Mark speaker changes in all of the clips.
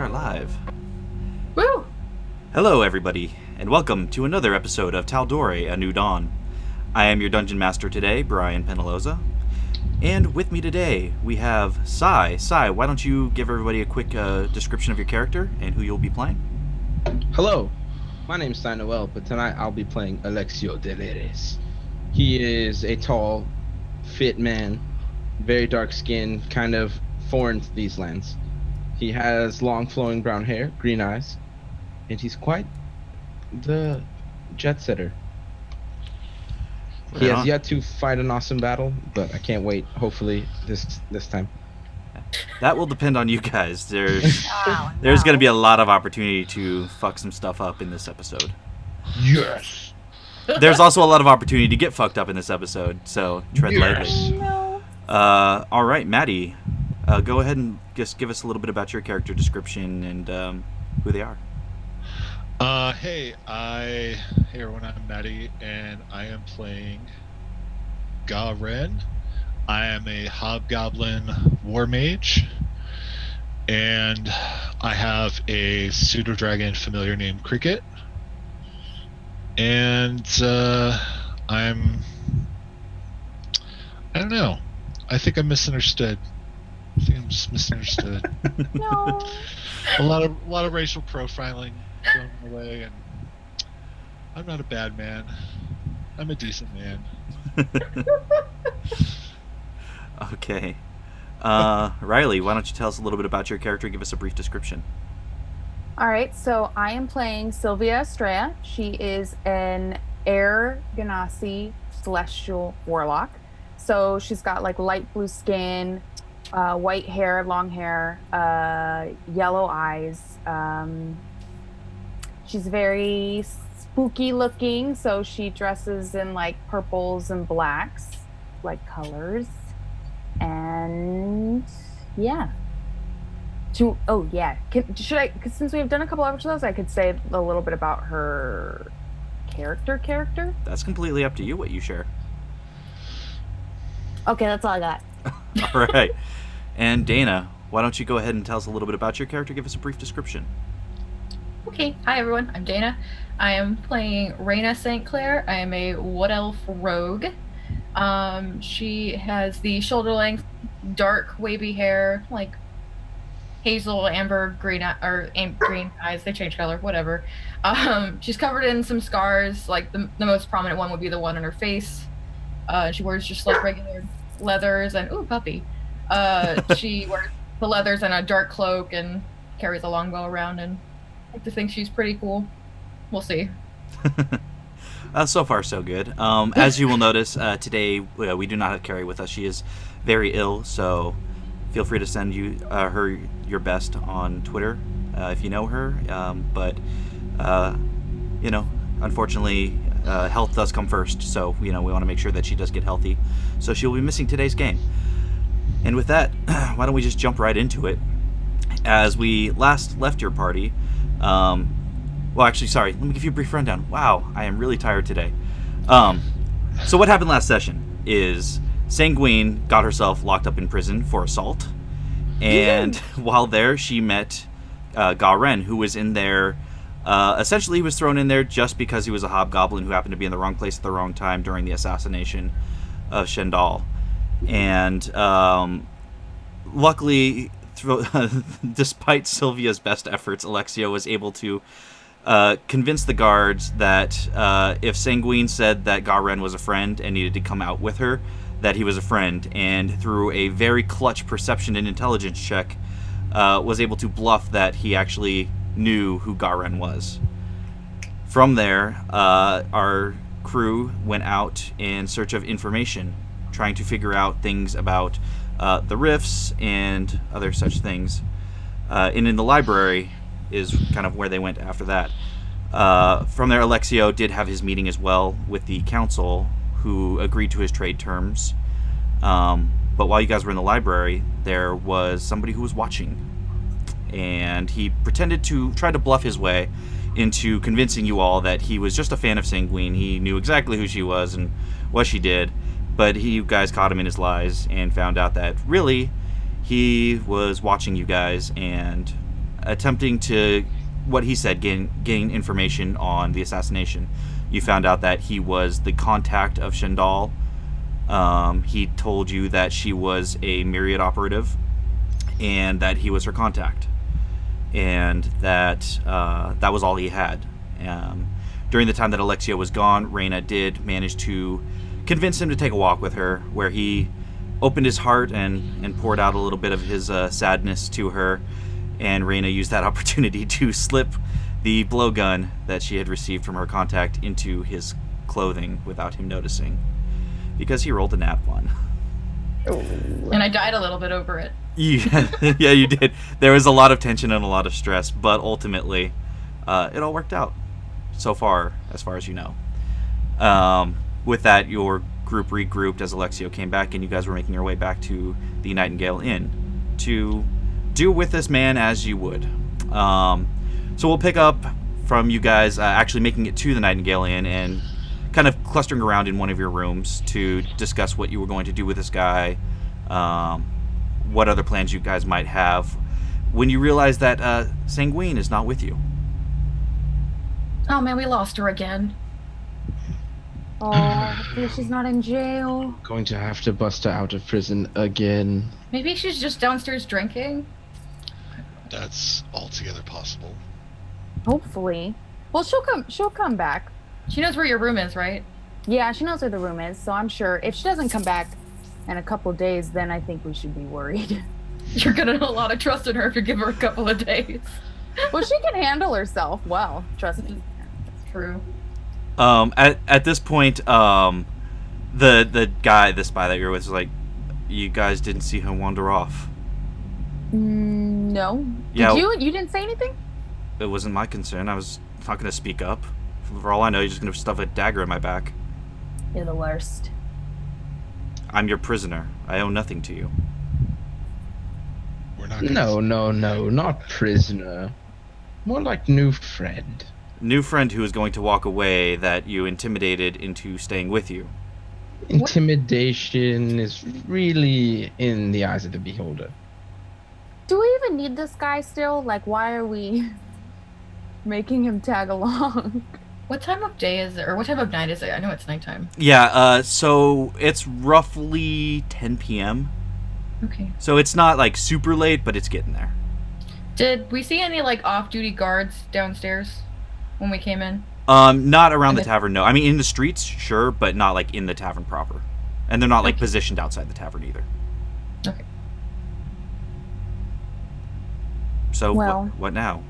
Speaker 1: are live.
Speaker 2: Woo!
Speaker 1: Hello, everybody, and welcome to another episode of Tal'Dorei, A New Dawn. I am your Dungeon Master today, Brian Penaloza, and with me today we have Sai. Sai, why don't you give everybody a quick description of your character and who you'll be playing?
Speaker 3: Hello, my name is Sai Noel, but tonight I'll be playing Alexio Deleres. He is a tall, fit man, very dark skin, kind of foreign to these lands. He has long flowing brown hair, green eyes, and he's quite the jet setter. He has yet to fight an awesome battle, but I can't wait, hopefully, this time.
Speaker 1: That will depend on you guys. There's going to be a lot of opportunity to fuck some stuff up in this episode.
Speaker 3: Yes!
Speaker 1: There's also a lot of opportunity to get fucked up in this episode, so tread lightly.
Speaker 2: No.
Speaker 1: Alright, Maddie, go ahead and just give us a little bit about your character description and who they are.
Speaker 4: Hey everyone, I'm Maddie, and I am playing Garen. I am a Hobgoblin War Mage, and I have a pseudo-dragon familiar named Cricket. And I don't know. I think I'm misunderstood. I think I'm just misunderstood.
Speaker 2: No.
Speaker 4: A lot of racial profiling going away, and I'm not a bad man. I'm a decent man.
Speaker 1: Okay. Riley, why don't you tell us a little bit about your character and give us a brief description?
Speaker 2: All right, so I am playing Sylvia Estrella. She is an Air Ganassi celestial warlock. So she's got like light blue skin, white hair, long hair, yellow eyes. She's very spooky looking, so she dresses in like purples and blacks, like colors. And yeah. Should I? Because since we've done a couple episodes, I could say a little bit about her character.
Speaker 1: That's completely up to you what you share.
Speaker 2: Okay, that's all I got.
Speaker 1: All right. And Dana, why don't you go ahead and tell us a little bit about your character? Give us a brief description.
Speaker 5: Okay, hi everyone, I'm Dana. I am playing Reyna St. Clair. I am a Wood Elf rogue. She has the shoulder length, dark, wavy hair, like hazel, amber, green eyes. They change color, whatever. She's covered in some scars. Like the most prominent one would be the one on her face. She wears just like regular leathers and puppy. She wears the leathers and a dark cloak and carries a longbow around, and I like to think she's pretty cool. We'll see.
Speaker 1: So far, so good. As you will notice, today we do not have Carrie with us. She is very ill, so feel free to send her your best on Twitter if you know her. But unfortunately, health does come first. So we want to make sure that she does get healthy. So she'll be missing today's game. And with that, why don't we just jump right into it? As we last left your party. Let me give you a brief rundown. Wow, I am really tired today. So what happened last session is Sanguine got herself locked up in prison for assault. And while there, she met Garen, who was in there. Essentially, he was thrown in there just because he was a hobgoblin who happened to be in the wrong place at the wrong time during the assassination of Shendal. And luckily, despite Sylvia's best efforts, Alexio was able to convince the guards that if Sanguine said that Garen was a friend and needed to come out with her, that he was a friend, and through a very clutch perception and intelligence check, was able to bluff that he actually knew who Garen was. From there, our crew went out in search of information, trying to figure out things about the rifts and other such things. And in the library is kind of where they went after that. From there, Alexio did have his meeting as well with the council, who agreed to his trade terms. But while you guys were in the library, there was somebody who was watching. And he pretended to try to bluff his way into convincing you all that he was just a fan of Sanguine. He knew exactly who she was and what she did. But you guys caught him in his lies and found out that really he was watching you guys and attempting to, what he said, gain information on the assassination. You found out that he was the contact of Shandal. He told you that she was a Myriad operative, and that he was her contact, and that that was all he had. During the time that Alexio was gone, Reyna did manage to convince him to take a walk with her, where he opened his heart and poured out a little bit of his sadness to her, and Reyna used that opportunity to slip the blowgun that she had received from her contact into his clothing without him noticing, because he rolled a nat 1.
Speaker 5: And I died a little bit over it.
Speaker 1: Yeah, yeah, you did. There was a lot of tension and a lot of stress, but ultimately, it all worked out so far as you know. With that, your group regrouped as Alexio came back, and you guys were making your way back to the Nightingale Inn to do with this man as you would. So we'll pick up from you guys actually making it to the Nightingale Inn and kind of clustering around in one of your rooms to discuss what you were going to do with this guy, what other plans you guys might have, when you realize that Sanguine is not with you.
Speaker 5: Oh man, we lost her again.
Speaker 2: Oh, hopefully she's not in jail.
Speaker 3: Going to have to bust her out of prison again.
Speaker 5: Maybe she's just downstairs drinking.
Speaker 4: That's altogether possible.
Speaker 2: Hopefully. Well, she'll come back.
Speaker 5: She knows where your room is, right?
Speaker 2: Yeah, she knows where the room is, so I'm sure if she doesn't come back in a couple of days, then I think we should be worried.
Speaker 5: You're gonna have a lot of trust in her if you give her a couple of days.
Speaker 2: Well, she can handle herself well, trust me.
Speaker 5: That's true.
Speaker 1: At this point, the guy, the spy that you're with, is like, you guys didn't see him wander off.
Speaker 2: No.
Speaker 1: Yeah.
Speaker 2: Did you? You didn't say anything?
Speaker 1: It wasn't my concern. I was not going to speak up. For all I know, you're just going to stuff a dagger in my back.
Speaker 2: You're the worst.
Speaker 1: I'm your prisoner. I owe nothing to you.
Speaker 4: We're not
Speaker 3: No, not prisoner. More like new friend.
Speaker 1: New friend who is going to walk away that you intimidated into staying with you.
Speaker 3: Intimidation is really in the eyes of the beholder.
Speaker 2: Do we even need this guy still? Like, why are we making him tag along?
Speaker 5: What time of day is it, or what time of night is it? I know it's nighttime.
Speaker 1: Yeah, so it's roughly 10 p.m.
Speaker 5: Okay.
Speaker 1: So it's not, like, super late, but it's getting there.
Speaker 5: Did we see any, like, off-duty guards downstairs when we came in?
Speaker 1: Not around the tavern, no. I mean, in the streets, sure, but not, like, in the tavern proper. And they're not, like, positioned outside the tavern either.
Speaker 5: Okay.
Speaker 1: So,
Speaker 2: Well.
Speaker 1: what now?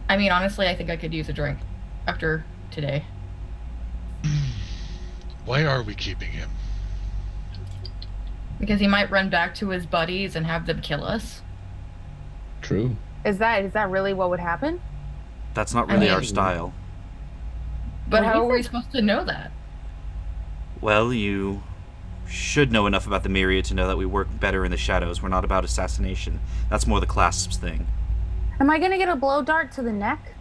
Speaker 5: I mean, honestly, I think I could use a drink after today.
Speaker 4: Why are we keeping him?
Speaker 5: Because he might run back to his buddies and have them kill us.
Speaker 3: True.
Speaker 2: Is that really what would happen?
Speaker 1: That's not really
Speaker 5: mean-
Speaker 1: our style.
Speaker 5: But
Speaker 2: Well,
Speaker 5: how
Speaker 2: you
Speaker 5: are we
Speaker 2: think-
Speaker 5: supposed to know that?
Speaker 1: Well, you should know enough about the Myriad to know that we work better in the shadows. We're not about assassination. That's more the Clasp's thing.
Speaker 2: Am I gonna get a blow dart to the neck?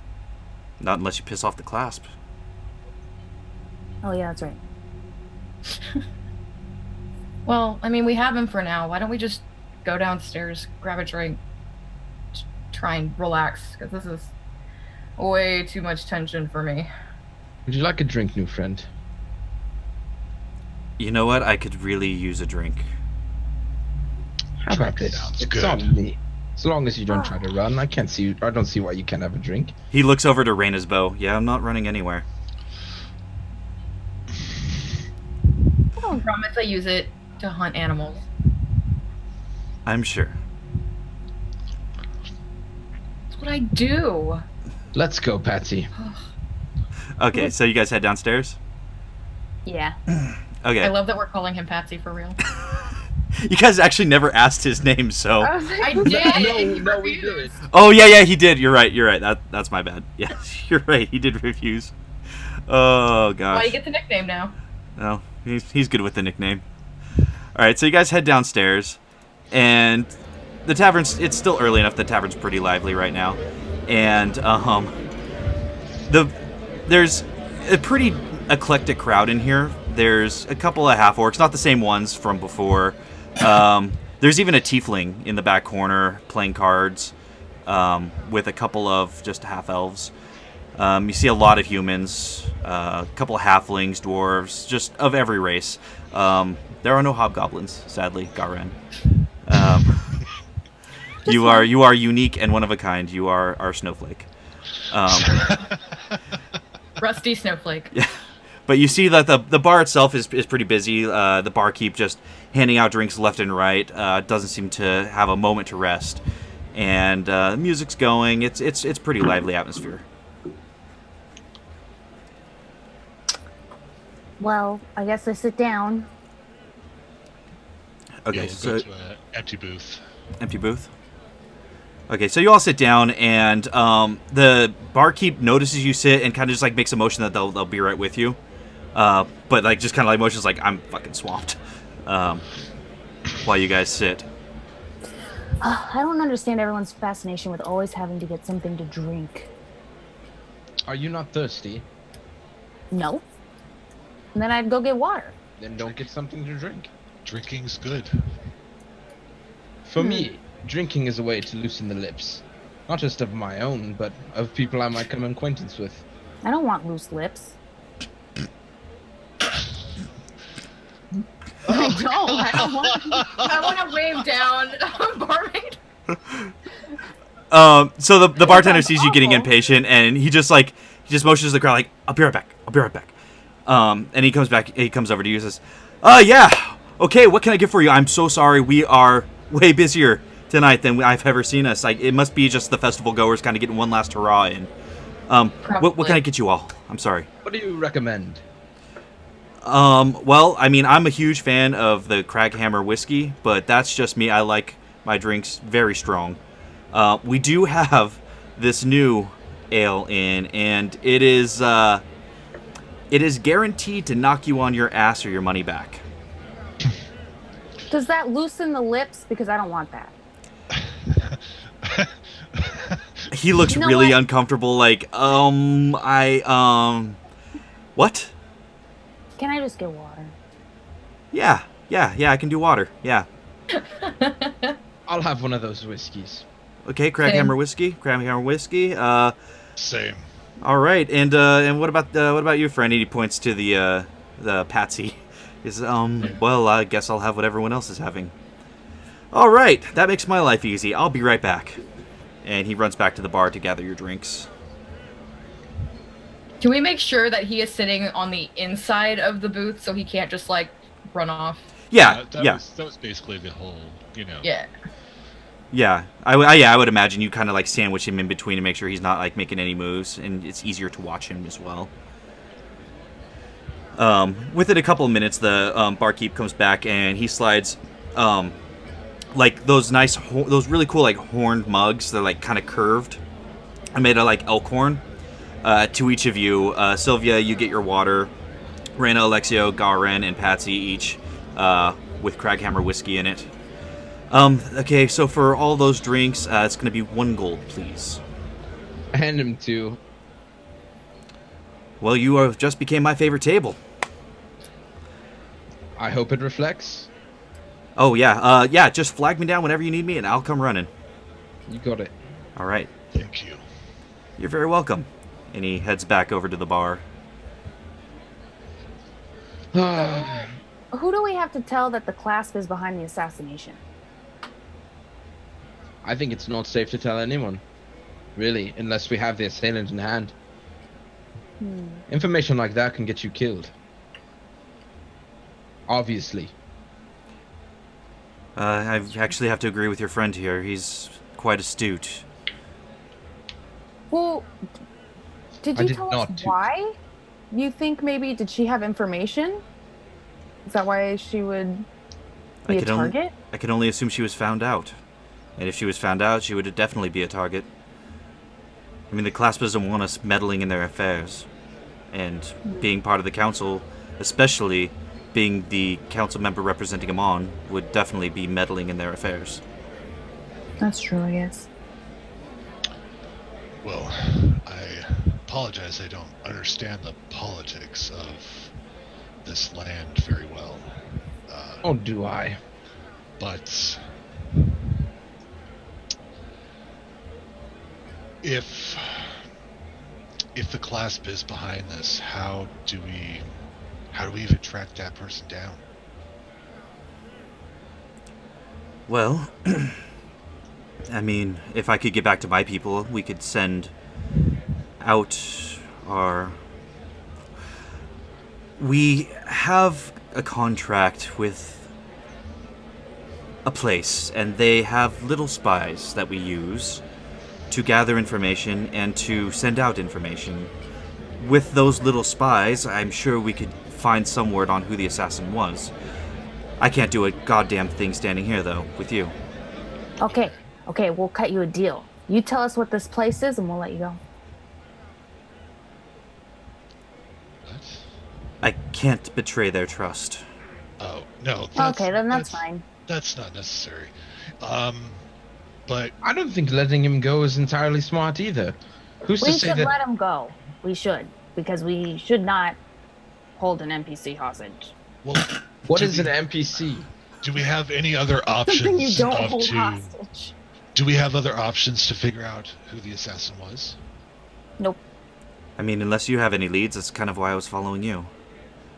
Speaker 1: Not unless you piss off the Clasp.
Speaker 2: Oh yeah, that's right.
Speaker 5: Well, I mean, we have him for now. Why don't we just go downstairs, grab a drink, try and relax? Because this is way too much tension for me.
Speaker 3: Would you like a drink, new friend?
Speaker 1: You know what? I could really use a drink.
Speaker 3: How about this?
Speaker 4: Sounds
Speaker 3: It's
Speaker 4: good.
Speaker 3: on me. As long as you don't try to run, I don't see why you can't have a drink.
Speaker 1: He looks over to Reyna's bow. Yeah, I'm not running anywhere.
Speaker 5: I promise I use it to hunt animals.
Speaker 1: I'm sure.
Speaker 5: That's what I do.
Speaker 3: Let's go, Patsy.
Speaker 1: Okay, so you guys head downstairs?
Speaker 2: Yeah.
Speaker 1: Okay.
Speaker 5: I love that we're calling him Patsy for real.
Speaker 1: You guys actually never asked his name, so...
Speaker 2: I was like,
Speaker 5: I did.
Speaker 3: No, we did.
Speaker 1: Oh, yeah, he did. You're right. That's my bad. Yeah, you're right. He did refuse. Oh, gosh.
Speaker 5: Why you get the nickname now?
Speaker 1: No, he's good with the nickname. All right, so you guys head downstairs, and the tavern's, it's still early enough. The tavern's pretty lively right now, and there's a pretty eclectic crowd in here. There's a couple of half orcs, not the same ones from before. There's even a tiefling in the back corner playing cards. with a couple of just half elves. You see a lot of humans, a couple of halflings, dwarves, just of every race. There are no hobgoblins, sadly, Garen. You are unique and one of a kind. You are our snowflake.
Speaker 5: Rusty snowflake.
Speaker 1: Yeah. But you see that the bar itself is pretty busy. The barkeep just handing out drinks left and right. Doesn't seem to have a moment to rest. And the music's going. It's pretty lively atmosphere.
Speaker 2: Well, I guess I sit down.
Speaker 1: Okay,
Speaker 4: We'll
Speaker 1: so
Speaker 4: go to an empty booth.
Speaker 1: empty booth. Okay, so you all sit down, and the barkeep notices you sit and kind of just like makes a motion that they'll be right with you. But like just kind of like motions like I'm fucking swamped. While you guys sit.
Speaker 2: I don't understand everyone's fascination with always having to get something to drink.
Speaker 3: Are you not thirsty?
Speaker 2: No. And then I'd go get water.
Speaker 3: Then don't get something to drink.
Speaker 4: Drinking's good.
Speaker 3: For me, drinking is a way to loosen the lips. Not just of my own, but of people I might come in acquaintance with.
Speaker 2: I don't want loose lips. I don't want.
Speaker 5: I want to wave down, barmaid.
Speaker 1: So the bartender sees you getting impatient, and he just motions to the crowd like, I'll be right back. And he comes back. He comes over to you and says, yeah, okay, what can I get for you? I'm so sorry. We are way busier tonight than I've ever seen us. Like, it must be just the festival goers kind of getting one last hurrah in. What can I get you all? I'm sorry.
Speaker 3: What do you recommend?
Speaker 1: Well, I mean, I'm a huge fan of the Craghammer whiskey, but that's just me. I like my drinks very strong. We do have this new ale in, and it is guaranteed to knock you on your ass or your money back.
Speaker 2: Does that loosen the lips? Because I don't want that.
Speaker 1: He looks really uncomfortable, like, what?
Speaker 2: Can I just get water?
Speaker 1: Yeah, I can do water, yeah.
Speaker 3: I'll have one of those whiskeys.
Speaker 1: Okay, Craghammer whiskey,
Speaker 4: Same.
Speaker 1: all right, and what about you, friend? He points to the Patsy. Well, I guess I'll have what everyone else is having. All right, that makes my life easy. I'll be right back. And he runs back to the bar to gather your drinks.
Speaker 5: Can we make sure that he is sitting on the inside of the booth so he can't just like run off?
Speaker 1: Yeah,
Speaker 4: That was basically the whole,
Speaker 5: Yeah.
Speaker 1: Yeah, I would imagine you kind of like sandwich him in between to make sure he's not like making any moves, and it's easier to watch him as well. Within a couple of minutes, the barkeep comes back and he slides, like those really cool like horned mugs. They're like kind of curved, made of like elk horn. To each of you, Sylvia, you get your water. Reyna, Alexio, Garen, and Patsy each with Craghammer whiskey in it. Okay, so for all those drinks, it's going to be 1 gold, please.
Speaker 3: Hand him to.
Speaker 1: Well, you have just became my favorite table.
Speaker 3: I hope it reflects.
Speaker 1: Oh, yeah, just flag me down whenever you need me, and I'll come running.
Speaker 3: You got it.
Speaker 1: All right.
Speaker 4: Thank you.
Speaker 1: You're very welcome. And he heads back over to the bar.
Speaker 2: Who do we have to tell that the clasp is behind the assassination?
Speaker 3: I think it's not safe to tell anyone. Really, unless we have the assailant in hand. Information like that can get you killed. Obviously.
Speaker 1: I actually have to agree with your friend here. He's quite astute.
Speaker 2: Well, did you tell us why? You think maybe, did she have information? Is that why she would be a target?
Speaker 1: I can only assume she was found out. And if she was found out, she would definitely be a target. I mean, the clasp doesn't want us meddling in their affairs. And being part of the council, especially being the council member representing Amon, would definitely be meddling in their affairs.
Speaker 2: That's true, I guess.
Speaker 4: Well, I apologize. I don't understand the politics of this land very well.
Speaker 3: Oh, do I?
Speaker 4: But If the clasp is behind this, how do we even track that person down?
Speaker 1: Well, I mean, if I could get back to my people, we could send out our... We have a contract with a place, and they have little spies that we use to gather information and to send out information. With those little spies, I'm sure we could find some word on who the assassin was. I can't do a goddamn thing standing here, though, with you.
Speaker 2: Okay, we'll cut you a deal. You tell us what this place is, and we'll let you go.
Speaker 4: What?
Speaker 1: I can't betray their trust.
Speaker 4: Oh, no.
Speaker 2: Okay, then that's fine.
Speaker 4: That's not necessary. But
Speaker 3: I don't think letting him go is entirely smart either. Who's to
Speaker 2: We
Speaker 3: say
Speaker 2: should
Speaker 3: that?
Speaker 2: let him go. We should, because we should not hold an NPC hostage.
Speaker 4: well,
Speaker 3: What
Speaker 4: do
Speaker 3: is
Speaker 4: we-
Speaker 3: an NPC?
Speaker 4: Do we have any other options?
Speaker 2: Something you don't
Speaker 4: of
Speaker 2: hold
Speaker 4: to-
Speaker 2: hostage.
Speaker 4: Do we have other options to figure out who the assassin was?
Speaker 2: Nope.
Speaker 1: I mean, unless you have any leads, that's kind of why I was following you.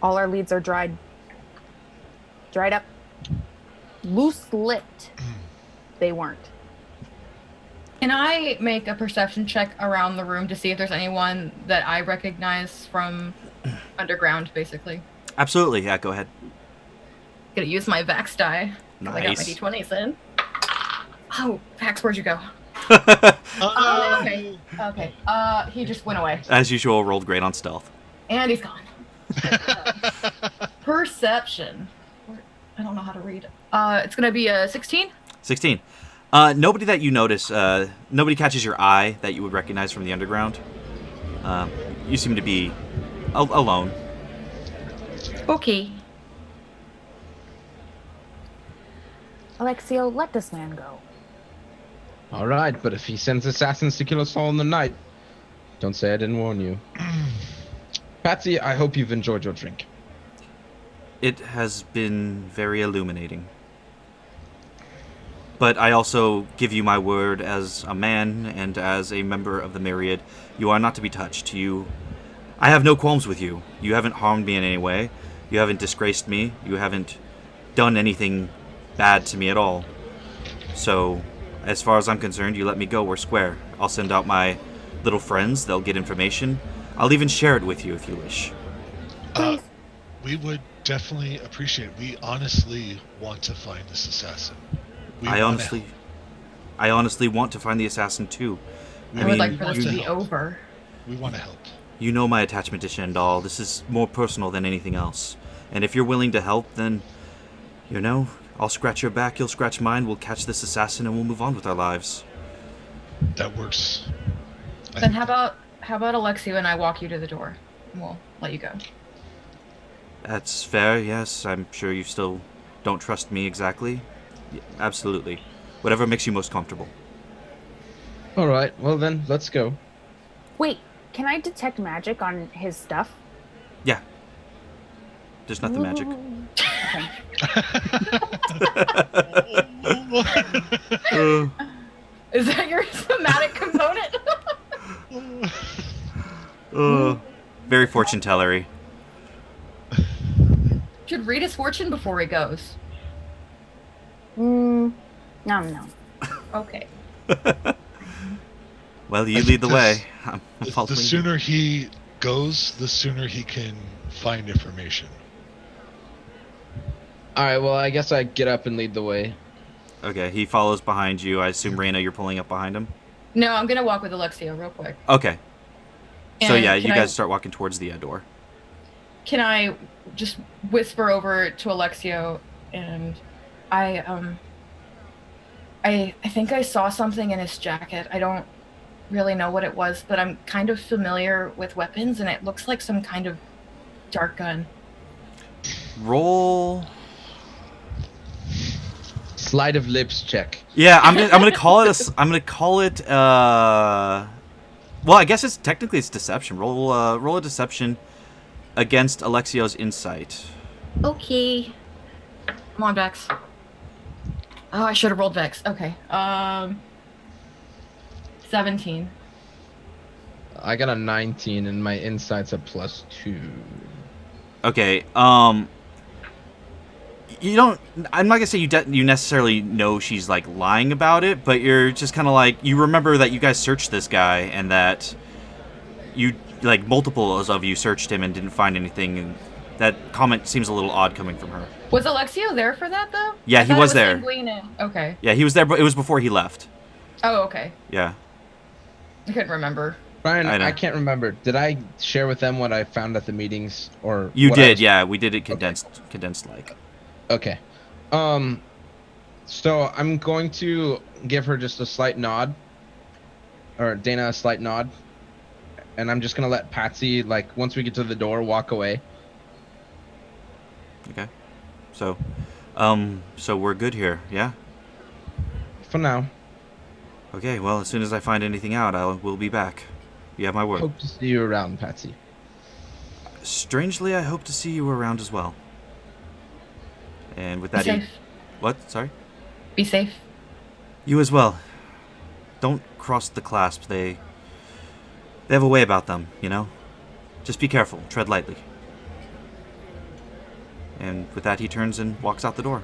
Speaker 2: All our leads are dried. Dried up. Loose lipped. They weren't.
Speaker 5: Can I make a perception check around the room to see if there's anyone that I recognize from underground, basically?
Speaker 1: Absolutely, yeah, go ahead.
Speaker 5: Gonna use my Vax die. 'Cause I got my
Speaker 1: Nice.
Speaker 5: d20s in. Oh, Vax, where'd you go?
Speaker 4: Oh,
Speaker 5: Okay. Okay. He just went away.
Speaker 1: As usual, rolled great on stealth.
Speaker 5: And he's gone. Perception. I don't know how to read. It's gonna be a 16.
Speaker 1: 16. Nobody that you notice, nobody catches your eye that you would recognize from the underground. You seem to be alone.
Speaker 5: Okay.
Speaker 2: Alexio, let this man go.
Speaker 3: All right, but if he sends assassins to kill us all in the night, don't say I didn't warn you. Patsy, I hope you've enjoyed your drink.
Speaker 1: It has been very illuminating. But I also give you my word as a man and as a member of the Myriad, you are not to be touched. I have no qualms with you. You haven't harmed me in any way. You haven't disgraced me. You haven't done anything bad to me at all. So, as far as I'm concerned, you let me go, we're square. I'll send out my little friends. They'll get information. I'll even share it with you if you wish.
Speaker 4: We would definitely appreciate it. We honestly want to find this assassin.
Speaker 1: I honestly want to find the assassin too.
Speaker 5: I would like for this to be over.
Speaker 4: We want to help.
Speaker 1: You know my attachment to Shandal. This is more personal than anything else. And if you're willing to help, then, I'll scratch your back, you'll scratch mine, we'll catch this assassin, and we'll move on with our lives.
Speaker 4: That works.
Speaker 5: Then how about Alexio and I walk you to the door? And we'll let you go.
Speaker 1: That's fair, yes. I'm sure you still don't trust me exactly. Yeah, absolutely. Whatever makes you most comfortable.
Speaker 3: All right, well then, let's go.
Speaker 2: Wait, can I detect magic on his stuff?
Speaker 1: Yeah. There's nothing magic.
Speaker 5: Is that your thematic component?
Speaker 1: Very fortune tellery.
Speaker 5: Should read his fortune before he goes.
Speaker 2: No.
Speaker 5: Okay.
Speaker 1: Well, you lead the way. I'm
Speaker 4: The
Speaker 1: following you.
Speaker 4: sooner he goes, the sooner he can find information.
Speaker 3: All right, well, I guess I get up and lead the way.
Speaker 1: Okay, he follows behind you. I assume, Reyna, you're pulling up behind him?
Speaker 5: No, I'm gonna walk with Alexio real quick.
Speaker 1: Okay. So
Speaker 5: And
Speaker 1: yeah,
Speaker 5: can
Speaker 1: you
Speaker 5: I-
Speaker 1: guys start walking towards the door.
Speaker 5: Can I just whisper over to Alexio and I think I saw something in his jacket. I don't really know what it was, but I'm kind of familiar with weapons and it looks like some kind of dark gun.
Speaker 1: Roll.
Speaker 3: Sleight of lips check.
Speaker 1: Yeah, I'm gonna call it well, I guess it's deception. Roll a deception against Alexio's insight.
Speaker 5: Okay. Come on, Vex. Oh, I should have rolled Vex. Okay. 17.
Speaker 3: I got a 19 and my insight's a +2.
Speaker 1: Okay. You don't. I'm not gonna say you necessarily know she's like lying about it, but you're just kind of like you remember that you guys searched this guy and that you like multiples of you searched him and didn't find anything. And that comment seems a little odd coming from her.
Speaker 5: Was Alexio there for that though?
Speaker 1: Yeah,
Speaker 5: I
Speaker 1: he
Speaker 5: thought
Speaker 1: was
Speaker 5: it
Speaker 1: there.
Speaker 5: Sanguine. Okay.
Speaker 1: Yeah, he was there, but it was before he left.
Speaker 5: Oh, okay.
Speaker 1: Yeah.
Speaker 5: I couldn't remember.
Speaker 3: Brian,
Speaker 1: I know.
Speaker 3: I can't remember. Did I share with them what I found at the meetings, or
Speaker 1: You
Speaker 3: what I
Speaker 1: did,
Speaker 3: was-
Speaker 1: yeah. We did it condensed like.
Speaker 3: Okay. So I'm going to give her just a slight nod, or Dana a slight nod, and I'm just gonna let Patsy, like, once we get to the door, walk away.
Speaker 1: Okay. So we're good here, yeah?
Speaker 3: For now.
Speaker 1: Okay, well, as soon as I find anything out, we'll be back. You have my word.
Speaker 3: Hope to see you around, Patsy.
Speaker 1: Strangely, I hope to see you around as well. And with
Speaker 5: Be
Speaker 1: that,
Speaker 5: safe.
Speaker 1: What? Sorry?
Speaker 5: Be safe.
Speaker 1: You as well. Don't cross the clasps. They have a way about them, you know? Just be careful. Tread lightly. And with that, he turns and walks out the door.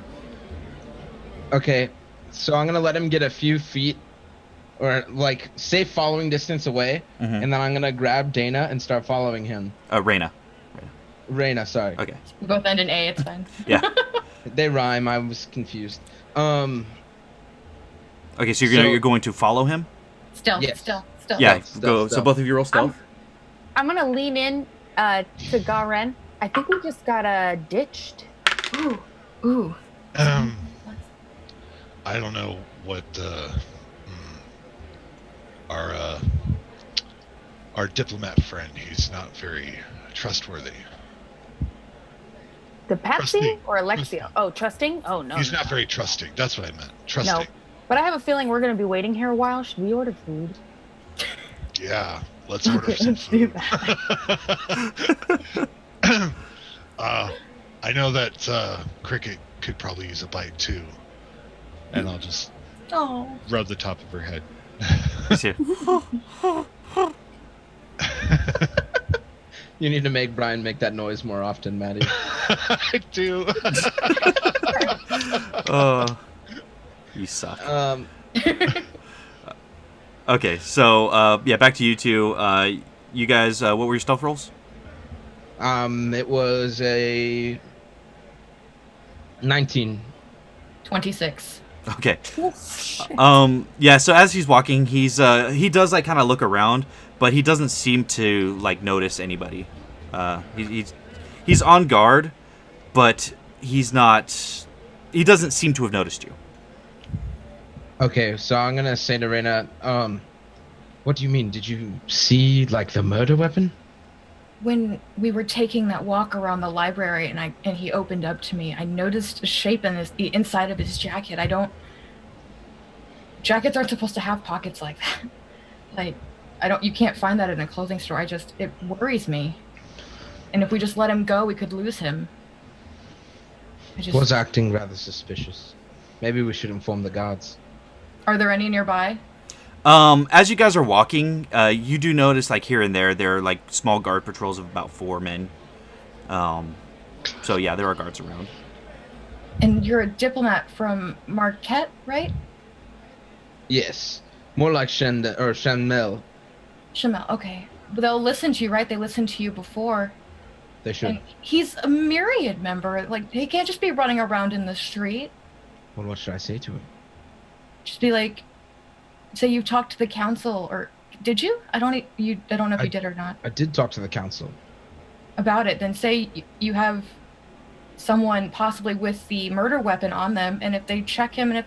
Speaker 3: Okay, so I'm gonna let him get a few feet, or like safe following distance away,
Speaker 1: Mhm.
Speaker 3: and then I'm gonna grab Dana and start following him.
Speaker 1: Reyna.
Speaker 3: Reyna, sorry.
Speaker 1: Okay.
Speaker 5: We both end in A. It's fine.
Speaker 1: Yeah.
Speaker 3: They rhyme. I was confused.
Speaker 1: Okay, so you're going to follow him?
Speaker 5: Stealth.
Speaker 3: Yes.
Speaker 5: Stealth.
Speaker 1: Yeah,
Speaker 3: Stealth,
Speaker 1: go. So
Speaker 3: stealth.
Speaker 1: both of you roll stealth?
Speaker 2: I'm gonna lean in to Garen. I think we just got ditched.
Speaker 5: Ooh. Ooh.
Speaker 4: I don't know what our diplomat friend. He's not very trustworthy.
Speaker 2: The Patsy
Speaker 4: Trusting.
Speaker 2: or Alexio? Oh, trusting? Oh, no.
Speaker 4: He's
Speaker 2: no.
Speaker 4: not very trusting. That's what I meant. Trusting.
Speaker 2: No. But I have a feeling we're going to be waiting here a while. Should we order food?
Speaker 4: Yeah. Let's order some
Speaker 2: Let's do
Speaker 4: food.
Speaker 2: that.
Speaker 4: I know that Cricket could probably use a bite too, and I'll just
Speaker 5: Oh.
Speaker 4: rub the top of her head.
Speaker 1: He's here.
Speaker 3: You need to make Brian make that noise more often, Maddie.
Speaker 4: I do.
Speaker 1: Oh, you suck.
Speaker 3: Um,
Speaker 1: Okay, so yeah, back to you two. You guys, what were your stealth rolls?
Speaker 3: it was a 19.
Speaker 5: 26.
Speaker 1: Okay.
Speaker 2: Oh, shit.
Speaker 1: Yeah. So as he's walking, he does like kind of look around, but he doesn't seem to like notice anybody. He's on guard, but he's not. He doesn't seem to have noticed you.
Speaker 3: Okay, so I'm gonna say to Reyna, what do you mean? Did you see, like, the murder weapon?
Speaker 5: When we were taking that walk around the library and he opened up to me, I noticed a shape in the inside of his jacket. Jackets aren't supposed to have pockets like that. Like, you can't find that in a clothing store. It worries me. And if we just let him go, we could lose him.
Speaker 3: Was acting rather suspicious. Maybe we should inform the guards.
Speaker 5: Are there any nearby?
Speaker 1: As you guys are walking, you do notice like here and there are like small guard patrols of about 4 men. So yeah, there are guards around.
Speaker 5: And you're a diplomat from Marquette, right?
Speaker 3: Yes. More like Shanmel.
Speaker 5: Shamel, okay. But they'll listen to you, right? They listened to you before.
Speaker 3: They should.
Speaker 5: And he's a Myriad member. Like, he can't just be running around in the street.
Speaker 3: Well, what should I say to him?
Speaker 5: Just be like, say you talked to the council, or did you? I don't know if you did or not.
Speaker 3: I did talk to the council.
Speaker 5: About it. Then say you have someone possibly with the murder weapon on them, and if they check him, and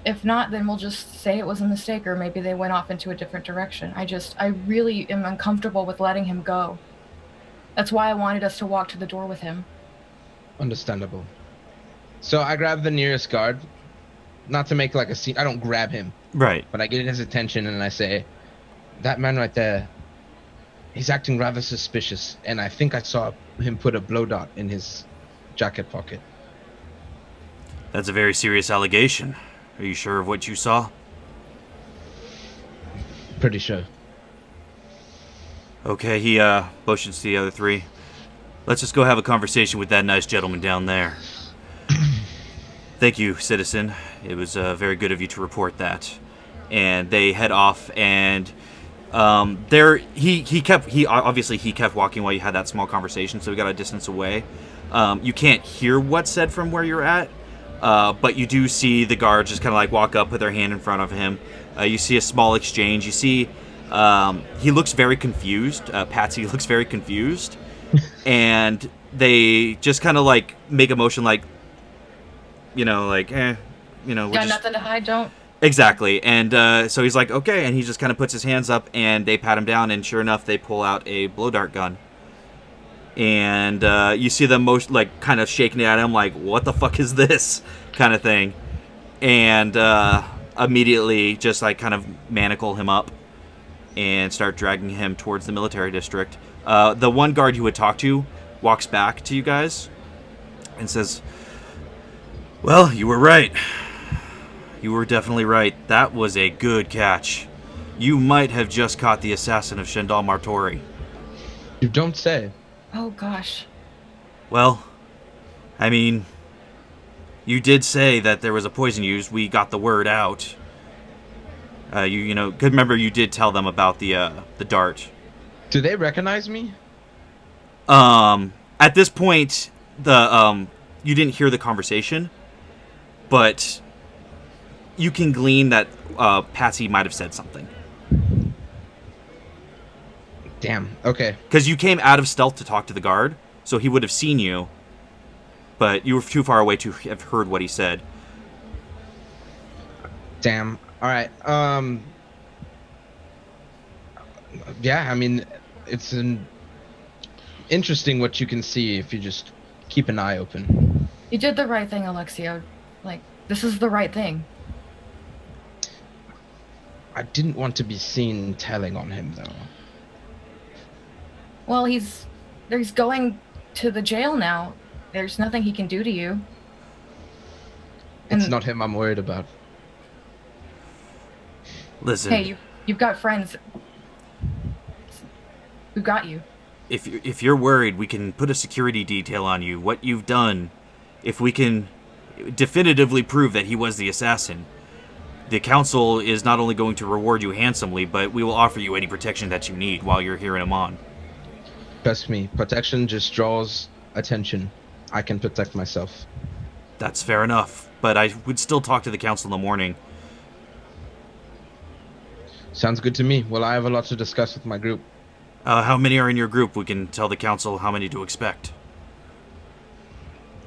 Speaker 5: if not, then we'll just say it was a mistake, or maybe they went off into a different direction. I really am uncomfortable with letting him go. That's why I wanted us to walk to the door with him.
Speaker 3: Understandable. So I grab the nearest guard. Not to make like a scene. I don't grab him.
Speaker 1: Right.
Speaker 3: But I get his attention and I say, that man right there, he's acting rather suspicious. And I think I saw him put a blow dart in his jacket pocket.
Speaker 1: That's a very serious allegation. Are you sure of what you saw?
Speaker 3: Pretty sure.
Speaker 1: Okay, he motions to the other three. Let's just go have a conversation with that nice gentleman down there. Thank you, citizen. It was very good of you to report that. And they head off, and he kept walking while you had that small conversation, so he got a distance away. You can't hear what's said from where you're at, but you do see the guards just kind of like walk up, put their hand in front of him. You see a small exchange. You see he looks very confused. Patsy looks very confused, and they just kind of like make a motion like, got
Speaker 5: nothing to hide, don't.
Speaker 1: Exactly, and so he's like, okay, and he just kind of puts his hands up, and they pat him down, and sure enough, they pull out a blow dart gun. And you see them kind of shaking it at him, like, what the fuck is this, kind of thing. And immediately just like kind of manacle him up and start dragging him towards the military district. The one guard you had talked to walks back to you guys and says, well, you were right. You were definitely right. That was a good catch. You might have just caught the assassin of Shendal Martori.
Speaker 3: You don't say.
Speaker 5: Oh, gosh.
Speaker 1: Well, I mean, you did say that there was a poison used. We got the word out. Remember you did tell them about the dart.
Speaker 3: Do they recognize me?
Speaker 1: At this point, you didn't hear the conversation, but you can glean that Patsy might have said something.
Speaker 3: Damn, okay.
Speaker 1: Because you came out of stealth to talk to the guard, so he would have seen you, but you were too far away to have heard what he said.
Speaker 3: Damn. Alright, yeah, I mean, it's interesting what you can see if you just keep an eye open.
Speaker 5: You did the right thing, Alexio. Like, this is the right thing.
Speaker 3: I didn't want to be seen telling on him, though.
Speaker 5: Well, he's going to the jail now. There's nothing he can do to you.
Speaker 3: It's not him I'm worried about.
Speaker 1: Listen.
Speaker 5: Hey, you've got friends who got you.
Speaker 1: If you're worried, we can put a security detail on you. What you've done, if we can definitively prove that he was the assassin, the council is not only going to reward you handsomely, but we will offer you any protection that you need while you're here in Amman.
Speaker 3: Trust me, protection just draws attention. I can protect myself.
Speaker 1: That's fair enough, but I would still talk to the council in the morning.
Speaker 3: Sounds good to me. Well, I have a lot to discuss with my group.
Speaker 1: How many are in your group? We can tell the council how many to expect.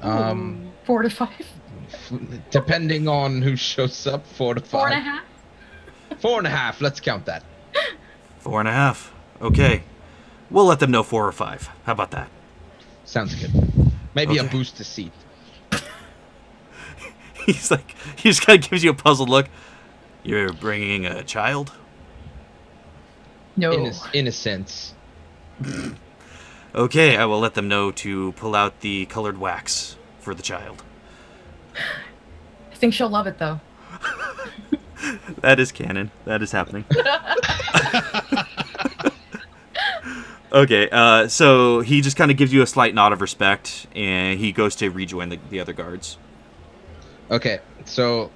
Speaker 5: 4 to 5.
Speaker 3: Depending on who shows up, 4 to 5.
Speaker 5: 4.5.
Speaker 3: 4.5. Let's count that.
Speaker 1: 4.5. Okay. We'll let them know 4 or 5. How about that?
Speaker 3: Sounds good. Maybe
Speaker 1: Okay.
Speaker 3: a boost to seat.
Speaker 1: He just kind of gives you a puzzled look. You're bringing a child?
Speaker 5: No.
Speaker 3: In a sense.
Speaker 1: Okay, I will let them know to pull out the colored wax for the child.
Speaker 5: I think she'll love it, though.
Speaker 1: That is canon. That is happening. Okay, so he just kind of gives you a slight nod of respect, and he goes to rejoin the other guards.
Speaker 3: Okay, so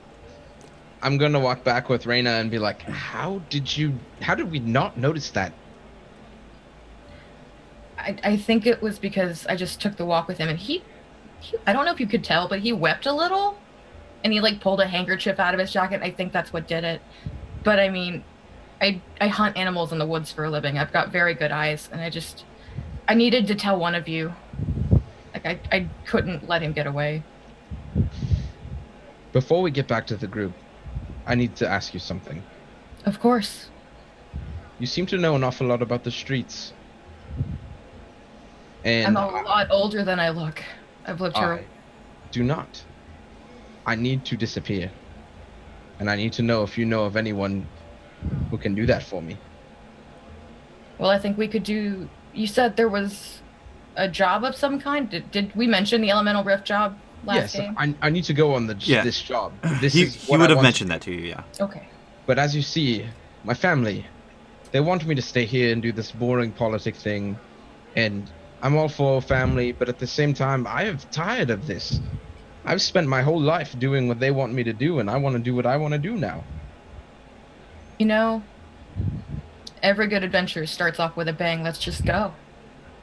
Speaker 3: I'm gonna walk back with Reyna and be like, how did we not notice that?
Speaker 5: I think it was because I just took the walk with him, and he I don't know if you could tell, but he wept a little, and he like pulled a handkerchief out of his jacket. I think that's what did it. But I mean, I hunt animals in the woods for a living. I've got very good eyes, and I needed to tell one of you. Like I couldn't let him get away.
Speaker 3: Before we get back to the group, I need to ask you something.
Speaker 5: Of course.
Speaker 3: You seem to know an awful lot about the streets. And
Speaker 5: I'm a lot older than I look. I've lived here.
Speaker 3: I do not. I need to disappear. And I need to know if you know of anyone who can do that for me.
Speaker 5: Well, I think we could do. You said there was a job of some kind. Did we mention the Elemental Rift job last game?
Speaker 3: I need to go on this job. This
Speaker 1: He
Speaker 3: is what
Speaker 1: would
Speaker 3: I
Speaker 1: have
Speaker 3: want
Speaker 1: mentioned that to you, yeah.
Speaker 5: Okay.
Speaker 3: But as you see, my family, They want me to stay here and do this boring politic thing, and I'm all for family, but at the same time, I am tired of this. I've spent my whole life doing what they want me to do, and I want to do what I want to do now.
Speaker 5: You know, every good adventure starts off with a bang. Let's just go.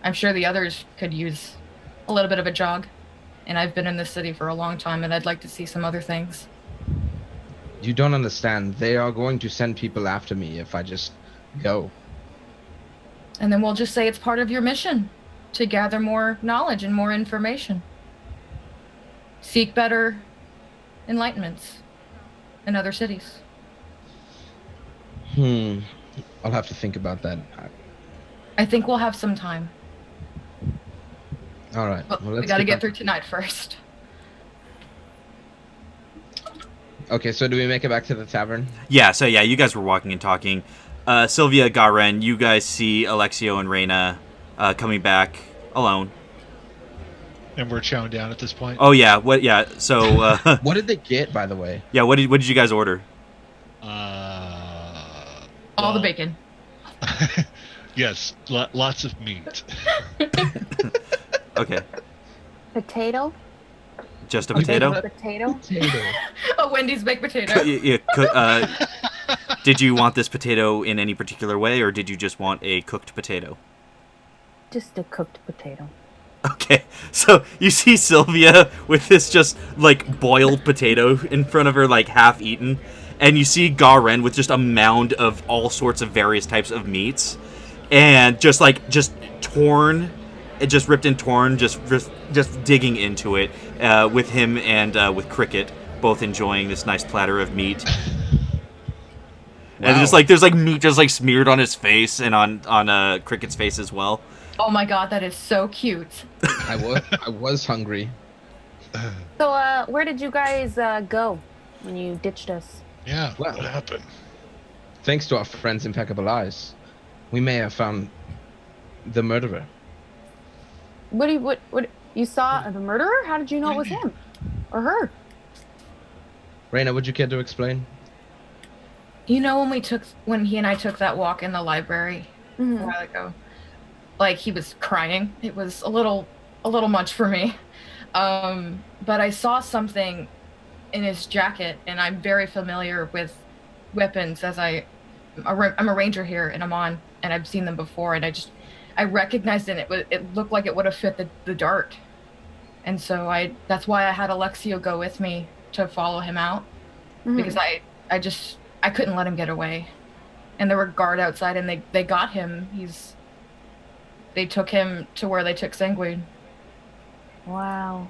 Speaker 5: I'm sure the others could use a little bit of a jog. And I've been in this city for a long time, and I'd like to see some other things.
Speaker 3: You don't understand. They are going to send people after me if I just go.
Speaker 5: And then we'll just say it's part of your mission to gather more knowledge and more information. Seek better enlightenments in other cities.
Speaker 3: I'll have to think about that.
Speaker 5: I think we'll have some time.
Speaker 3: All right.
Speaker 5: But
Speaker 3: Well,
Speaker 5: we
Speaker 3: let's
Speaker 5: gotta
Speaker 3: get
Speaker 5: get
Speaker 3: back-
Speaker 5: through tonight first.
Speaker 3: Okay, so do we make it back to the tavern?
Speaker 1: Yeah, so yeah, you guys were walking and talking. Sylvia, Garen, you guys see Alexio and Reyna coming back alone.
Speaker 4: And we're chowing down at this point.
Speaker 1: Oh yeah, what? Yeah, so
Speaker 3: What did they get, by the way?
Speaker 1: yeah, what did you guys order?
Speaker 5: All the
Speaker 4: Well,
Speaker 5: bacon.
Speaker 4: Yes, lots of meat.
Speaker 1: Okay,
Speaker 2: Potato?
Speaker 1: just a
Speaker 3: Okay,
Speaker 1: potato.
Speaker 3: but-
Speaker 2: Potato?
Speaker 3: Potato.
Speaker 5: A Wendy's baked potato.
Speaker 1: Did you want this potato in any particular way, or did you just want a cooked potato?
Speaker 2: Just a cooked potato.
Speaker 1: Okay, so you see Sylvia with this just like boiled potato in front of her, like half eaten, and you see Garen with just a mound of all sorts of various types of meats, and just torn, just ripped and torn, just digging into it, with him and with Cricket both enjoying this nice platter of meat. And just
Speaker 3: Wow.
Speaker 1: like there's like meat just like smeared on his face and on Cricket's face as well.
Speaker 5: Oh my god, that is so cute.
Speaker 3: I was hungry.
Speaker 2: So, where did you guys go when you ditched us?
Speaker 4: Yeah,
Speaker 3: Well.
Speaker 4: what happened?
Speaker 3: Thanks to our friend's impeccable eyes, we may have found the murderer.
Speaker 2: What you saw the murderer? How did you know it was him or her?
Speaker 3: Reyna, would you care to explain?
Speaker 5: You know when he and I took that walk in the library a
Speaker 2: Mhm.
Speaker 5: while ago? Like he was crying. It was a little much for me. But I saw something in his jacket, and I'm very familiar with weapons as I'm a ranger here in Amman, and I've seen them before, and I recognized it. It looked like it would have fit the dart, and so that's why I had Alexio go with me to follow him out,
Speaker 2: Mhm.
Speaker 5: because I couldn't let him get away, and there were guard outside, and they got him. They took him to where they took Sanguine.
Speaker 2: Wow.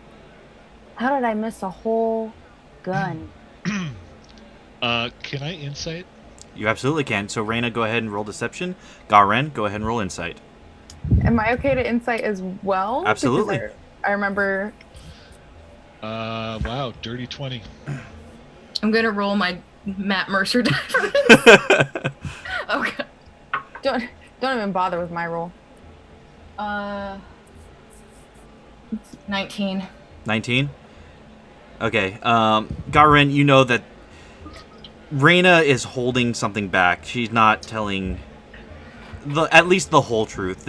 Speaker 2: How did I miss a whole gun?
Speaker 4: Can I insight?
Speaker 1: You absolutely can. So Reyna, go ahead and roll deception. Garen, go ahead and roll insight.
Speaker 2: Am I okay to insight as well? Because
Speaker 1: Absolutely.
Speaker 2: I remember.
Speaker 4: Wow, dirty 20.
Speaker 5: I'm gonna roll my Matt Mercer die for this. Okay.
Speaker 2: Don't even bother with my roll.
Speaker 5: 19.
Speaker 1: 19? Okay. Garen, you know that Reyna is holding something back. She's not telling at least the whole truth.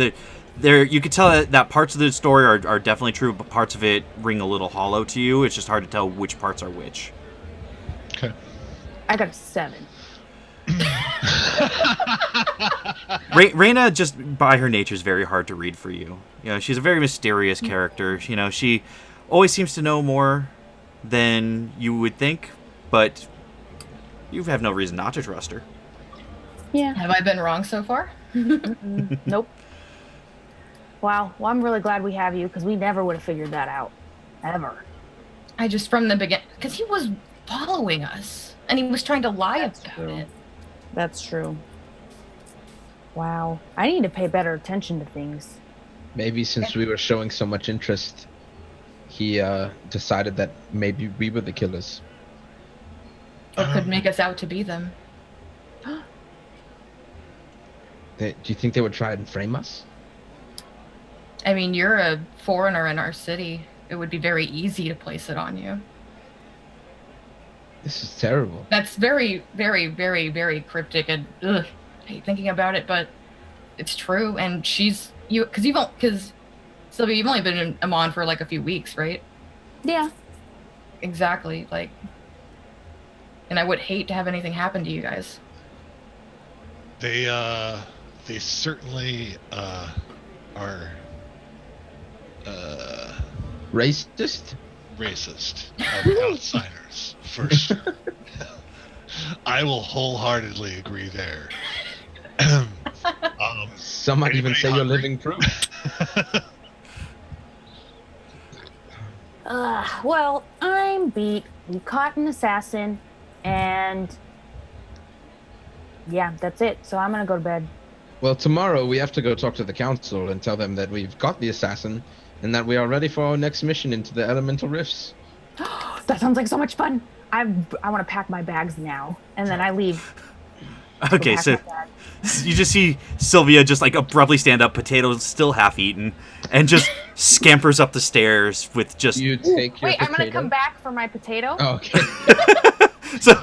Speaker 1: You could tell that parts of the story are definitely true, but parts of it ring a little hollow to you. It's just hard to tell which parts are which.
Speaker 4: Okay.
Speaker 2: I got a 7.
Speaker 1: Reyna, just by her nature, is very hard to read for you. You know, she's a very mysterious character. You know, she always seems to know more than you would think, but you have no reason not to trust her.
Speaker 2: Yeah.
Speaker 5: Have I been wrong so far?
Speaker 2: Nope. Wow. Well, I'm really glad we have you because we never would have figured that out. Ever.
Speaker 5: I just from the beginning, because he was following us and he was trying to lie
Speaker 2: That's
Speaker 5: about
Speaker 2: true.
Speaker 5: it.
Speaker 2: That's true. Wow. I need to pay better attention to things.
Speaker 3: Maybe since we were showing so much interest, he decided that maybe we were the killers.
Speaker 5: Or could make us out to be them.
Speaker 3: Do you think they would try and frame us?
Speaker 5: I mean, you're a foreigner in our city. It would be very easy to place it on you.
Speaker 3: This is terrible.
Speaker 5: That's very, very, very, very cryptic and ugh. hate thinking about it, but it's true. And because Sylvia, you've only been in Amon for like a few weeks, right?
Speaker 2: Yeah.
Speaker 5: Exactly. Like, and I would hate to have anything happen to you guys.
Speaker 4: They certainly are
Speaker 3: Racist?
Speaker 4: racist of outsiders, for sure. I will wholeheartedly agree there.
Speaker 3: Some might even
Speaker 4: Anybody
Speaker 3: say you're
Speaker 4: hungry?
Speaker 3: living proof.
Speaker 2: Well, I'm beat. We caught an assassin, and yeah, that's it. So I'm gonna go to bed.
Speaker 3: Well, tomorrow we have to go talk to the council and tell them that we've got the assassin and that we are ready for our next mission into the elemental rifts.
Speaker 2: That sounds like so much fun. I want to pack my bags now, and then I leave.
Speaker 1: Okay,
Speaker 2: Pack
Speaker 1: so
Speaker 2: my bags.
Speaker 1: you just see Sylvia just like abruptly stand up, potatoes still half eaten, and just scampers up the stairs with just.
Speaker 3: You take your
Speaker 2: Wait,
Speaker 3: potato.
Speaker 2: I'm gonna come back for my potato.
Speaker 3: Oh, okay.
Speaker 1: So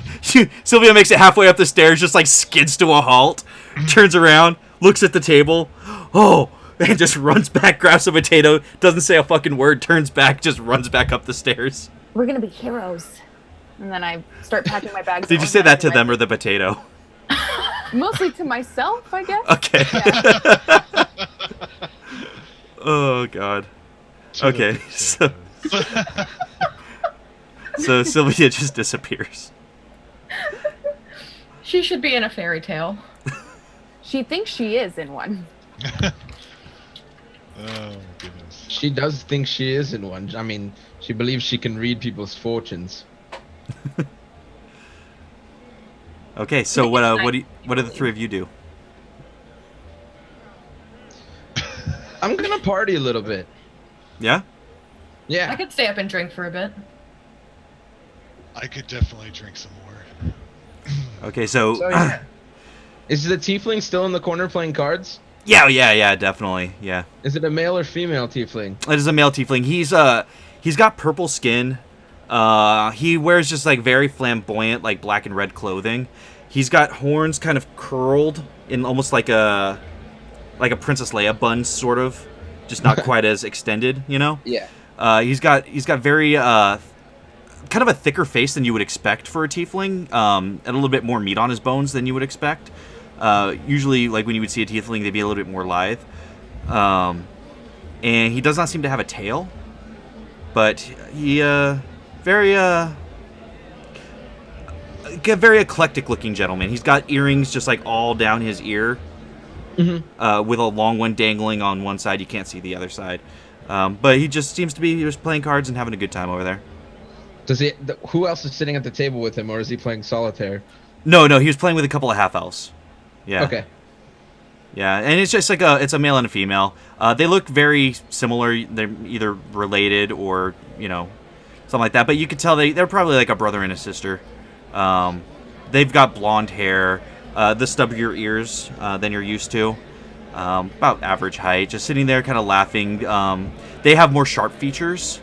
Speaker 1: Sylvia makes it halfway up the stairs, just like skids to a halt, turns around, looks at the table, and just runs back, grabs a potato, doesn't say a fucking word, turns back, just runs back up the stairs.
Speaker 2: We're gonna be heroes. And then I start packing my bags.
Speaker 1: Did you say that to them or the potato?
Speaker 2: Mostly to myself, I guess.
Speaker 1: Okay.
Speaker 2: Yeah.
Speaker 1: Oh god. Okay, so Sylvia just disappears.
Speaker 5: She should be in a fairy tale.
Speaker 2: She thinks she is in one.
Speaker 4: Oh goodness.
Speaker 3: She does think she is in one. I mean, she believes she can read people's fortunes.
Speaker 1: Okay, so what do the three of you do?
Speaker 3: I'm gonna party a little bit.
Speaker 1: Yeah?
Speaker 3: Yeah.
Speaker 5: I could stay up and drink for a bit.
Speaker 4: I could definitely drink some more.
Speaker 1: Okay, so
Speaker 3: yeah. Is the tiefling still in the corner playing cards?
Speaker 1: yeah, definitely. Yeah.
Speaker 3: Is it a male or female tiefling?
Speaker 1: It is a male tiefling. He's got purple skin. He wears just like very flamboyant, like black and red clothing. He's got horns kind of curled in almost like a Princess Leia bun, sort of, just not quite as extended, you know.
Speaker 3: Yeah.
Speaker 1: He's got very kind of a thicker face than you would expect for a tiefling, and a little bit more meat on his bones than you would expect. Usually, like when you would see a tiefling, they'd be a little bit more lithe. And he does not seem to have a tail, but he very eclectic looking gentleman. He's got earrings just like all down his ear, with a long one dangling on one side. You can't see the other side, but he just seems to be just playing cards and having a good time over there.
Speaker 3: Does he? Who else is sitting at the table with him, or is he playing solitaire?
Speaker 1: No, he was playing with a couple of half elves. Yeah.
Speaker 3: Okay.
Speaker 1: Yeah, and it's just like it's a male and a female. They look very similar. They're either related or something like that. But you could tell they're probably like a brother and a sister. They've got blonde hair, the stubbier ears than you're used to. About average height, just sitting there kind of laughing. They have more sharp features,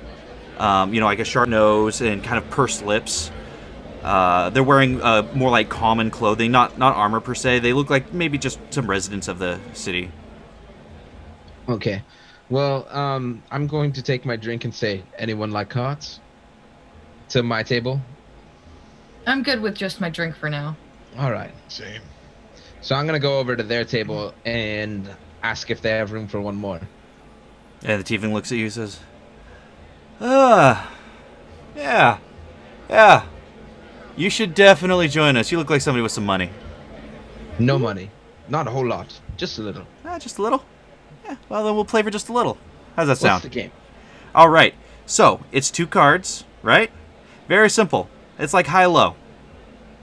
Speaker 1: like a sharp nose and kind of pursed lips. They're wearing more like common clothing, not armor per se. They look like maybe just some residents of the city.
Speaker 3: Okay. Well, I'm going to take my drink and say, anyone like cards? To my table?
Speaker 5: I'm good with just my drink for now.
Speaker 3: All right.
Speaker 4: Same.
Speaker 3: So I'm going to go over to their table and ask if they have room for one more.
Speaker 1: And the tiefling looks at you and says, yeah. You should definitely join us. You look like somebody with some money.
Speaker 3: No money. Not a whole lot. Just a little.
Speaker 1: Just a little? Yeah, well, then we'll play for just a little. How's that sound?
Speaker 3: What's the game?
Speaker 1: All right. So, it's 2 cards, right? Very simple. It's like high-low.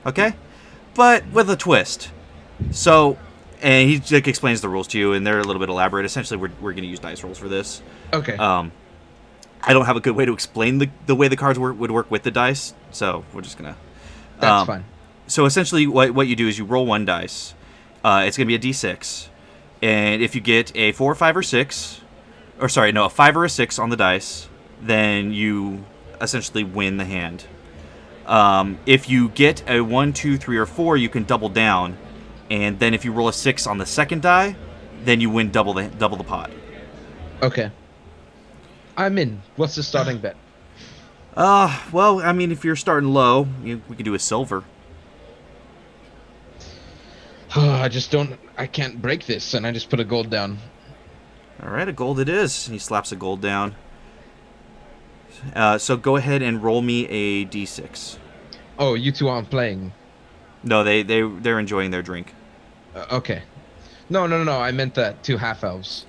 Speaker 1: Okay? But with a twist. So, and he like, explains the rules to you, and they're a little bit elaborate. Essentially, we're going to use dice rolls for this.
Speaker 3: Okay.
Speaker 1: I don't have a good way to explain the way the cards would work with the dice, so we're just going to...
Speaker 3: That's fine.
Speaker 1: So essentially what you do is you roll 1 dice. It's going to be a d6. And if you get a 4, 5, or 6, or sorry, no, a 5 or a 6 on the dice, then you essentially win the hand. If you get a 1, 2, 3, or 4, you can double down And then if you roll a 6 on the second die, then you win double the pot.
Speaker 3: Okay. I'm in. What's the starting bet?
Speaker 1: Well, I mean, if you're starting low, we could do a silver.
Speaker 3: I can't break this, and I just put a gold down.
Speaker 1: All right, a gold it is. He slaps a gold down. So go ahead and roll me a d6.
Speaker 3: Oh, you two aren't playing.
Speaker 1: No, they're enjoying their drink.
Speaker 3: Okay. No. I meant that 2 half-elves.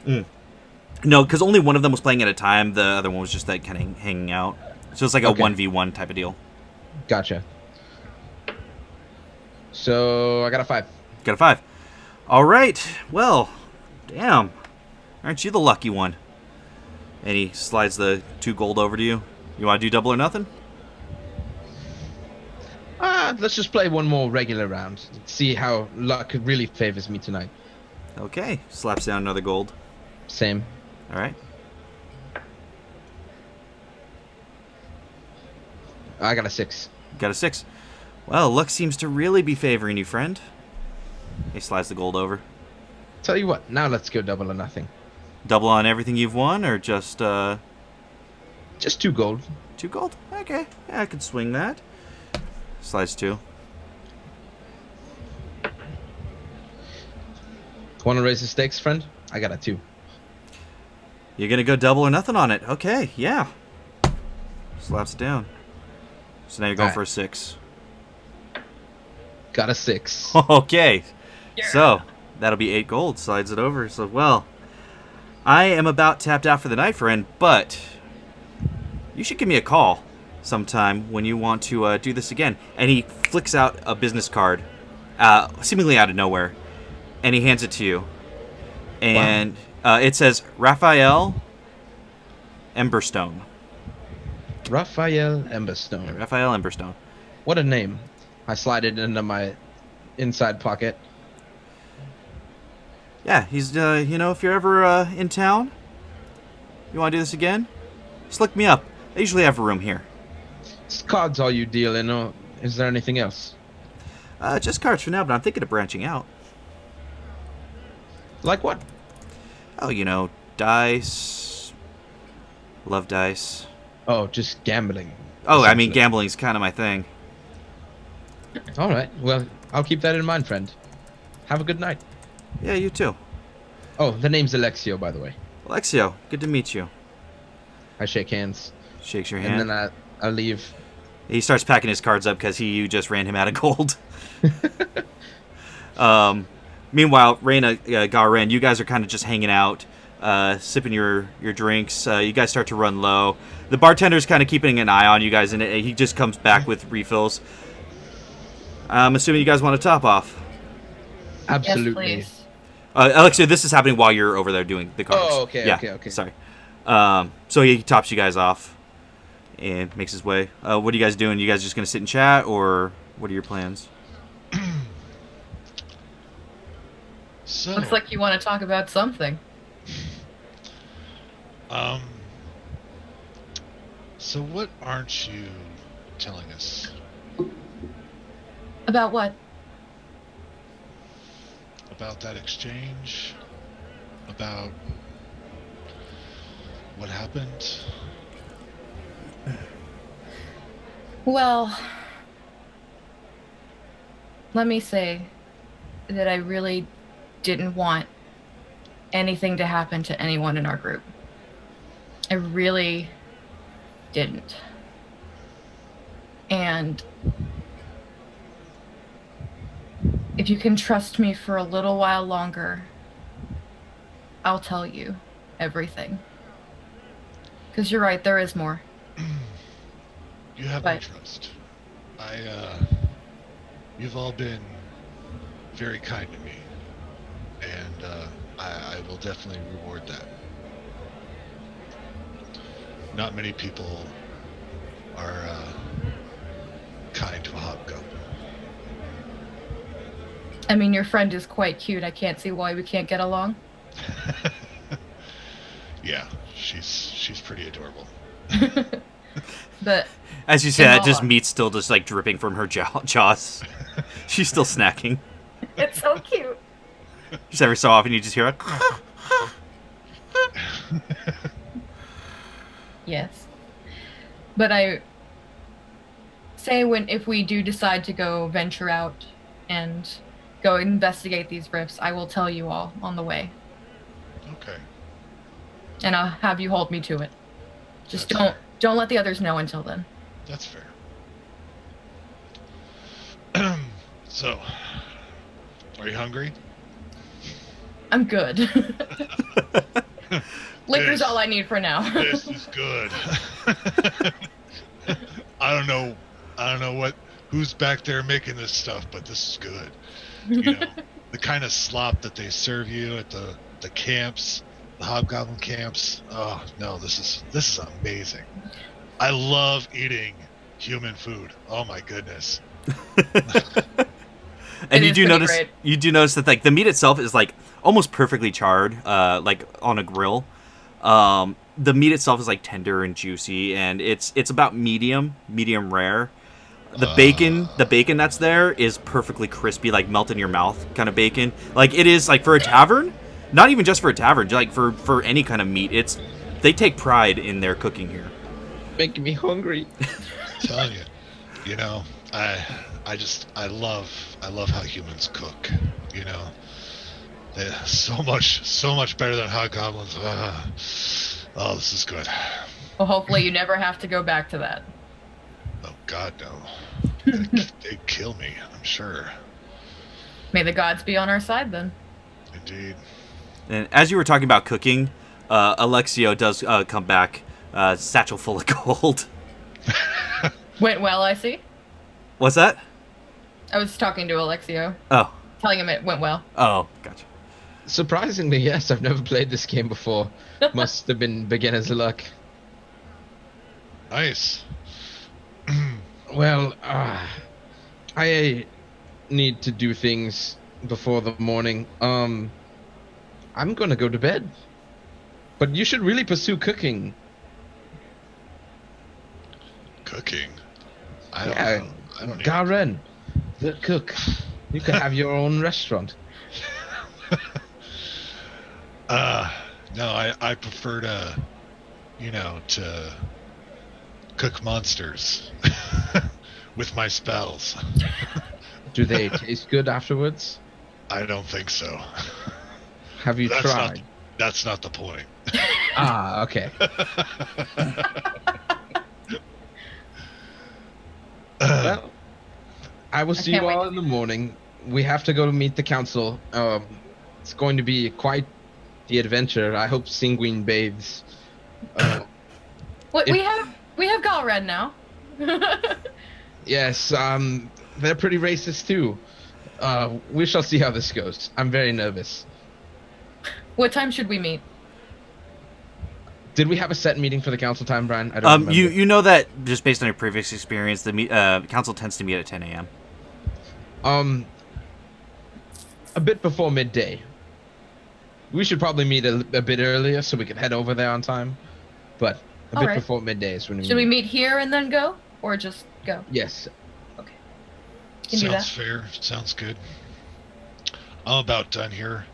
Speaker 1: No, because only one of them was playing at a time. The other one was just like kind of hanging out. So it's like a
Speaker 3: Okay.
Speaker 1: 1v1 type of deal.
Speaker 3: Gotcha. So I got a 5.
Speaker 1: Got a 5. All right. Well, damn. Aren't you the lucky one? And he slides the 2 gold over to you. You want to do double or nothing?
Speaker 3: Let's just play one more regular round. See how luck really favors me tonight.
Speaker 1: Okay. Slaps down another gold.
Speaker 3: Same.
Speaker 1: All right.
Speaker 3: I got a 6.
Speaker 1: Got a 6. Well, luck seems to really be favoring you, friend. He slides the gold over.
Speaker 3: Tell you what, now let's go double or nothing.
Speaker 1: Double on everything you've won, or just
Speaker 3: Just 2 gold.
Speaker 1: 2 gold? Okay, yeah, I could swing that. Slides 2.
Speaker 3: Want to raise the stakes, friend? I got a 2.
Speaker 1: You're gonna go double or nothing on it. Okay, yeah. Slaps it down. So now you're going
Speaker 3: Alright.
Speaker 1: for a 6.
Speaker 3: Got a 6.
Speaker 1: Okay. So that'll be 8 gold. Slides it over. So well, I am about tapped out for the night, friend. But you should give me a call sometime when you want to do this again. And he flicks out a business card, seemingly out of nowhere, and he hands it to you. And it says Raphael Emberstone.
Speaker 3: Raphael Emberstone.
Speaker 1: Raphael Emberstone.
Speaker 3: What a name. I slide it into my inside pocket.
Speaker 1: Yeah, he's, if you're ever in town, you want to do this again, just look me up. I usually have a room here.
Speaker 3: It's cards all you deal in, or is there anything else?
Speaker 1: Just cards for now, but I'm thinking of branching out.
Speaker 3: Like what?
Speaker 1: Oh, dice. Love dice.
Speaker 3: Oh, just gambling.
Speaker 1: Oh, I mean,
Speaker 3: essentially.
Speaker 1: gambling's kind of my thing.
Speaker 3: All right. Well, I'll keep that in mind, friend. Have a good night.
Speaker 1: Yeah, you too.
Speaker 3: Oh, the name's Alexio, by the way.
Speaker 1: Alexio, good to meet you.
Speaker 3: I shake hands,
Speaker 1: Shakes your
Speaker 3: and
Speaker 1: hand.
Speaker 3: then I leave.
Speaker 1: He starts packing his cards up because you just ran him out of gold. Meanwhile, Reyna, Garen, you guys are kind of just hanging out, sipping your drinks. You guys start to run low. The bartender's kind of keeping an eye on you guys, and he just comes back with refills. I'm assuming you guys want to top off.
Speaker 3: Absolutely.
Speaker 5: Yes, please.
Speaker 1: Alexia, this is happening while you're over there doing the cards.
Speaker 3: Oh, okay,
Speaker 1: Yeah,
Speaker 3: okay.
Speaker 1: Sorry. So he tops you guys off and makes his way. What are you guys doing? You guys just going to sit and chat, or what are your plans?
Speaker 4: So,
Speaker 5: Looks like you want to talk about something.
Speaker 4: so what aren't you telling us?
Speaker 5: About what?
Speaker 4: About that exchange? About what happened?
Speaker 5: Well, let me say that I really didn't want anything to happen to anyone in our group. I really didn't. And if you can trust me for a little while longer, I'll tell you everything. Because you're right, there is more.
Speaker 4: You have my
Speaker 5: But-
Speaker 4: trust. You've all been very kind to me, and I will definitely reward that. Not many people are kind to a hobgoblin.
Speaker 5: I mean, your friend is quite cute. I can't see why we can't get along.
Speaker 4: Yeah, she's pretty adorable.
Speaker 5: But
Speaker 1: As you say that,
Speaker 5: In
Speaker 1: just
Speaker 5: all-
Speaker 1: meat's still just like dripping from her jaws. She's still snacking.
Speaker 5: It's so cute.
Speaker 1: Just every so often you just hear like,
Speaker 5: Yes. But I say if we do decide to go venture out and go investigate these rifts, I will tell you all on the way.
Speaker 4: Okay.
Speaker 5: And I'll have you hold me to it. Just
Speaker 4: That's
Speaker 5: don't let the others know until then.
Speaker 4: That's fair. So, are you hungry?
Speaker 5: I'm good. Liquor's all I need for now.
Speaker 4: This is good. I don't know who's back there making this stuff, but this is good. You know, the kind of slop that they serve you at the camps, the hobgoblin camps. Oh no, this is amazing. I love eating human food. Oh my goodness.
Speaker 1: and
Speaker 5: It
Speaker 1: you
Speaker 5: is
Speaker 1: do
Speaker 5: pretty
Speaker 1: notice
Speaker 5: great.
Speaker 1: you do notice that like the meat itself is like almost perfectly charred, like on a grill. The meat itself is like tender and juicy, and it's about medium rare. The bacon that's there is perfectly crispy, like melt in your mouth kind of bacon. Like it is like for a tavern, not even just for a tavern, like for any kind of meat. They take pride in their cooking here.
Speaker 3: Making me hungry.
Speaker 4: Telling you, you know, I love how humans cook. You know, they're so much better than hobgoblins. Oh, this is good.
Speaker 5: Well, hopefully you never have to go back to that.
Speaker 4: Oh God, no. They'd kill me, I'm sure.
Speaker 5: May the gods be on our side then.
Speaker 4: Indeed.
Speaker 1: And as you were talking about cooking, Alexio does come back, satchel full of gold.
Speaker 5: Went well, I see.
Speaker 1: What's that?
Speaker 5: I was talking to Alexio,
Speaker 1: Oh,
Speaker 5: telling him it went well.
Speaker 1: Gotcha.
Speaker 3: Surprisingly, yes, I've never played this game before. Must have been beginner's luck.
Speaker 4: Nice.
Speaker 3: Well, I need to do things before the morning. I'm gonna go to bed. But you should really pursue cooking.
Speaker 4: Cooking. I don't know.
Speaker 3: Garen, the cook. You can have your own restaurant.
Speaker 4: No, I prefer to cook monsters with my spells.
Speaker 3: Do they taste good afterwards?
Speaker 4: I don't think so.
Speaker 3: Have you tried?
Speaker 4: That's not the point.
Speaker 3: Okay. Well, I will see you
Speaker 5: can't wait
Speaker 3: all
Speaker 5: to
Speaker 3: in the morning. We have to go to meet the council. It's going to be quite the adventure. I hope Sanguine bathes.
Speaker 5: We have Galred now.
Speaker 3: Yes, they're pretty racist too. We shall see how this goes. I'm very nervous.
Speaker 5: What time should we meet?
Speaker 3: Did we have a set meeting for the council time, Brian? I don't remember.
Speaker 1: You know that just based on your previous experience, the council tends to meet at 10 a.m.
Speaker 3: A bit before midday. We should probably meet a bit earlier so we can head over there on time. But a bit
Speaker 5: Alright.
Speaker 3: before midday is when we
Speaker 5: Should we meet here and then go, or just go?
Speaker 3: Yes.
Speaker 5: Okay. Can do
Speaker 4: Sounds
Speaker 5: that.
Speaker 4: fair. Sounds good. I'm about done here,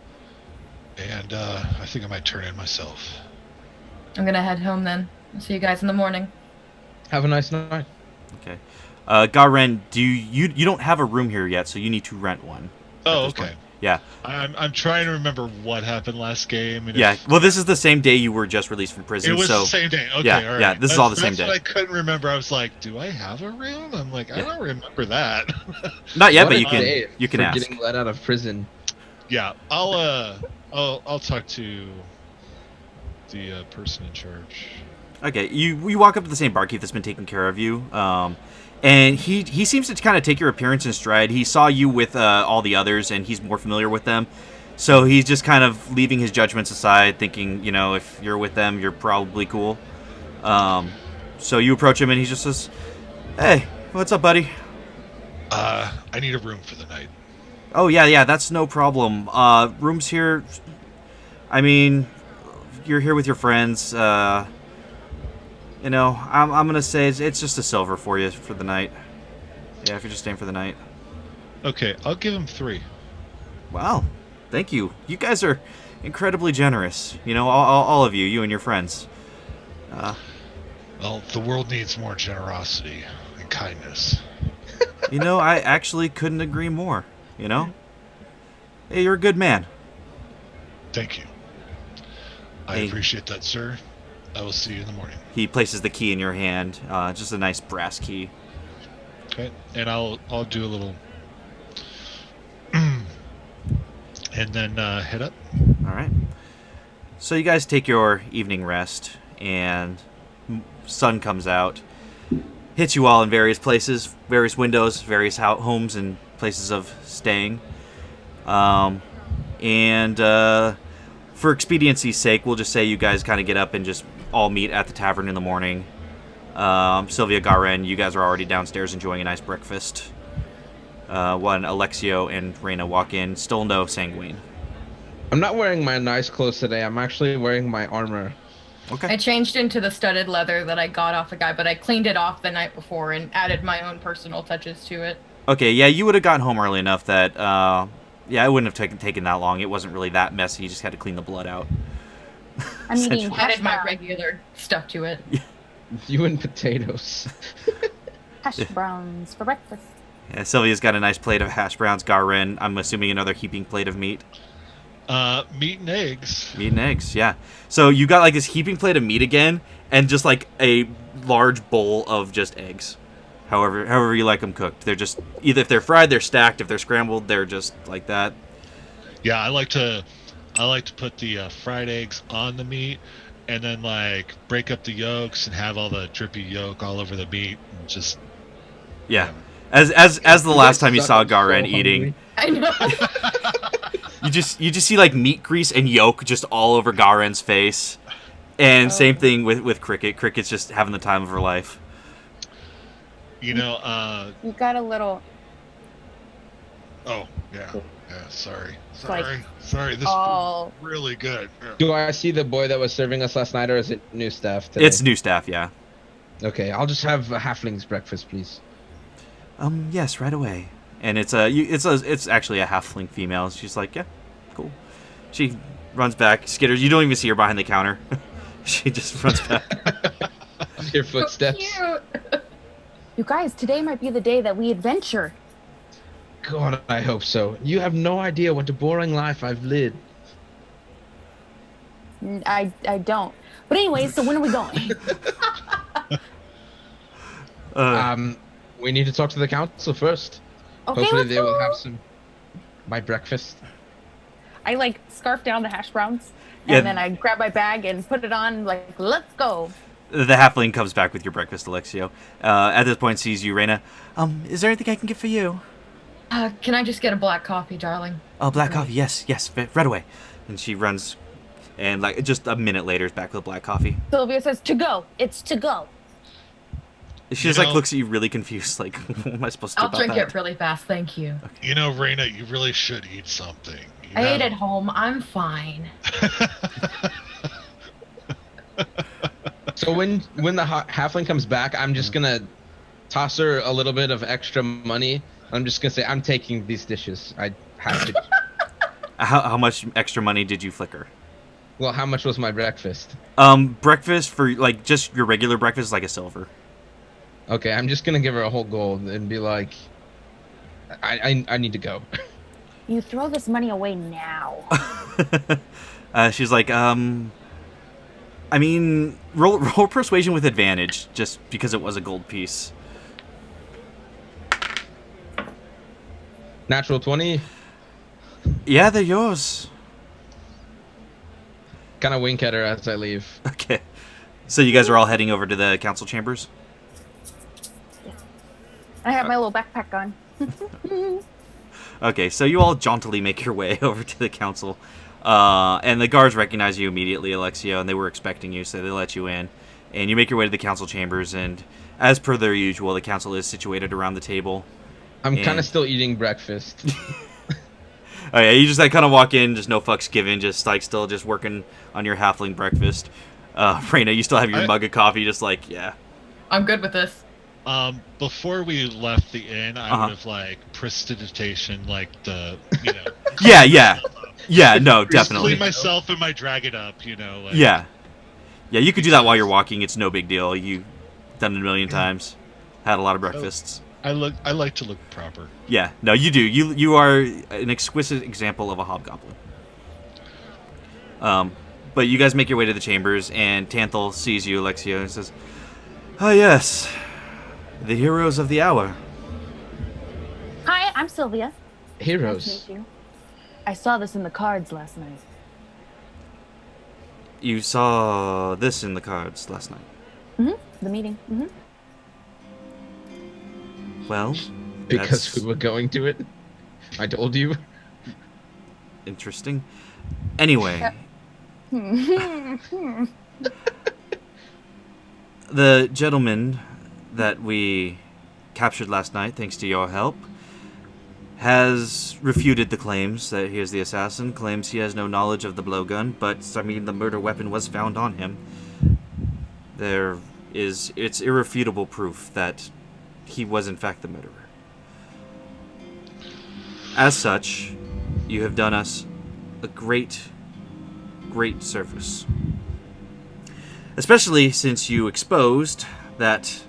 Speaker 4: and I think I might turn in myself.
Speaker 5: I'm gonna head home then. I'll see you guys in the morning.
Speaker 3: Have a nice night.
Speaker 1: Okay. Garen, you don't have a room here yet, so you need to rent one.
Speaker 4: Oh,
Speaker 1: this
Speaker 4: okay.
Speaker 1: point. Yeah.
Speaker 4: I'm trying to remember what happened last game. And
Speaker 1: Yeah. Well, this is the same day you were just released from prison.
Speaker 4: It was
Speaker 1: so
Speaker 4: the same day. Okay,
Speaker 1: yeah,
Speaker 4: all right.
Speaker 1: yeah, this is all the same
Speaker 4: That's
Speaker 1: day.
Speaker 4: what I couldn't remember. I was like, do I have a room? I'm like, I don't remember that.
Speaker 1: Not yet,
Speaker 3: What
Speaker 1: but
Speaker 3: a
Speaker 1: you
Speaker 3: day
Speaker 1: can
Speaker 3: for
Speaker 1: ask.
Speaker 3: getting let out of prison.
Speaker 4: Yeah, I'll talk to the person in charge.
Speaker 1: Okay, you walk up to the same barkeep that's been taking care of you, and he seems to kind of take your appearance in stride. He saw you with all the others, and he's more familiar with them, so he's just kind of leaving his judgments aside, thinking, if you're with them, you're probably cool. So you approach him, and he just says, "Hey, what's up, buddy?"
Speaker 4: I need a room for the night.
Speaker 1: Oh yeah, that's no problem. Rooms here. I mean, you're here with your friends. I'm gonna say it's just a silver for you for the night. Yeah, if you're just staying for the night.
Speaker 4: Okay, I'll give him 3.
Speaker 1: Wow, thank you. You guys are incredibly generous. You know, all of you, you and your friends.
Speaker 4: Well, the world needs more generosity and kindness.
Speaker 1: You know, I actually couldn't agree more. You know, hey, you're a good man.
Speaker 4: Thank you. I
Speaker 1: Hey.
Speaker 4: appreciate that, sir. I will see you in the morning.
Speaker 1: He places the key in your hand, just a nice brass key.
Speaker 4: Okay, and I'll do a little, and then head up.
Speaker 1: All right. So you guys take your evening rest, and sun comes out, hits you all in various places, various windows, various homes and places of staying. And for expediency's sake, we'll just say you guys kind of get up and just all meet at the tavern in the morning. Sylvia, Garen, you guys are already downstairs enjoying a nice breakfast. When Alexio and Reyna walk in, still no Sanguine.
Speaker 3: I'm not wearing my nice clothes today. I'm actually wearing my armor.
Speaker 1: Okay.
Speaker 5: I changed into the studded leather that I got off the guy, but I cleaned it off the night before and added my own personal touches to it.
Speaker 1: Okay, yeah, you would have gotten home early enough that, yeah, it wouldn't have taken that long. It wasn't really that messy. You just had to clean the blood out.
Speaker 2: I'm eating hash
Speaker 5: Added my
Speaker 2: browns.
Speaker 5: regular stuff to it.
Speaker 3: You and potatoes.
Speaker 2: Hash browns for breakfast.
Speaker 1: Yeah, Sylvia's got a nice plate of hash browns. Garen, I'm assuming another heaping plate of meat.
Speaker 4: Meat and eggs.
Speaker 1: Meat and eggs, yeah. So you got like this heaping plate of meat again, and just like a large bowl of just eggs. However you like them cooked. They're just either if they're fried, they're stacked. If they're scrambled, they're just like that.
Speaker 4: Yeah, I like to put the fried eggs on the meat, and then like break up the yolks and have all the drippy yolk all over the meat, and just
Speaker 1: Yeah. As the last time you saw
Speaker 3: suck, I'm
Speaker 1: Garen
Speaker 3: so
Speaker 1: eating,
Speaker 3: hungry.
Speaker 5: I know.
Speaker 1: you just see like meat grease and yolk just all over Garen's face. And same thing with Cricket. Cricket's just having the time of her life.
Speaker 4: you know.
Speaker 2: You got a little.
Speaker 4: Oh yeah. Sorry.
Speaker 2: like
Speaker 4: Sorry. This
Speaker 2: all-
Speaker 4: is really good. Yeah.
Speaker 3: Do I see the boy that was serving us last night, or is it new staff today?
Speaker 1: It's new staff, yeah.
Speaker 3: Okay, I'll just have a halfling's breakfast, please.
Speaker 1: Yes, right away. And it's actually a halfling female. She's like, yeah, cool. She runs back, skitters. You don't even see her behind the counter. She just runs back.
Speaker 3: Your footsteps.
Speaker 5: Cute.
Speaker 2: You guys, today might be the day that we adventure.
Speaker 3: God, I hope so. You have no idea what a boring life I've lived.
Speaker 2: I don't. But anyway, so when are we going?
Speaker 3: We need to talk to the council first.
Speaker 2: Okay,
Speaker 3: Hopefully
Speaker 2: let's
Speaker 3: they will
Speaker 2: go.
Speaker 3: have my breakfast.
Speaker 2: I like scarf down the hash browns,
Speaker 1: Yeah.
Speaker 2: and then I grab my bag and put it on. Like, let's go.
Speaker 1: The halfling comes back with your breakfast, Alexio. At this point, sees you, Reyna. Is there anything I can get for you?
Speaker 5: Can I just get a black coffee, darling?
Speaker 1: Oh, black coffee. Yes, right away. And she runs, and like just a minute later, is back with black coffee.
Speaker 2: Sylvia says, to go. It's to go.
Speaker 1: She
Speaker 4: You
Speaker 1: just like
Speaker 4: know-
Speaker 1: looks at you really confused. Like, what am I supposed to do
Speaker 5: I'll
Speaker 1: about
Speaker 5: drink
Speaker 1: that?
Speaker 5: it really fast, thank you.
Speaker 4: You know, Reyna, you really should eat something. You
Speaker 5: I ate
Speaker 4: have-
Speaker 5: at home. I'm fine.
Speaker 3: So when the halfling comes back, I'm just gonna toss her a little bit of extra money. I'm just gonna say, I'm taking these dishes. I have to.
Speaker 1: How much extra money did you flicker?
Speaker 3: Well, how much was my breakfast?
Speaker 1: Breakfast for like just your regular breakfast is like a silver.
Speaker 3: Okay, I'm just gonna give her a whole gold and be like, I need to go.
Speaker 2: You throw this money away now.
Speaker 1: She's like, I mean, roll persuasion with advantage, just because it was a gold piece.
Speaker 3: Natural 20.
Speaker 1: Yeah, they're yours.
Speaker 3: Kind of wink at her as I leave.
Speaker 1: Okay. So you guys are all heading over to the council chambers?
Speaker 2: I have my little backpack on.
Speaker 1: Okay, so you all jauntily make your way over to the council. And the guards recognize you immediately, Alexio, and they were expecting you, so they let you in. And you make your way to the council chambers, and as per their usual, the council is situated around the table.
Speaker 3: I'm kind
Speaker 1: And-
Speaker 3: of still eating breakfast.
Speaker 1: Oh yeah, you just like kind of walk in, just no fucks given, just like still just working on your halfling breakfast. Reyna, you still have your mug of coffee, just like, yeah.
Speaker 5: I'm good with this.
Speaker 4: Before we left the inn, I
Speaker 1: Uh-huh.
Speaker 4: would have like prestidigitation, like the
Speaker 1: Yeah,
Speaker 4: clean
Speaker 1: yeah.
Speaker 4: myself up.
Speaker 1: Yeah, no,
Speaker 3: Just
Speaker 4: Clean
Speaker 1: definitely.
Speaker 4: myself and my drag it up, like
Speaker 1: Yeah. Yeah, you could do that while you're
Speaker 4: because
Speaker 1: walking. It's no big deal. You've done it a million times. Had a lot of
Speaker 4: I,
Speaker 1: breakfasts.
Speaker 4: I like to look proper.
Speaker 1: Yeah, no, you do. You are an exquisite example of a hobgoblin. But you guys make your way to the chambers, and Tanthal sees you, Alexio, and says, "Ah, yes, the heroes of the hour."
Speaker 2: Hi, I'm Sylvia. Nice to
Speaker 3: Heroes.
Speaker 2: meet you. I saw this in the cards last night.
Speaker 1: You saw this in the cards last night.
Speaker 2: The meeting.
Speaker 1: Well,
Speaker 3: Because
Speaker 1: that's
Speaker 3: we were going to it. I told you.
Speaker 1: interesting. Anyway, the gentleman that we captured last night, thanks to your help, has refuted the claims that he is the assassin, claims he has no knowledge of the blowgun, but, I mean, the murder weapon was found on him. It's irrefutable proof that he was in fact the murderer. As such, you have done us a great service. Especially since you exposed that,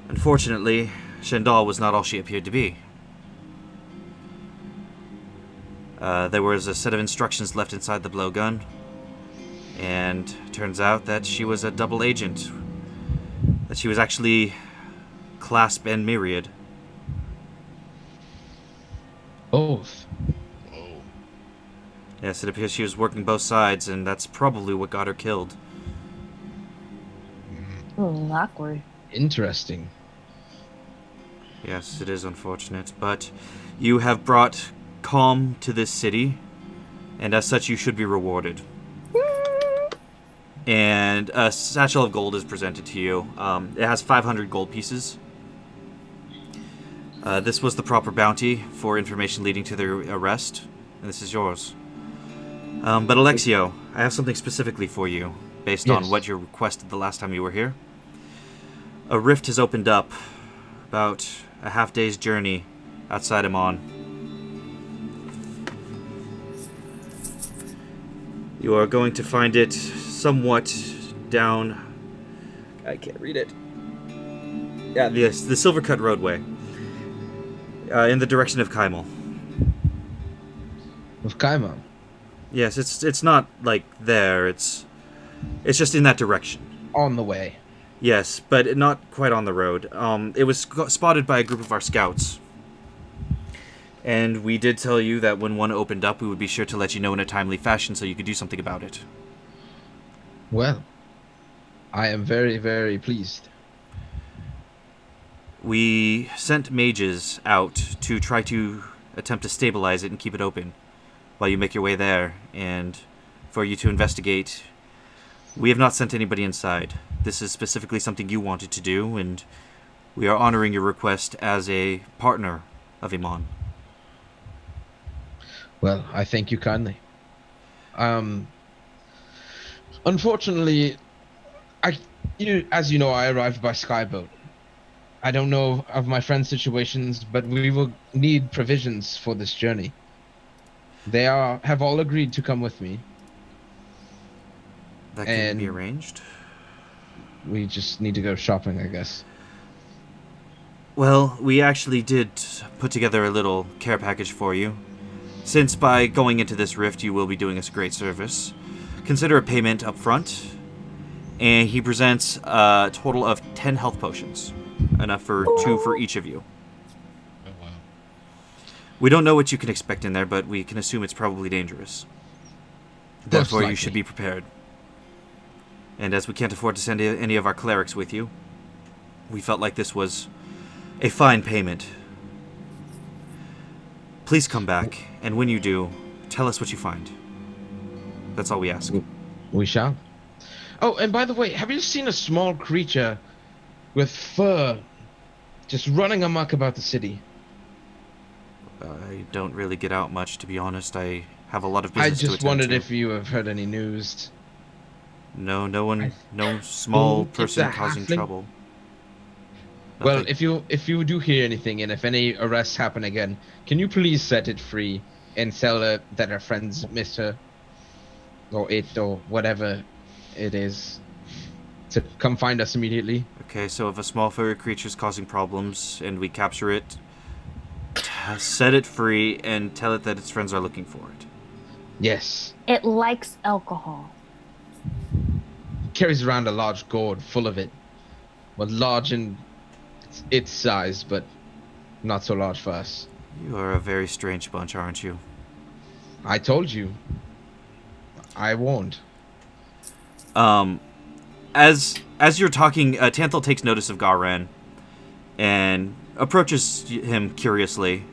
Speaker 1: unfortunately, Shandal was not all she appeared to be. There was a set of instructions left inside the blowgun, and turns out that she was a double agent. That she was actually Clasp and Myriad.
Speaker 3: Both.
Speaker 4: Oh,
Speaker 1: Yes, it appears she was working both sides, and that's probably what got her killed.
Speaker 2: Awkward.
Speaker 3: Interesting.
Speaker 1: Yes, it is unfortunate, but you have brought calm to this city, and as such you should be rewarded. And a satchel of gold is presented to you. It has 500 gold pieces. This was the proper bounty for information leading to their arrest, and this is yours. But Alexio, I have something specifically for you, based on
Speaker 3: Yes.
Speaker 1: what you requested the last time you were here. A rift has opened up about a half-day's journey outside Amon. You are going to find it somewhat down... I can't read it. Yeah, the Silvercut Roadway. In the direction of Kaimel.
Speaker 3: With Kaima.
Speaker 1: Yes, it's not like there. It's just in that direction.
Speaker 3: On the way.
Speaker 1: Yes, but not quite on the road. It was spotted by a group of our scouts. And we did tell you that when one opened up, we would be sure to let you know in a timely fashion so you could do something about it.
Speaker 3: Well, I am very, very pleased.
Speaker 1: We sent mages out to try to attempt to stabilize it and keep it open while you make your way there, and for you to investigate. We have not sent anybody inside. This is specifically something you wanted to do, and we are honoring your request as a partner of Iman.
Speaker 3: Well, I thank you kindly. Unfortunately, as you know, I arrived by skyboat. I don't know of my friends' situations, but we will need provisions for this journey. They have all agreed to come with me.
Speaker 1: That can be
Speaker 3: And-
Speaker 1: arranged.
Speaker 3: We just need to go shopping, I guess.
Speaker 1: Well, we actually did put together a little care package for you. Since by going into this rift you will be doing us a great service, consider a payment up front, and he presents a total of 10 health potions, enough for 2 for each of you.
Speaker 4: oh wow.
Speaker 1: We don't know what you can expect in there, but we can assume it's probably dangerous. Therefore, you
Speaker 3: likely.
Speaker 1: should be prepared. And as we can't afford to send any of our clerics with you, we felt like this was a fine payment. Please come back, and when you do, tell us what you find. That's all we ask.
Speaker 3: We shall. Oh, and by the way, have you seen a small creature with fur just running amok about the city?
Speaker 1: I don't really get out much, to be honest. I have a lot of
Speaker 3: I
Speaker 1: business to
Speaker 3: just
Speaker 1: attend
Speaker 3: wondered
Speaker 1: to.
Speaker 3: if you have heard any news.
Speaker 1: No one, no small
Speaker 3: think it's
Speaker 1: person
Speaker 3: a
Speaker 1: causing
Speaker 3: halfling.
Speaker 1: trouble.
Speaker 3: Well,
Speaker 1: Nothing.
Speaker 3: if you do hear anything, and if any arrests happen again, can you please set it free and tell her that her friends miss her, or it, or whatever it is, to come find us immediately?
Speaker 1: Okay, so if a small furry creature is causing problems and we capture it, set it free and tell it that its friends are looking for it.
Speaker 3: Yes.
Speaker 2: It likes alcohol.
Speaker 3: Carries around a large gourd full of it. Well, large in its size, but not so large for us.
Speaker 1: You are a very strange bunch, aren't you?
Speaker 3: I told you. I warned.
Speaker 1: As you're talking, Tanthal takes notice of Garen and approaches him curiously.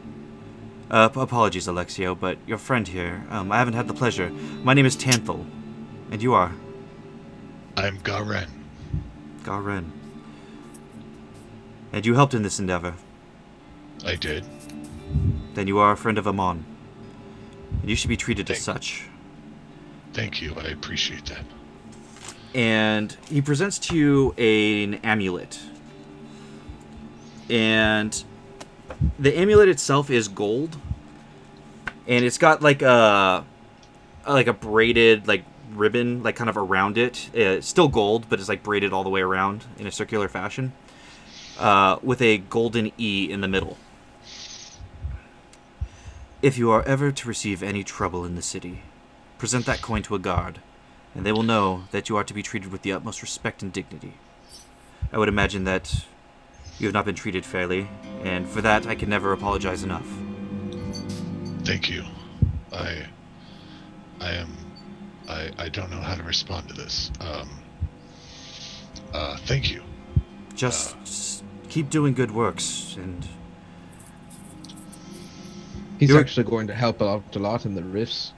Speaker 1: Apologies, Alexio, but your friend here, I haven't had the pleasure. My name is Tanthal, and you are?
Speaker 4: I'm Garen.
Speaker 1: Garen. And you helped in this endeavor.
Speaker 4: I did.
Speaker 1: Then you are a friend of Amon, and you should be treated as such.
Speaker 4: Thank you. I appreciate that.
Speaker 1: And he presents to you an amulet. And the amulet itself is gold, and it's got like a braided like ribbon like kind of around it. It's still gold, but it's like braided all the way around in a circular fashion, with a golden E in the middle. If you are ever to receive any trouble in the city, present that coin to a guard, and they will know that you are to be treated with the utmost respect and dignity. I would imagine that you have not been treated fairly, and for that I can never apologize enough.
Speaker 4: Thank you. I don't know how to respond to this. Thank you.
Speaker 1: Just keep doing good works, and
Speaker 3: He's actually going to help out a lot in the rifts.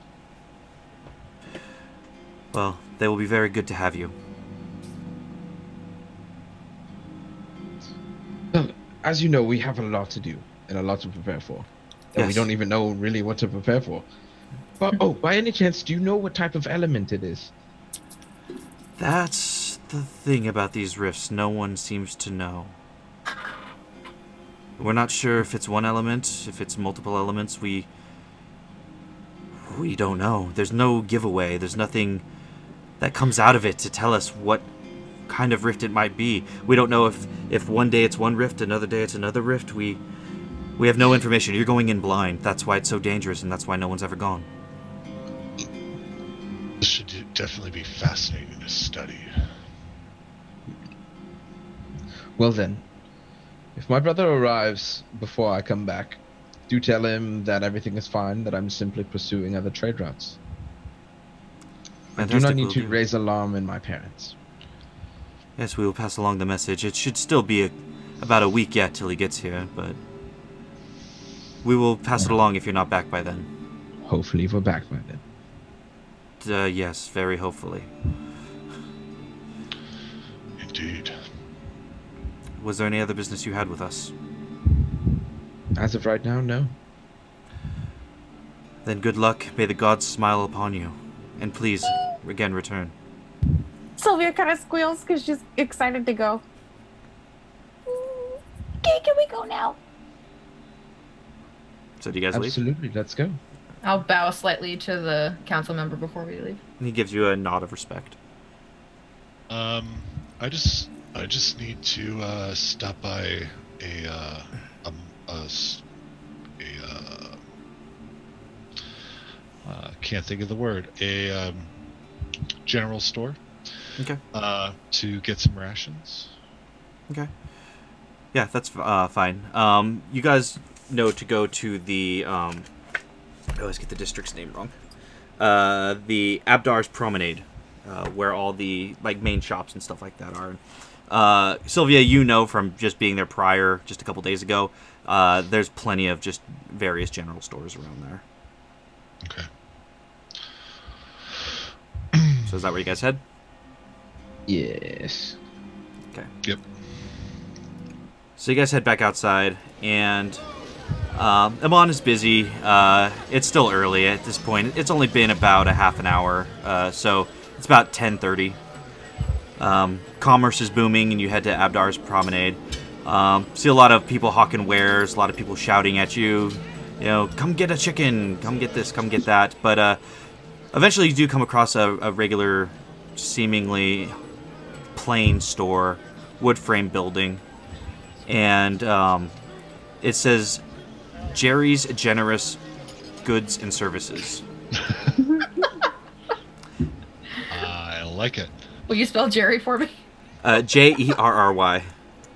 Speaker 1: well, they will be very good to have you.
Speaker 3: Well, as you know, we have a lot to do and a lot to prepare for. And we
Speaker 1: Yes.
Speaker 3: don't even know really what to prepare for. But, by any chance, do you know what type of element it is?
Speaker 1: That's the thing about these rifts. No one seems to know. We're not sure if it's one element, if it's multiple elements. We don't know. There's no giveaway. There's nothing that comes out of it to tell us what kind of rift it might be. We don't know if one day it's one rift, another day it's another rift. We have no information. You're going in blind. That's why it's so dangerous, and that's why no one's ever gone.
Speaker 4: This should definitely be fascinating to study.
Speaker 3: Well then, if my brother arrives before I come back, do tell him that everything is fine, that I'm simply pursuing other trade routes. I do not
Speaker 1: Fantastic,
Speaker 3: need
Speaker 1: will
Speaker 3: to
Speaker 1: do.
Speaker 3: raise alarm in my parents.
Speaker 1: Yes, we will pass along the message. It should still be about a week yet till he gets here, but we will pass it along if you're not back by then.
Speaker 3: Hopefully we're back by then.
Speaker 1: Yes, very hopefully.
Speaker 4: Indeed.
Speaker 1: Was there any other business you had with us?
Speaker 3: As of right now, no.
Speaker 1: Then good luck. May the gods smile upon you. And please, again, return.
Speaker 2: Sylvia kind of squeals because she's excited to go. Okay, can we go now?
Speaker 1: So do you guys leave?
Speaker 3: Absolutely, let's go.
Speaker 5: I'll bow slightly to the council member before we leave.
Speaker 1: And he gives you a nod of respect.
Speaker 4: I just need to stop by a can't think of the word. A general store.
Speaker 1: Okay.
Speaker 4: To get some rations.
Speaker 1: Okay. Yeah, that's fine. You guys know to go to the I always get the district's name wrong. The Abdar's Promenade, where all the main shops and stuff like that are. Sylvia, you know from just being there prior, just a couple days ago, there's plenty of just various general stores around there.
Speaker 4: Okay.
Speaker 1: So is that where you guys head?
Speaker 3: Yes.
Speaker 1: Okay.
Speaker 4: Yep.
Speaker 1: So you guys head back outside, and Amon is busy. It's still early at this point. It's only been about a half an hour, so it's about 10:30. Commerce is booming, and you head to Abdar's Promenade. See a lot of people hawking wares, a lot of people shouting at you, come get a chicken, come get this, come get that. But eventually you do come across a regular, seemingly plain store, wood frame building. And it says Jerry's Generous Goods and Services.
Speaker 4: I like it.
Speaker 5: Will you spell Jerry for me?
Speaker 1: Jerry.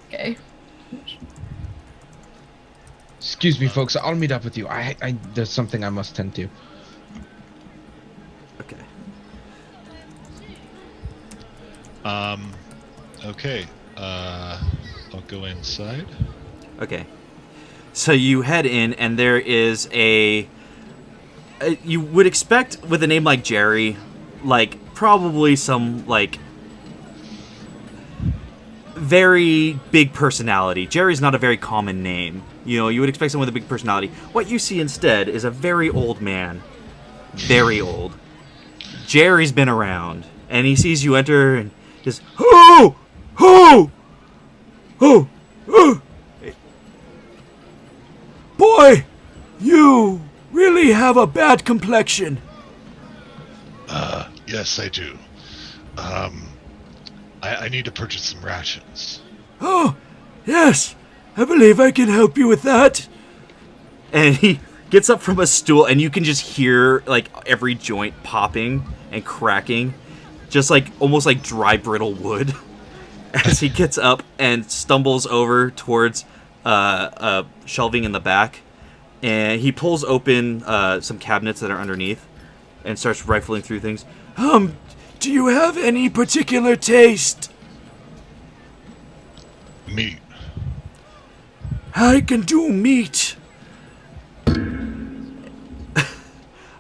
Speaker 5: Okay.
Speaker 3: Excuse me, folks. I'll meet up with you. There's something I must tend to.
Speaker 1: Okay.
Speaker 4: Okay. I'll go inside.
Speaker 1: Okay. So you head in, and there is you would expect with a name like Jerry, like probably some like very big personality. Jerry's not a very common name. You would expect someone with a big personality. What you see instead is a very old man. Very old. Jerry's been around, and he sees you enter and just, "Oh! Oh! Oh! Oh! Boy, you really have a bad complexion."
Speaker 4: Yes, I do. I need to purchase some rations.
Speaker 1: "Oh, yes, I believe I can help you with that." And he gets up from a stool, and you can just hear like every joint popping and cracking, just like almost like dry brittle wood, as he gets up and stumbles over towards shelving in the back, and he pulls open some cabinets that are underneath and starts rifling through things. Do you have any particular taste?
Speaker 4: Meat.
Speaker 1: I can do meat.
Speaker 5: Sorry,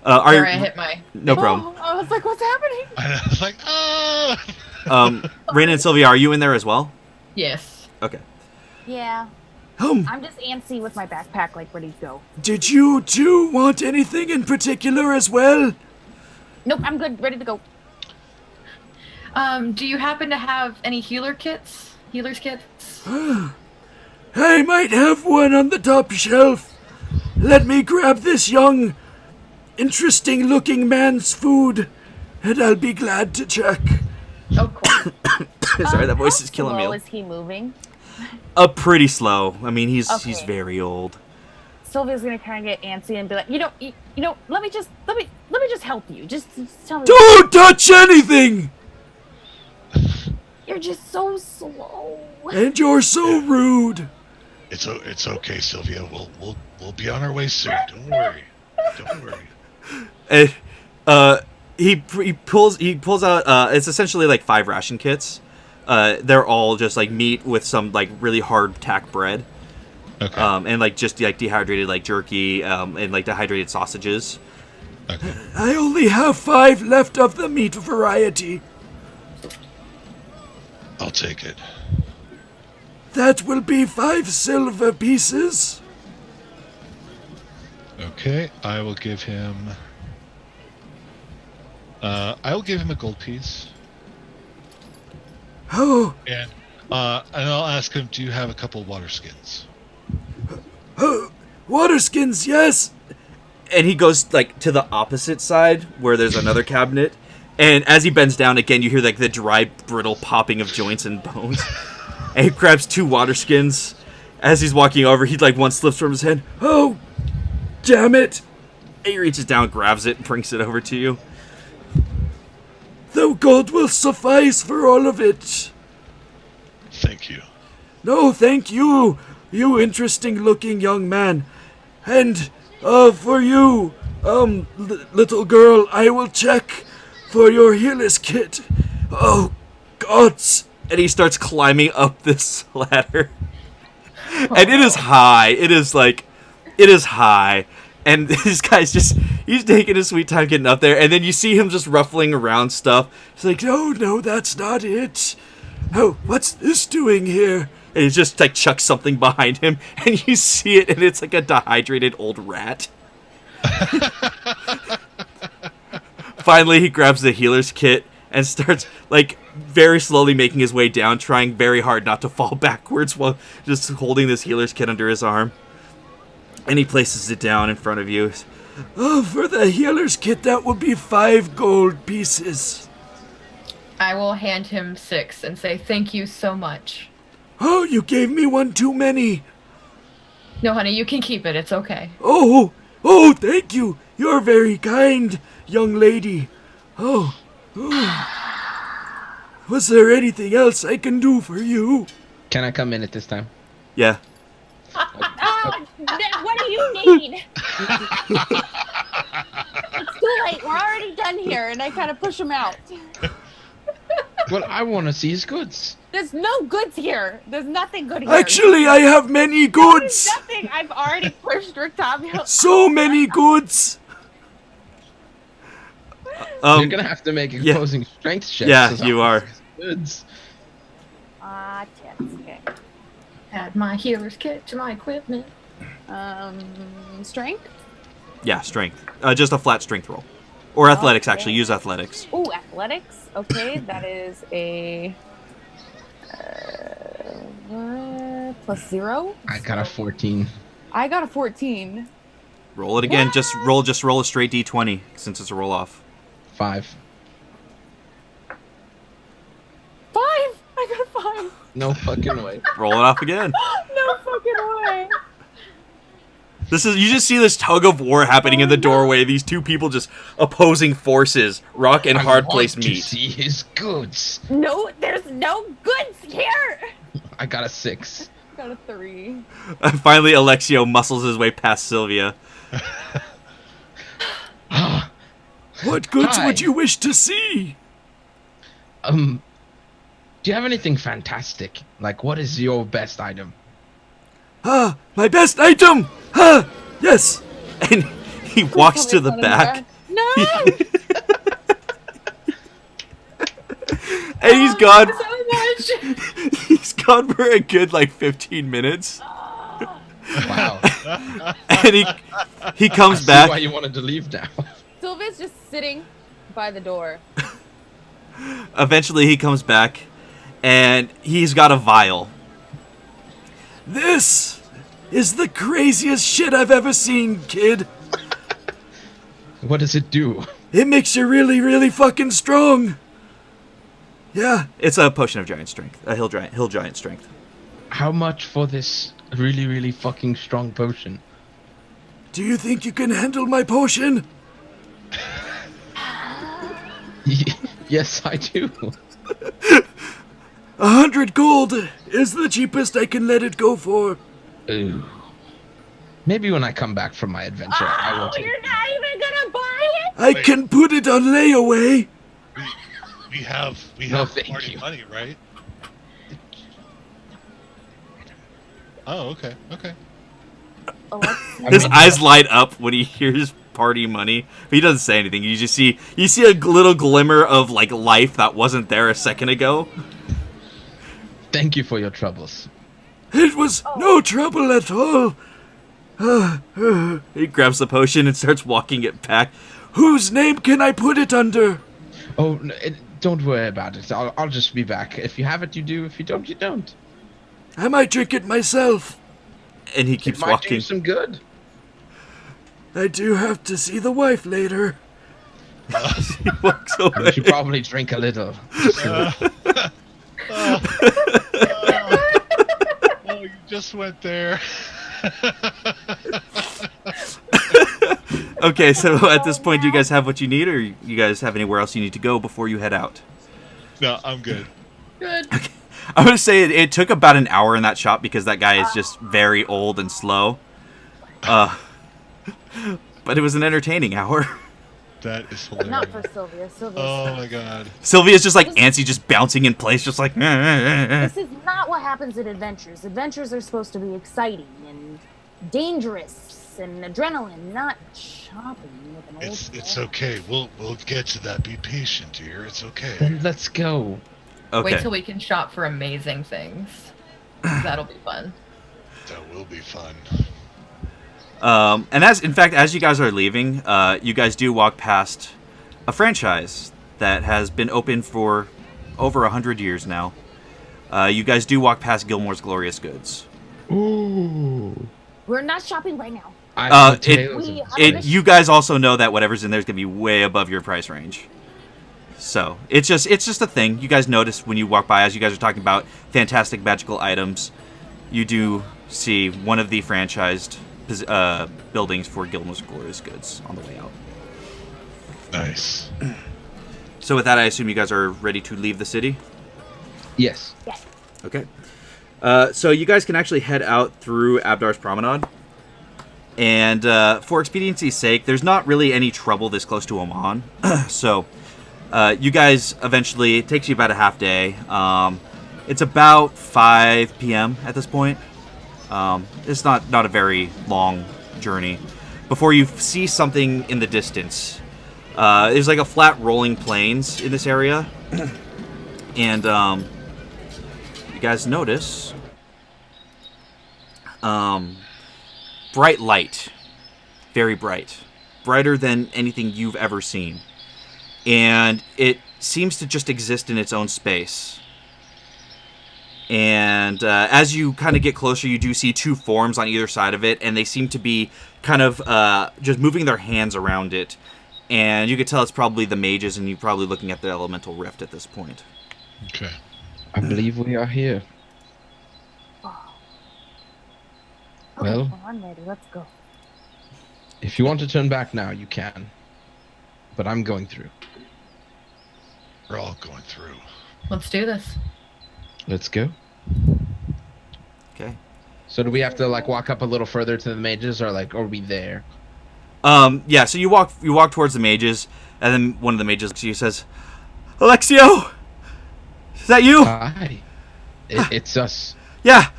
Speaker 5: I hit my...
Speaker 1: No problem.
Speaker 2: I was like, what's happening?
Speaker 4: I was like, ah!
Speaker 1: Raina and Sylvia, are you in there as well?
Speaker 5: Yes.
Speaker 1: Okay.
Speaker 2: Yeah. I'm just antsy with my backpack, like ready to go.
Speaker 1: Did you two want anything in particular as well?
Speaker 2: Nope, I'm good, ready to go.
Speaker 5: Do you happen to have any healer's kits?
Speaker 1: I might have one on the top shelf. Let me grab this young, interesting-looking man's food, and I'll be glad to check.
Speaker 5: Oh, cool.
Speaker 1: Sorry, that voice is killing me.
Speaker 2: How slow is he moving?
Speaker 1: Pretty slow. I mean, he's very old.
Speaker 2: Sylvia's gonna kind of get antsy and be like, let me just help you. Just tell me.
Speaker 1: Don't touch anything!
Speaker 2: You're just so slow.
Speaker 1: And you're so rude.
Speaker 4: It's okay, Sylvia. We'll be on our way soon. Don't worry. Don't worry.
Speaker 1: He pulls out. It's essentially like 5 ration kits. They're all just like meat with some like really hard tack bread.
Speaker 4: Okay.
Speaker 1: And like just like dehydrated like jerky. And like dehydrated sausages.
Speaker 4: Okay.
Speaker 1: I only have 5 left of the meat variety.
Speaker 4: I'll take it.
Speaker 1: That will be 5 silver pieces.
Speaker 4: Okay, I will give him. I'll give him a gold piece.
Speaker 1: Oh,
Speaker 4: And I'll ask him, do you have a couple water skins?
Speaker 1: water skins, yes. And he goes like to the opposite side where there's another cabinet. And as he bends down again, you hear like the dry, brittle popping of joints and bones. And he grabs 2 water skins. As he's walking over, he like one slips from his hand. Oh, damn it! And he reaches down, grabs it, and brings it over to you. The gold will suffice for all of it.
Speaker 4: Thank you.
Speaker 1: No, thank you, you interesting-looking young man. And, for you, little girl, I will check for your healer's kit. Oh, gods. And he starts climbing up this ladder. And it is high. It is high. And this guy's he's taking his sweet time getting up there. And then you see him just ruffling around stuff. He's like, no, that's not it. Oh, what's this doing here? And he just like chucks something behind him. And you see it, and it's like a dehydrated old rat. Finally, he grabs the healer's kit and starts like very slowly making his way down, trying very hard not to fall backwards while just holding this healer's kit under his arm. And he places it down in front of you. Oh, for the healer's kit, that would be 5 gold pieces.
Speaker 5: I will hand him 6 and say thank you so much.
Speaker 1: Oh, you gave me one too many.
Speaker 5: No, honey, you can keep it. It's okay.
Speaker 1: Oh, thank you. You're very kind, young lady. Oh. Was there anything else I can do for you?
Speaker 3: Can I come in at this time?
Speaker 1: Yeah.
Speaker 2: Oh, what do you need? It's too late. We're already done here, and I kind of push him out.
Speaker 3: Well, I want to see his goods.
Speaker 2: There's no goods here. There's nothing good here.
Speaker 1: Actually, I have many goods.
Speaker 2: There's nothing. I've already pushed Rictavio.
Speaker 1: So many goods.
Speaker 3: You're gonna have to make opposing strength checks.
Speaker 1: Yeah, you are.
Speaker 3: Goods.
Speaker 2: Yes, okay.
Speaker 5: Add my healer's kit to my equipment.
Speaker 2: Strength?
Speaker 1: Yeah, strength. Just a flat strength roll. Or athletics, actually. Use athletics.
Speaker 2: Ooh, athletics. Okay, that is a +0.
Speaker 3: I got a 14.
Speaker 2: I got a 14.
Speaker 1: Roll it again. Just roll a straight d20 since it's a roll off.
Speaker 3: 5.
Speaker 2: 5. I got a 5.
Speaker 3: No fucking way.
Speaker 1: Roll it off again.
Speaker 2: No fucking way.
Speaker 1: You just see this tug of war happening in the doorway. These two people just opposing forces. Rock and hard place
Speaker 3: I want to
Speaker 1: meet.
Speaker 3: see his goods.
Speaker 2: No, there's no goods here.
Speaker 3: I got a 6.
Speaker 2: Got a 3.
Speaker 1: Finally, Alexio muscles his way past Sylvia. What goods would you wish to see?
Speaker 3: Do you have anything fantastic? Like, what is your best item?
Speaker 1: My best item! Yes! And he walks to the back.
Speaker 2: No!
Speaker 1: And he's gone.
Speaker 5: So much.
Speaker 1: He's gone for a good, 15 minutes.
Speaker 3: Wow.
Speaker 1: And he comes
Speaker 3: I see
Speaker 1: back.
Speaker 3: why you wanted to leave now.
Speaker 2: Sylvia's just sitting by the door.
Speaker 1: Eventually, he comes back, and he's got a vial. This is the craziest shit I've ever seen, kid.
Speaker 3: What does it do?
Speaker 1: It makes you really, really fucking strong. Yeah, it's a potion of giant strength. A hill giant strength.
Speaker 3: How much for this really, really fucking strong potion?
Speaker 1: Do you think you can handle my potion?
Speaker 3: Yes, I do.
Speaker 1: 100 gold is the cheapest I can let it go for.
Speaker 3: Ooh. Maybe when I come back from my adventure, I will take
Speaker 2: You're not even gonna buy it?
Speaker 1: I can put it on layaway.
Speaker 4: We have
Speaker 3: thank
Speaker 4: party
Speaker 3: you.
Speaker 4: money, right? Oh, okay.
Speaker 1: His eyes light up when he hears party money. But he doesn't say anything. You see a little glimmer of life that wasn't there a second ago.
Speaker 3: Thank you for your troubles.
Speaker 1: It was no trouble at all. He grabs the potion and starts walking it back. Whose name can I put it under?
Speaker 3: Oh, don't worry about it. I'll just be back. If you have it, you do. If you don't, you don't.
Speaker 1: I might drink it myself. And he keeps
Speaker 3: It might
Speaker 1: walking.
Speaker 3: do some good.
Speaker 1: I do have to see the wife later. He walks away.
Speaker 3: You should probably drink a little.
Speaker 4: Oh, you just went there.
Speaker 1: Okay, so at this point, do you guys have what you need, or you guys have anywhere else you need to go before you head out?
Speaker 4: No, I'm good.
Speaker 5: Good.
Speaker 1: Okay. I'm going to say it took about an hour in that shop because that guy is just very old and slow. But it was an entertaining hour.
Speaker 4: That is hilarious.
Speaker 2: Not for Sylvia. Sylvia.
Speaker 4: Oh my god.
Speaker 1: Sylvia's just like antsy, just bouncing in place, just like...
Speaker 2: This is not what happens at adventures. Adventures are supposed to be exciting and dangerous and adrenaline, not shopping with an old
Speaker 4: It's
Speaker 2: man.
Speaker 4: okay. We'll get to that. Be patient, dear. It's okay.
Speaker 3: Then let's go.
Speaker 1: Okay.
Speaker 5: Wait till we can shop for amazing things. That'll be fun.
Speaker 4: That will be fun.
Speaker 1: And as you guys are leaving, you guys do walk past a franchise that has been open for over 100 years now. You guys do walk past Gilmore's Glorious Goods.
Speaker 3: Ooh.
Speaker 2: We're not shopping right now.
Speaker 1: You guys also know that whatever's in there is going to be way above your price range. So it's just a thing. You guys notice when you walk by, as you guys are talking about fantastic magical items, you do see one of the franchised buildings for Gilmore's Glorious Goods on the way out.
Speaker 4: Nice.
Speaker 1: So with that, I assume you guys are ready to leave the city?
Speaker 3: Yes.
Speaker 2: Yes.
Speaker 1: Okay. So you guys can actually head out through Abdar's Promenade. And for expediency's sake, there's not really any trouble this close to Oman. So you guys eventually, it takes you about a half day. It's about 5 p.m. at this point. It's not a very long journey. Before you see something in the distance. There's like a flat rolling plains in this area. And you guys notice bright light. Very bright. Brighter than anything you've ever seen. And it seems to just exist in its own space. And as you kind of get closer, you do see two forms on either side of it, and they seem to be kind of just moving their hands around it. And you could tell it's probably the mages, and you're probably looking at the elemental rift at this point.
Speaker 4: Okay.
Speaker 3: I believe we are here.
Speaker 2: Oh.
Speaker 3: Well,
Speaker 2: Okay, I'm ready. Let's go.
Speaker 3: If you want to turn back now, you can. But I'm going through.
Speaker 4: We're all going through.
Speaker 5: Let's do this.
Speaker 3: Let's go.
Speaker 1: Okay.
Speaker 3: So do we have to like walk up a little further to the mages, or like are we there?
Speaker 1: Yeah, so you walk towards the mages, and then one of the mages looks at you and says, Alexio! Is that you?
Speaker 3: Hi. It's us.
Speaker 1: Yeah,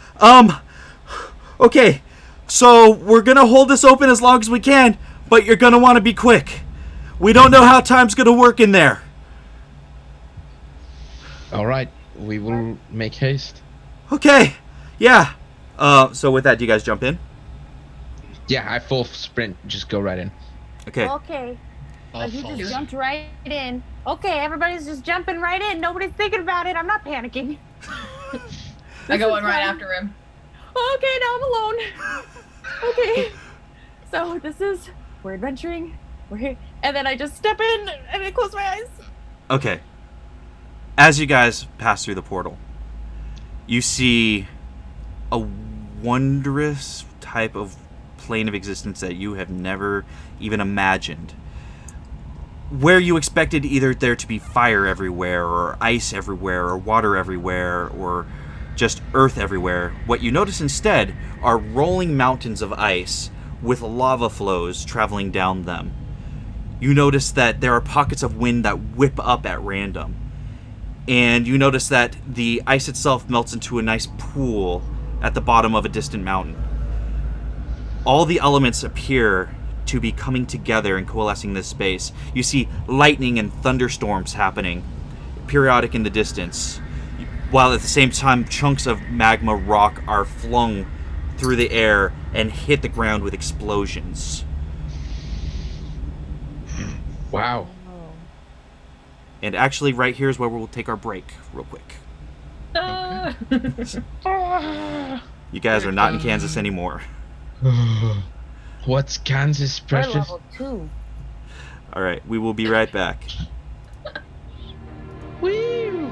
Speaker 1: okay. So we're gonna hold this open as long as we can, but you're gonna want to be quick. We don't know how time's gonna work in there.
Speaker 3: All right. We will make haste.
Speaker 1: Okay. Yeah. So with that, do you guys jump in?
Speaker 3: Yeah, I full sprint. Just go right in.
Speaker 1: Okay.
Speaker 2: Okay.
Speaker 4: I'll
Speaker 2: You
Speaker 4: follow
Speaker 2: just
Speaker 4: suit.
Speaker 2: jumped right in. Okay, everybody's just jumping right in. Nobody's thinking about it. I'm not panicking.
Speaker 5: I go
Speaker 2: is
Speaker 5: in right
Speaker 2: fine.
Speaker 5: after him.
Speaker 2: Okay, now I'm alone. Okay. So we're adventuring. We're here. And then I just step in and I close my eyes.
Speaker 1: Okay. As you guys pass through the portal, you see a wondrous type of plane of existence that you have never even imagined. Where you expected either there to be fire everywhere, or ice everywhere, or water everywhere, or just earth everywhere, what you notice instead are rolling mountains of ice with lava flows traveling down them. You notice that there are pockets of wind that whip up at random. And you notice that the ice itself melts into a nice pool at the bottom of a distant mountain. All the elements appear to be coming together and coalescing in this space. You see lightning and thunderstorms happening, periodic in the distance, while at the same time chunks of magma rock are flung through the air and hit the ground with explosions.
Speaker 3: Wow.
Speaker 1: And actually, right here is where we'll take our break real quick.
Speaker 5: Ah!
Speaker 1: You guys are not in Kansas anymore.
Speaker 3: What's Kansas,
Speaker 2: We're
Speaker 3: precious?
Speaker 2: level 2.
Speaker 1: All right, we will be right back.
Speaker 3: Woo!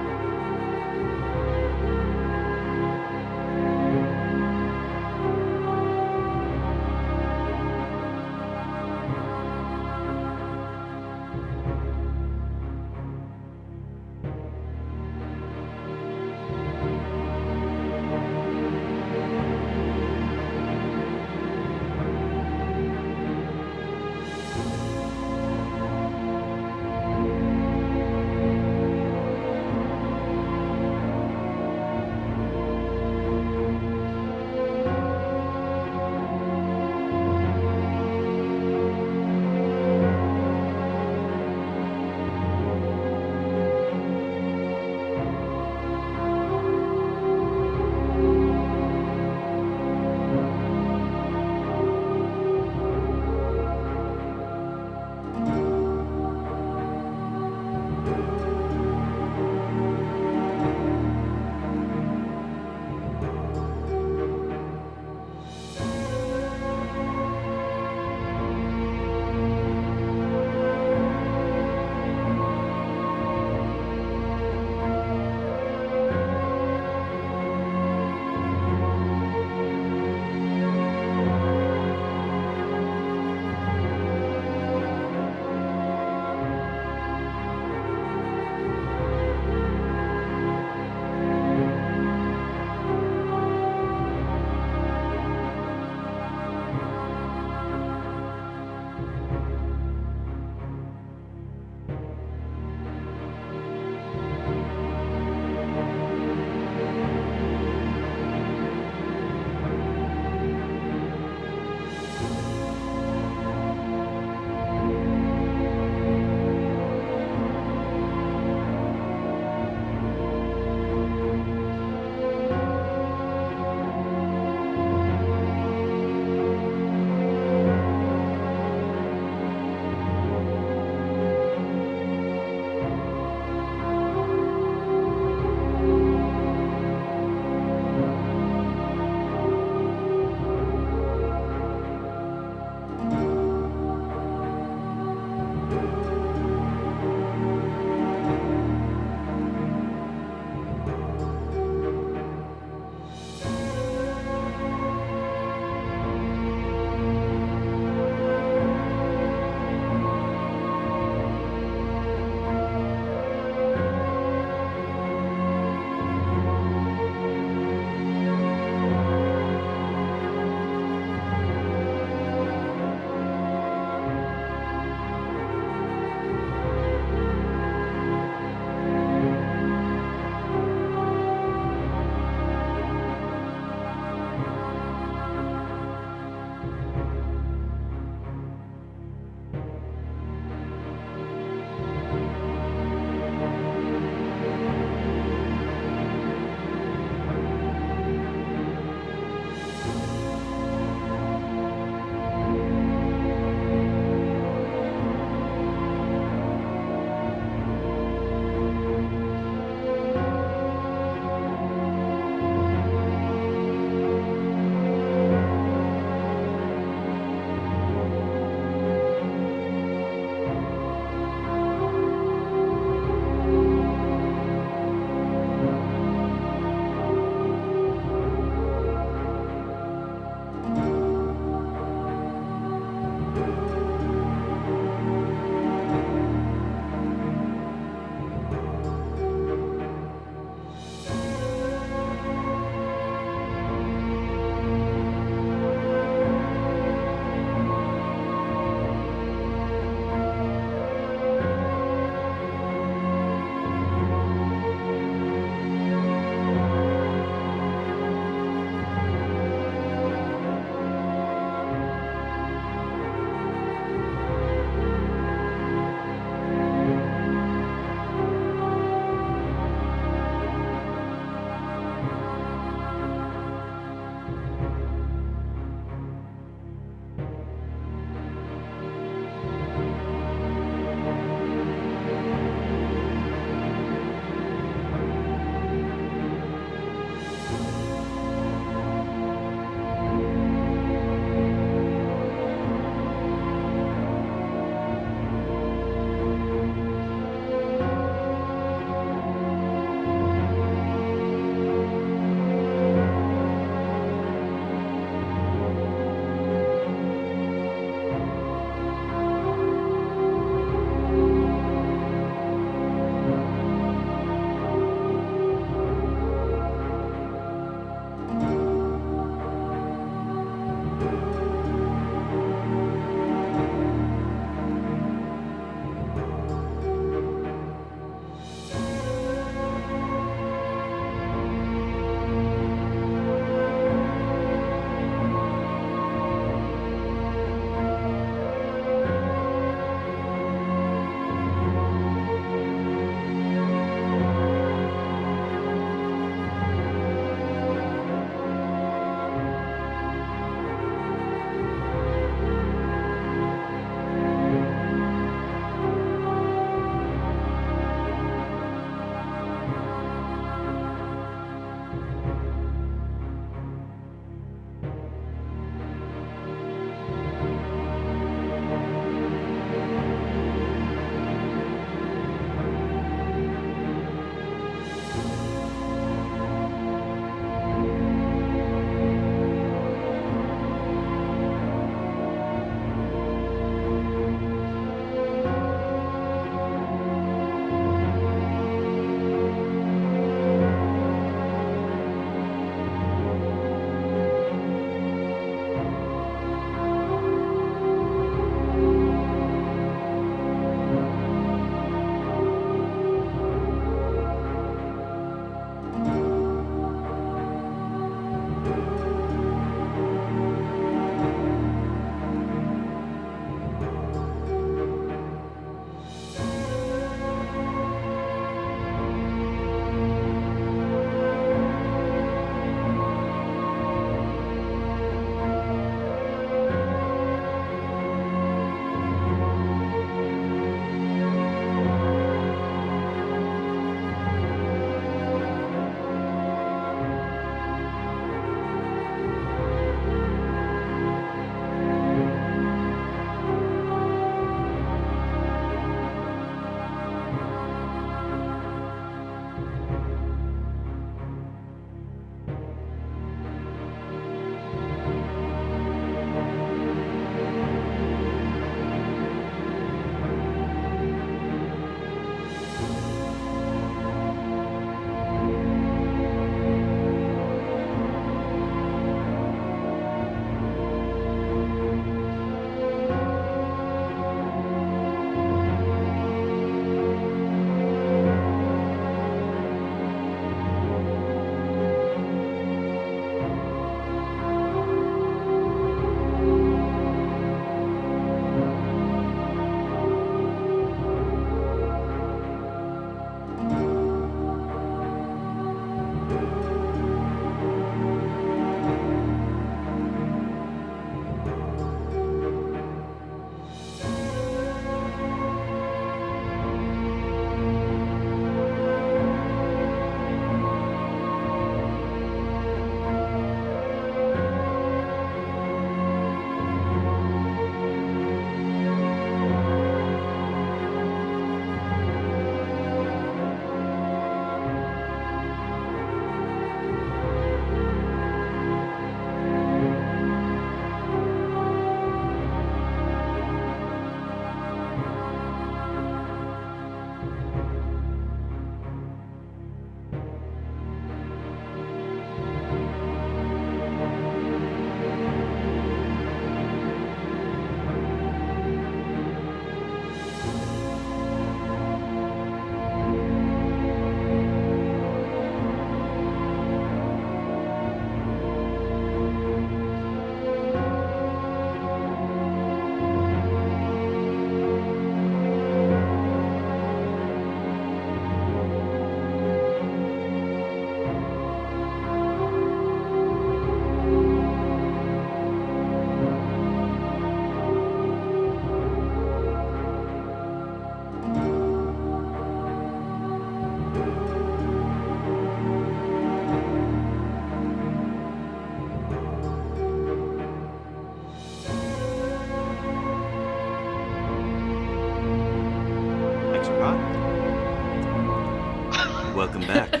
Speaker 1: Welcome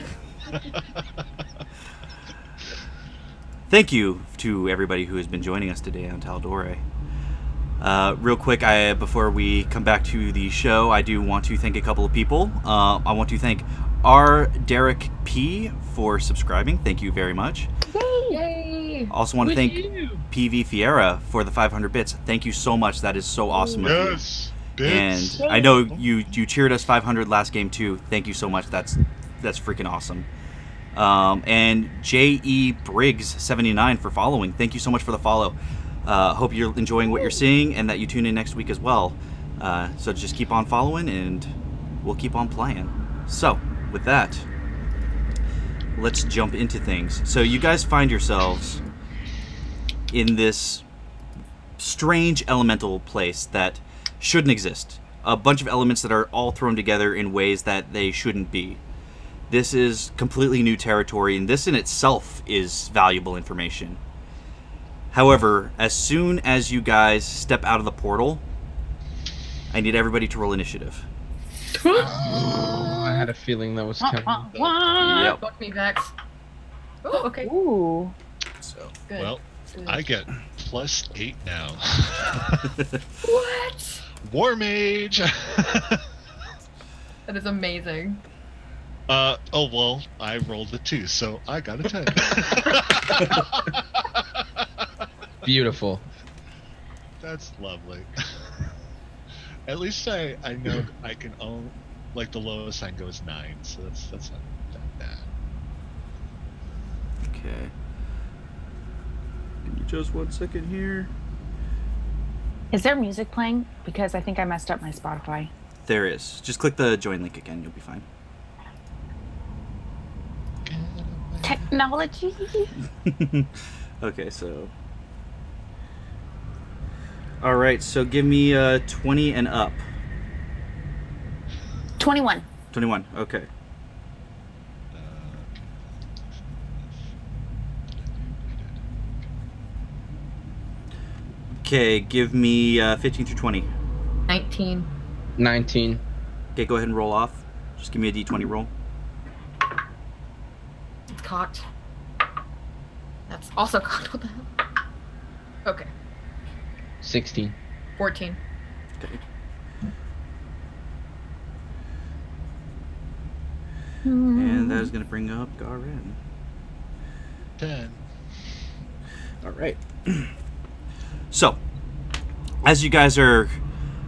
Speaker 1: back. Thank you to everybody who has been joining us today on Tal'Dorei. Real quick, before we come back to the show, I do want to thank a couple of people. I want to thank R. Derek P. for subscribing. Thank you very much.
Speaker 5: Yay!
Speaker 1: Also want to thank PV Fiera for the 500 bits. Thank you so much. That is so awesome of you.
Speaker 4: Yes, bits.
Speaker 1: And I know you cheered us 500 last game too. Thank you so much. That's freaking awesome. And J.E. Briggs 79 for following. Thank you so much for the follow. Hope you're enjoying what you're seeing and that you tune in next week as well. So just keep on following and we'll keep on playing. So with that, let's jump into things. So you guys find yourselves in this strange elemental place that shouldn't exist. A bunch of elements that are all thrown together in ways that they shouldn't be. This is completely new territory, and this in itself is valuable information. However, as soon as you guys step out of the portal, I need everybody to roll initiative.
Speaker 3: Oh, I had a feeling that was coming.
Speaker 1: Yep.
Speaker 5: Fuck me, Vex. Oh, okay.
Speaker 2: Ooh.
Speaker 1: So,
Speaker 5: Good.
Speaker 4: Well,
Speaker 5: Good.
Speaker 4: I get +8 now.
Speaker 5: What?
Speaker 4: War Mage.
Speaker 5: That is amazing.
Speaker 4: Oh well, I rolled a 2, so I got a 10.
Speaker 3: Beautiful.
Speaker 4: That's lovely. At least I know I can own, like, the lowest I can go is 9, so that's not that bad.
Speaker 1: okay. Give me just 1 second here.
Speaker 2: Is there music playing? Because I think I messed up my Spotify.
Speaker 1: There is. Just click the join link again. You'll be fine.
Speaker 2: Technology.
Speaker 1: Okay, so. All right, so give me 20 and up.
Speaker 2: 21.
Speaker 1: 21. Okay. Okay, give me 15 through 20.
Speaker 5: 19.
Speaker 3: 19.
Speaker 1: Okay, go ahead and roll off. Just give me a d20 roll.
Speaker 5: It's cocked. That's also cocked. What the hell? Okay.
Speaker 3: 16.
Speaker 5: 14.
Speaker 1: Okay. And that is going to bring up Garen.
Speaker 4: 10.
Speaker 1: All right. So, as you guys are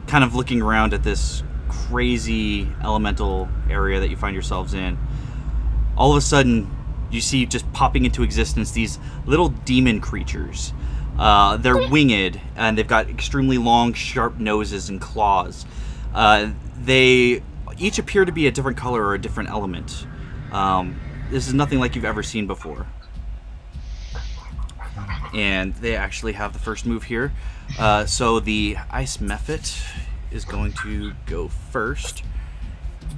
Speaker 1: kind of looking around at this crazy elemental area that you find yourselves in, all of a sudden you see just popping into existence these little demon creatures. They're winged, and they've got extremely long, sharp noses and claws. They each appear to be a different color or a different element. This is nothing like you've ever seen before. And they actually have the first move here. So the Ice Mephit is going to go first.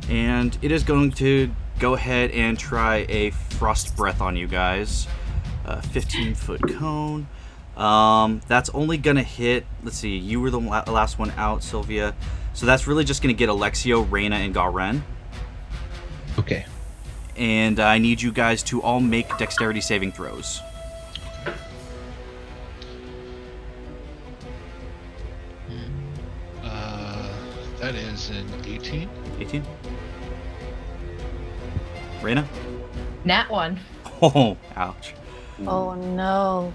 Speaker 1: And it is going to go ahead and try a Frost Breath on you guys. 15-foot cone. That's only going to hit... Let's see, you were the last one out, Sylvia. So that's really just going to get Alexio, Reyna, and Garen.
Speaker 3: Okay.
Speaker 1: And I need you guys to all make dexterity saving throws.
Speaker 4: That is an 18.
Speaker 1: 18. Reyna?
Speaker 5: Nat 1.
Speaker 1: Oh, ouch.
Speaker 2: Oh no.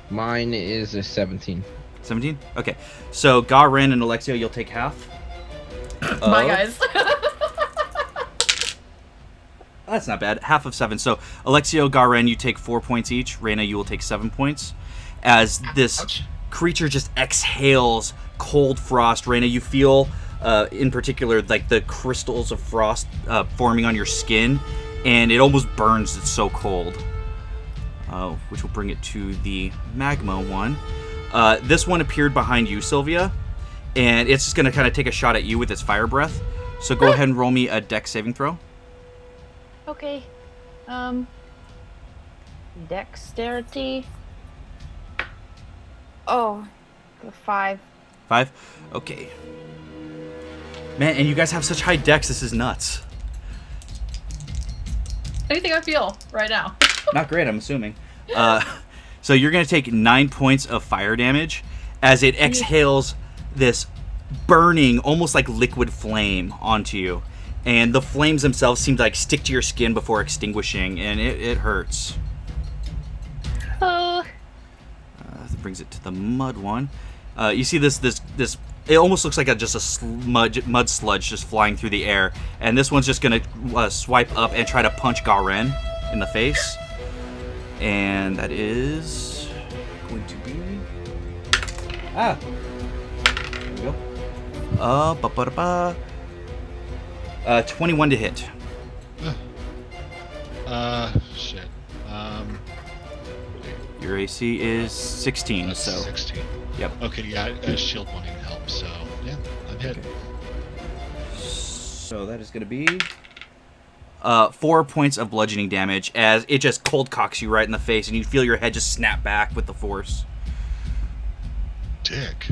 Speaker 3: Mine is a 17.
Speaker 1: 17? Okay. So, Garen and Alexio, you'll take half.
Speaker 5: Bye, guys.
Speaker 1: That's not bad. Half of 7. So, Alexio, Garen, you take 4 points each. Reyna, you will take 7 points. As this
Speaker 5: Ouch.
Speaker 1: creature just exhales cold frost. Reyna, you feel, in particular, like the crystals of frost forming on your skin. And it almost burns. It's so cold. Which will bring it to the magma one. This one appeared behind you, Sylvia. And it's just going to kind of take a shot at you with its fire breath. So go ahead and roll me a dex saving throw.
Speaker 2: Okay. Dexterity. Oh, 5.
Speaker 1: 5? Okay. Man, and you guys have such high dex, this is nuts.
Speaker 5: How do you think I feel right now?
Speaker 1: Not great, I'm assuming. So you're going to take 9 points of fire damage as it exhales this burning, almost like liquid flame onto you. And the flames themselves seem to like stick to your skin before extinguishing, and it hurts.
Speaker 2: Oh.
Speaker 1: That brings it to the mud one. You see this. It almost looks like just a mud sludge just flying through the air. And this one's just going to swipe up and try to punch Garen in the face. And that is going to be... There we go. 21 to hit.
Speaker 4: Shit.
Speaker 1: Your AC is 16, so...
Speaker 4: 16.
Speaker 1: Yep.
Speaker 4: Okay, yeah, shield wanting help, so yeah, I'm hit.
Speaker 1: Okay. So that is going to be 4 points of bludgeoning damage as it just cold cocks you right in the face, and you feel your head just snap back with the force.
Speaker 4: Dick.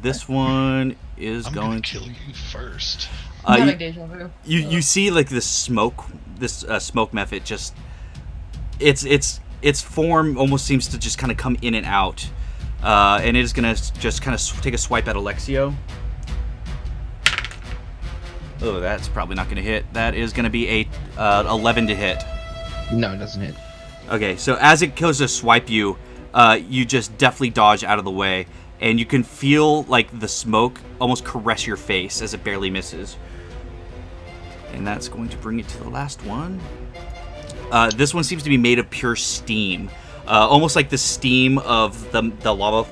Speaker 1: This one is
Speaker 4: I'm
Speaker 1: going
Speaker 4: gonna kill you first.
Speaker 5: I'm having deja vu.
Speaker 1: You see like this smoke method just its form almost seems to just kind of come in and out, and it is gonna just kind of take a swipe at Alexio. Oh, that's probably not gonna hit. That is gonna be a 11 to hit.
Speaker 3: No, it doesn't hit.
Speaker 1: Okay, so as it goes to swipe you, you just deftly dodge out of the way, and you can feel like the smoke almost caress your face as it barely misses. And that's going to bring it to the last one. This one seems to be made of pure steam, almost like the steam of the lava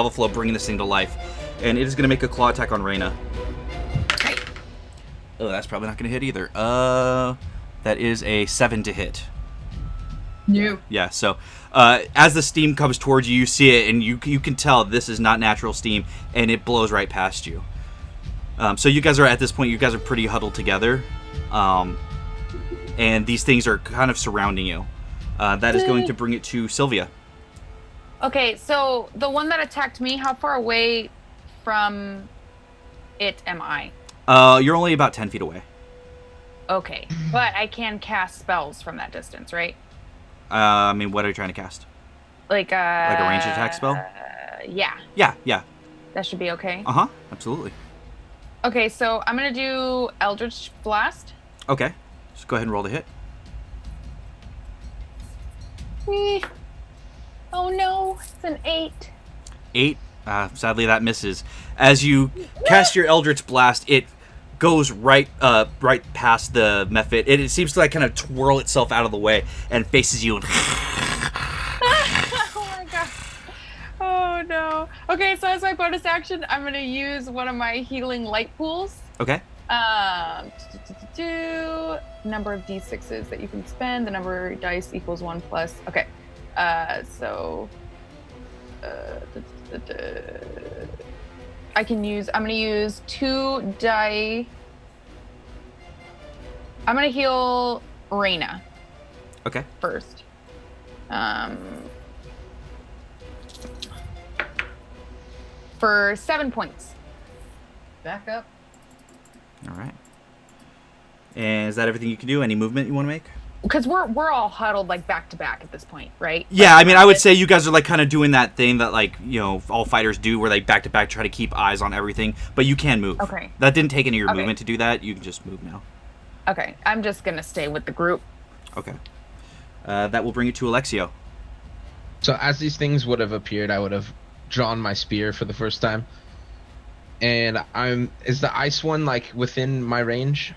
Speaker 1: flow bringing this thing to life. And it is going to make a claw attack on Reyna. Oh, that's probably not going to hit either. That is a 7 to hit.
Speaker 5: No.
Speaker 1: Yeah, so as the steam comes towards you, you see it, and you can tell this is not natural steam, and it blows right past you. So you guys are, at this point, you guys are pretty huddled together, and these things are kind of surrounding you. That is going to bring it to Sylvia.
Speaker 2: Okay, so the one that attacked me, how far away from it am I?
Speaker 1: You're only about 10 feet away.
Speaker 2: Okay, but I can cast spells from that distance, right?
Speaker 1: I mean, what are you trying to cast?
Speaker 2: Like
Speaker 1: a ranged attack spell?
Speaker 2: Yeah.
Speaker 1: Yeah.
Speaker 2: That should be okay.
Speaker 1: Uh-huh, absolutely.
Speaker 2: Okay, so I'm going to do Eldritch Blast.
Speaker 1: Okay, just go ahead and roll the hit.
Speaker 2: Oh no, it's an 8.
Speaker 1: 8. Sadly, that misses. As you cast your Eldritch Blast, it goes right past the Mephit. It seems to like kind of twirl itself out of the way and faces you. And
Speaker 2: Oh my god. Oh no. Okay, so as my bonus action, I'm gonna use one of my healing light pools.
Speaker 1: Okay.
Speaker 2: Number of d6s that you can spend. The number of dice equals 1 plus. Okay. I'm gonna use 2 die. I'm gonna heal Reyna
Speaker 1: Okay.
Speaker 2: first. For 7 points.
Speaker 5: Back up.
Speaker 1: All right. And is that everything you can do? Any movement you want to make?
Speaker 2: Because we're all huddled like back to back at this point, right?
Speaker 1: Yeah, I mean, I would say you guys are like kind of doing that thing that like, you know, all fighters do where they back to back try to keep eyes on everything, but you can move.
Speaker 2: Okay.
Speaker 1: That didn't take any of your
Speaker 2: Okay.
Speaker 1: movement to do that. You can just move now.
Speaker 2: Okay, I'm just gonna stay with the group.
Speaker 1: Okay. That will bring it to Alexio.
Speaker 3: So as these things would have appeared, I would have drawn my spear for the first time. And is the ice one like within my range?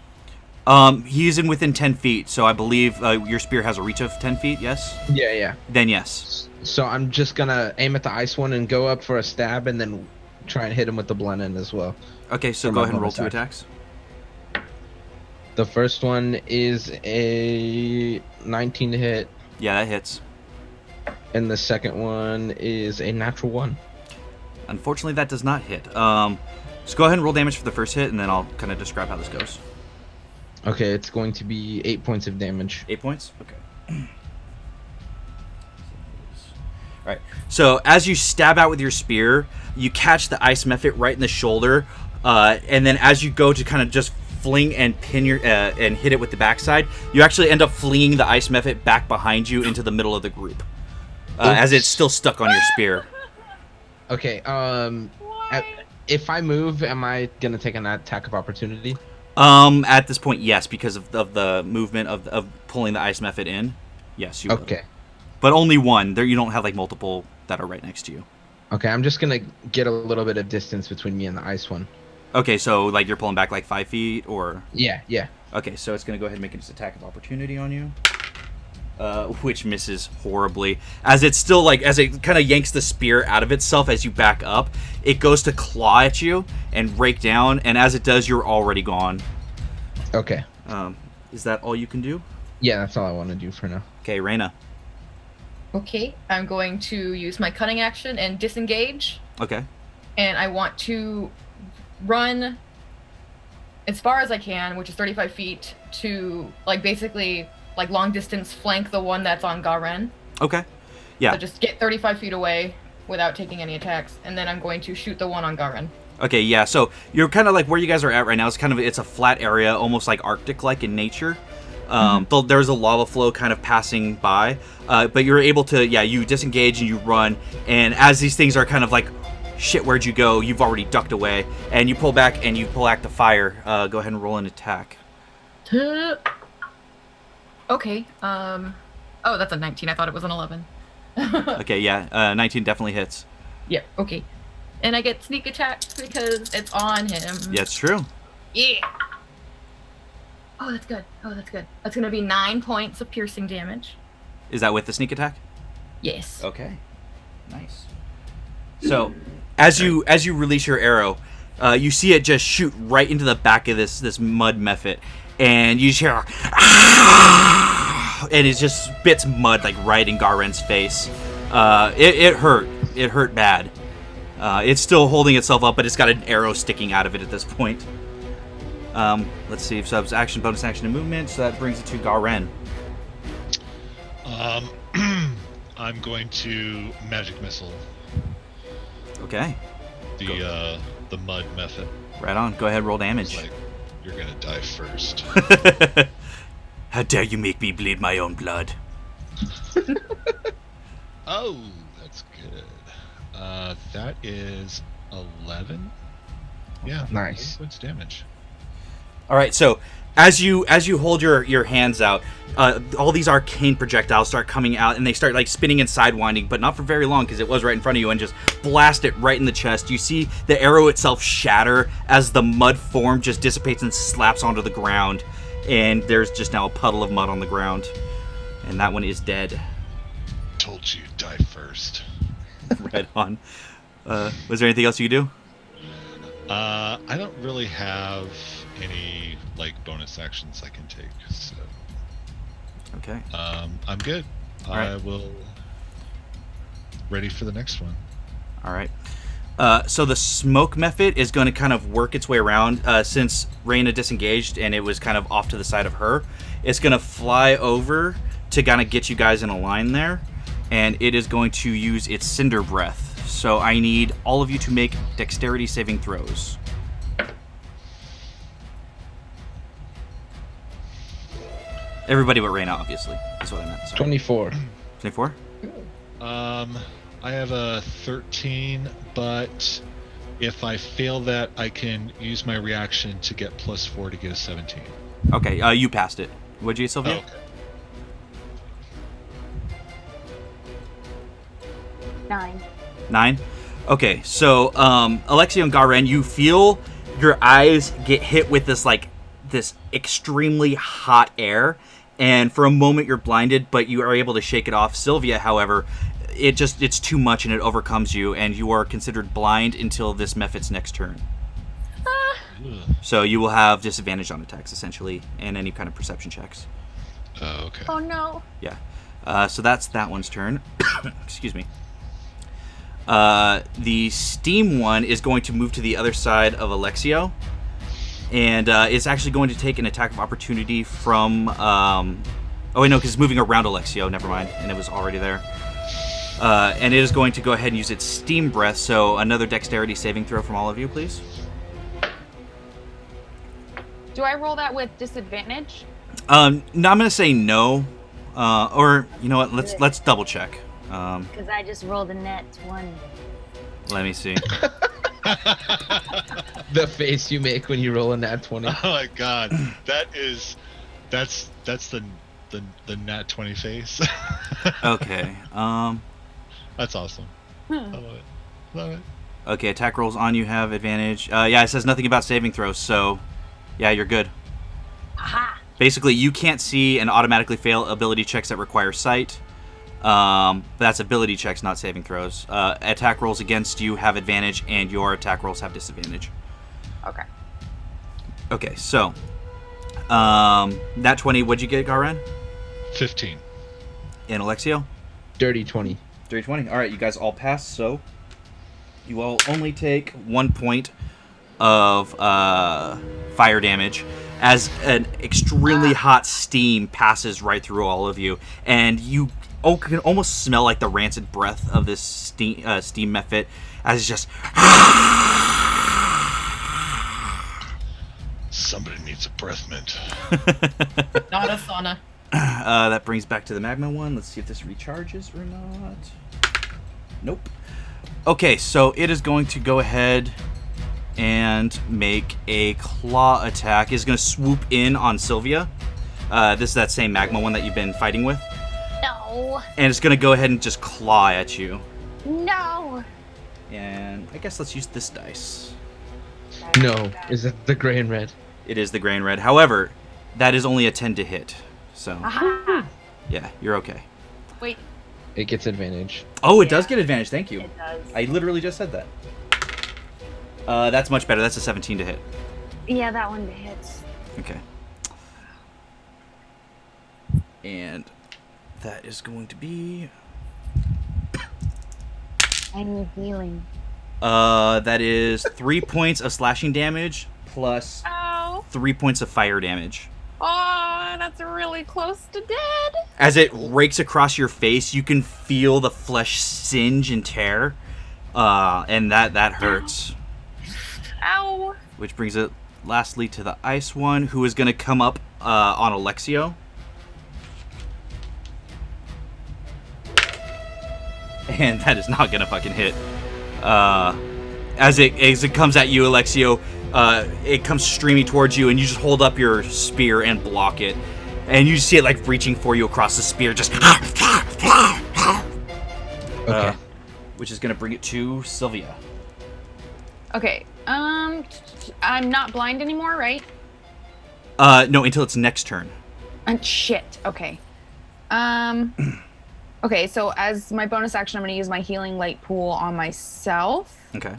Speaker 1: He's in within 10 feet, so I believe your spear has a reach of 10 feet, yes?
Speaker 3: Yeah.
Speaker 1: Then yes.
Speaker 3: So I'm just gonna aim at the ice one and go up for a stab and then try and hit him with the blunt end as well.
Speaker 1: Okay, so
Speaker 3: For
Speaker 1: go
Speaker 3: my
Speaker 1: ahead and roll
Speaker 3: bonus
Speaker 1: 2
Speaker 3: action.
Speaker 1: attacks.
Speaker 3: The first one is a 19 to hit,
Speaker 1: Yeah, that hits.
Speaker 3: and the second one is a natural 1.
Speaker 1: Unfortunately, that does not hit. So go ahead and roll damage for the first hit, and then I'll kind of describe how this goes.
Speaker 3: Okay, it's going to be 8 points of damage.
Speaker 1: 8 points? Okay. Alright, so as you stab out with your spear, you catch the ice mephit right in the shoulder, and then as you go to kind of just fling and pin your and hit it with the backside, you actually end up flinging the ice mephit back behind you into the middle of the group, as it's still stuck on your spear.
Speaker 3: Okay.
Speaker 2: Why?
Speaker 3: If I move, am I gonna take an attack of opportunity?
Speaker 1: At this point, yes, because of the movement of pulling the ice mephit in. Yes, you will.
Speaker 3: Okay.
Speaker 1: But only one. There, you don't have like multiple that are right next to you.
Speaker 3: Okay, I'm just gonna get a little bit of distance between me and the ice one.
Speaker 1: Okay, so like you're pulling back like 5 feet, or
Speaker 3: Yeah.
Speaker 1: okay, so it's gonna go ahead and make its attack of opportunity on you, which misses horribly. As it's still like as it kind of yanks the spear out of itself as you back up, it goes to claw at you and rake down, and as it does, you're already gone.
Speaker 3: Okay.
Speaker 1: Is that all you can do?
Speaker 3: Yeah, that's all I want to do for now.
Speaker 1: Okay, Reyna.
Speaker 5: Okay, I'm going to use my cunning action and disengage,
Speaker 1: Okay.
Speaker 5: and I want to run as far as I can, which is 35 feet, to like basically like long distance flank the one that's on Garen.
Speaker 1: Okay. Yeah.
Speaker 5: So just get 35 feet away without taking any attacks, and then I'm going to shoot the one on Garen.
Speaker 1: Okay, yeah. So you're kind of like where you guys are at right now. It's a flat area, almost like Arctic-like in nature. Though there's a lava flow kind of passing by, but you're able to, you disengage and you run. And as these things are kind of like, shit, where'd you go? You've already ducked away, and you pull back and you pull back the fire. Go ahead and roll an attack.
Speaker 5: Okay. Oh, that's a 19. I thought it was an 11.
Speaker 1: Okay, yeah. 19 definitely hits.
Speaker 5: Yeah. Okay. And I get sneak attack because it's on him.
Speaker 1: Yeah, it's true.
Speaker 5: Yeah. Oh, that's good. That's gonna be 9 points of piercing damage.
Speaker 1: Is that with the sneak attack?
Speaker 5: Yes.
Speaker 1: Okay. Nice. So, as you release your arrow, you see it just shoot right into the back of this mud mephit, and you just hear, and it just spits mud like right in Garen's face. It hurt. It hurt bad. It's still holding itself up, but it's got an arrow sticking out of it at this point. Let's see. So it's action, bonus action, and movement. So that brings it to Garen.
Speaker 4: I'm going to magic missile
Speaker 1: Okay.
Speaker 4: the mud method.
Speaker 1: Right on. Go ahead. Roll damage.
Speaker 4: It's like, you're gonna die first.
Speaker 1: How dare you make me bleed my own blood?
Speaker 4: Oh, that's good. That is 11. Yeah.
Speaker 3: Nice.
Speaker 4: 11 points damage.
Speaker 1: All right, so as you hold your hands out, all these arcane projectiles start coming out, and they start like spinning and sidewinding, but not for very long because it was right in front of you, and just blast it right in the chest. You see the arrow itself shatter as the mud form just dissipates and slaps onto the ground, and there's just now a puddle of mud on the ground, and that one is dead.
Speaker 4: Told you, die first.
Speaker 1: Right on. Was there anything else you could do?
Speaker 4: I don't really have any like bonus actions I can take, so
Speaker 1: Okay.
Speaker 4: I'm good.
Speaker 1: All
Speaker 4: I
Speaker 1: right.
Speaker 4: will ready for the next one.
Speaker 1: All right. So the smoke method is going to kind of work its way around. Since Reyna disengaged and it was kind of off to the side of her, it's going to fly over to kind of get you guys in a line there, and it is going to use its cinder breath. So I need all of you to make dexterity saving throws. Everybody but Reyna, obviously. That's what I meant. Sorry.
Speaker 3: 24.
Speaker 1: 24?
Speaker 4: I have a 13, but if I fail that, I can use my reaction to get +4 to get a 17.
Speaker 1: Okay, you passed it. What'd you get, Sylvia?
Speaker 4: Oh, okay.
Speaker 2: 9.
Speaker 1: 9? Okay, so Alexio and Garen, you feel your eyes get hit with this extremely hot air, and for a moment you're blinded, but you are able to shake it off. Sylvia, however, it's too much and it overcomes you, and you are considered blind until this Mephit's next turn.
Speaker 4: Ugh.
Speaker 1: So you will have disadvantage on attacks essentially, and any kind of perception checks.
Speaker 4: Oh, okay.
Speaker 2: Oh no.
Speaker 1: Yeah. So that's that one's turn. Excuse me. The steam one is going to move to the other side of Alexio, and it's actually going to take an attack of opportunity from oh wait, no, because it's moving around Alexio, never mind, and it was already there. And it is going to go ahead and use its steam breath, so another dexterity saving throw from all of you, please.
Speaker 2: Do I roll that with disadvantage?
Speaker 1: No, I'm gonna say no. Or you know what? Let's double check.
Speaker 6: Because I just rolled a net 20.
Speaker 1: Let me see.
Speaker 3: The face you make when you roll a nat 20.
Speaker 4: Oh my god, that's the nat 20 face.
Speaker 1: Okay.
Speaker 4: That's awesome. I love it. Love it.
Speaker 1: Okay. Attack rolls on you have advantage. Yeah, it says nothing about saving throws, so yeah, you're good.
Speaker 6: Aha!
Speaker 1: Basically, you can't see and automatically fail ability checks that require sight. That's ability checks, not saving throws. Attack rolls against you have advantage, and your attack rolls have disadvantage.
Speaker 2: Okay.
Speaker 1: Okay, so that 20. What'd you get, Garen?
Speaker 4: 15.
Speaker 1: And Alexio?
Speaker 3: Dirty 20.
Speaker 1: Dirty 20. All right, you guys all pass. So you all only take 1 point of fire damage as an extremely hot steam passes right through all of you, and you can almost smell like the rancid breath of this steam mephit as it's just.
Speaker 4: Somebody needs a breath mint.
Speaker 5: Not a sauna.
Speaker 1: That brings back to the magma one. Let's see if this recharges or not. Nope. Okay, so it is going to go ahead and make a claw attack. It's going to swoop in on Sylvia. This is that same magma one that you've been fighting with.
Speaker 6: No!
Speaker 1: And it's going to go ahead and just claw at you.
Speaker 6: No!
Speaker 1: And I guess let's use this dice.
Speaker 3: No. Is it the gray and red?
Speaker 1: It is the gray and red. However, that is only a 10 to hit. So,
Speaker 6: Aha!
Speaker 1: yeah, you're okay.
Speaker 2: Wait.
Speaker 3: It gets advantage.
Speaker 1: Oh, it does get advantage. Thank you.
Speaker 6: It does.
Speaker 1: I literally just said that. That's much better. That's a 17 to hit.
Speaker 6: Yeah, that one hits.
Speaker 1: Okay. And that is going to be...
Speaker 6: I need healing.
Speaker 1: That is 3 points of slashing damage plus
Speaker 2: Oh.
Speaker 1: 3 points of fire damage.
Speaker 2: Oh, that's really close to dead.
Speaker 1: As it rakes across your face, you can feel the flesh singe and tear. And that hurts.
Speaker 2: Ow.
Speaker 1: Which brings it lastly to the ice one, who is going to come up on Alexio. And that is not going to fucking hit. As it comes at you, Alexio, it comes streaming towards you, and you just hold up your spear and block it. And you see it like reaching for you across the spear, just...
Speaker 3: Okay.
Speaker 1: Which is going to bring it to Sylvia.
Speaker 2: Okay. I'm not blind anymore, right?
Speaker 1: No, until its next turn.
Speaker 2: Shit. Okay. Okay, so as my bonus action, I'm going to use my healing light pool on myself.
Speaker 1: Okay.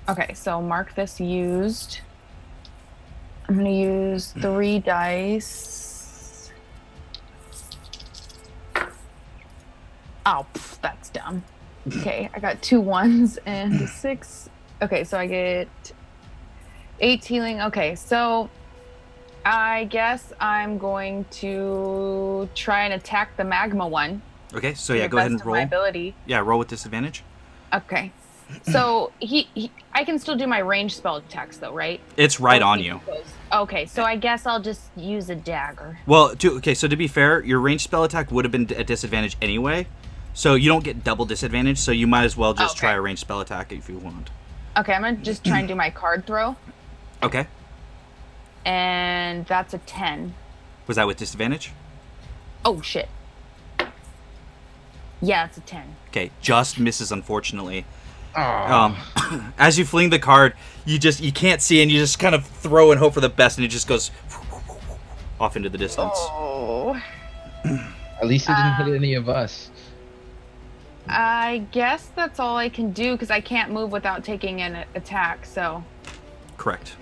Speaker 2: Okay, so mark this used. I'm going to use 3 dice. Oh, that's dumb. Okay, I got 2 1s and a 6. Okay, so I get 8 healing. Okay, so I guess I'm going to try and attack the magma one.
Speaker 1: Okay, so
Speaker 2: to
Speaker 1: yeah,
Speaker 2: the
Speaker 1: go ahead
Speaker 2: best
Speaker 1: and
Speaker 2: of my
Speaker 1: roll.
Speaker 2: ability.
Speaker 1: Yeah, roll with disadvantage.
Speaker 2: Okay. So I can still do my range spell attacks though, right?
Speaker 1: It's right
Speaker 2: Or
Speaker 1: on
Speaker 2: keep
Speaker 1: you.
Speaker 2: close.
Speaker 6: Okay, so I guess I'll just use a dagger.
Speaker 1: Well, so to be fair, your ranged spell attack would have been at disadvantage anyway, so you don't get double disadvantage, so you might as well just try a ranged spell attack if you want.
Speaker 2: Okay, I'm gonna just try and do my card throw,
Speaker 1: Okay.
Speaker 2: and that's a 10.
Speaker 1: Was that with disadvantage?
Speaker 2: Oh shit. Yeah, it's a 10.
Speaker 1: Okay, just misses, unfortunately.
Speaker 3: Oh.
Speaker 1: As you fling the card, you can't see, and you just kind of throw and hope for the best, and it just goes off into the distance.
Speaker 2: Oh.
Speaker 3: At least it didn't hit any of us.
Speaker 2: I guess that's all I can do because I can't move without taking an attack. So
Speaker 1: Correct.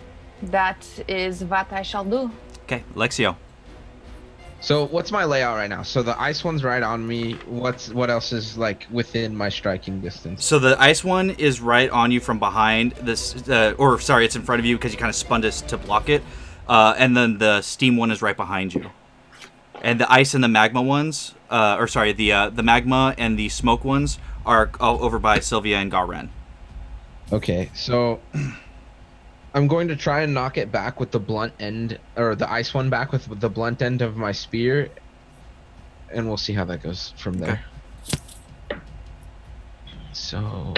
Speaker 2: that is what I shall do.
Speaker 1: Okay, Lexio.
Speaker 3: So what's my layout right now? So the ice one's right on me. What else is like within my striking distance?
Speaker 1: So the ice one is right on you from behind this, it's in front of you because you kind of spun to block it, and then the steam one is right behind you, and the ice and the magma ones, the magma and the smoke ones are all over by Sylvia and Garen.
Speaker 3: Okay, so I'm going to try and knock it back with the blunt end, or the ice one back with the blunt end of my spear, and we'll see how that goes from there. Okay. So,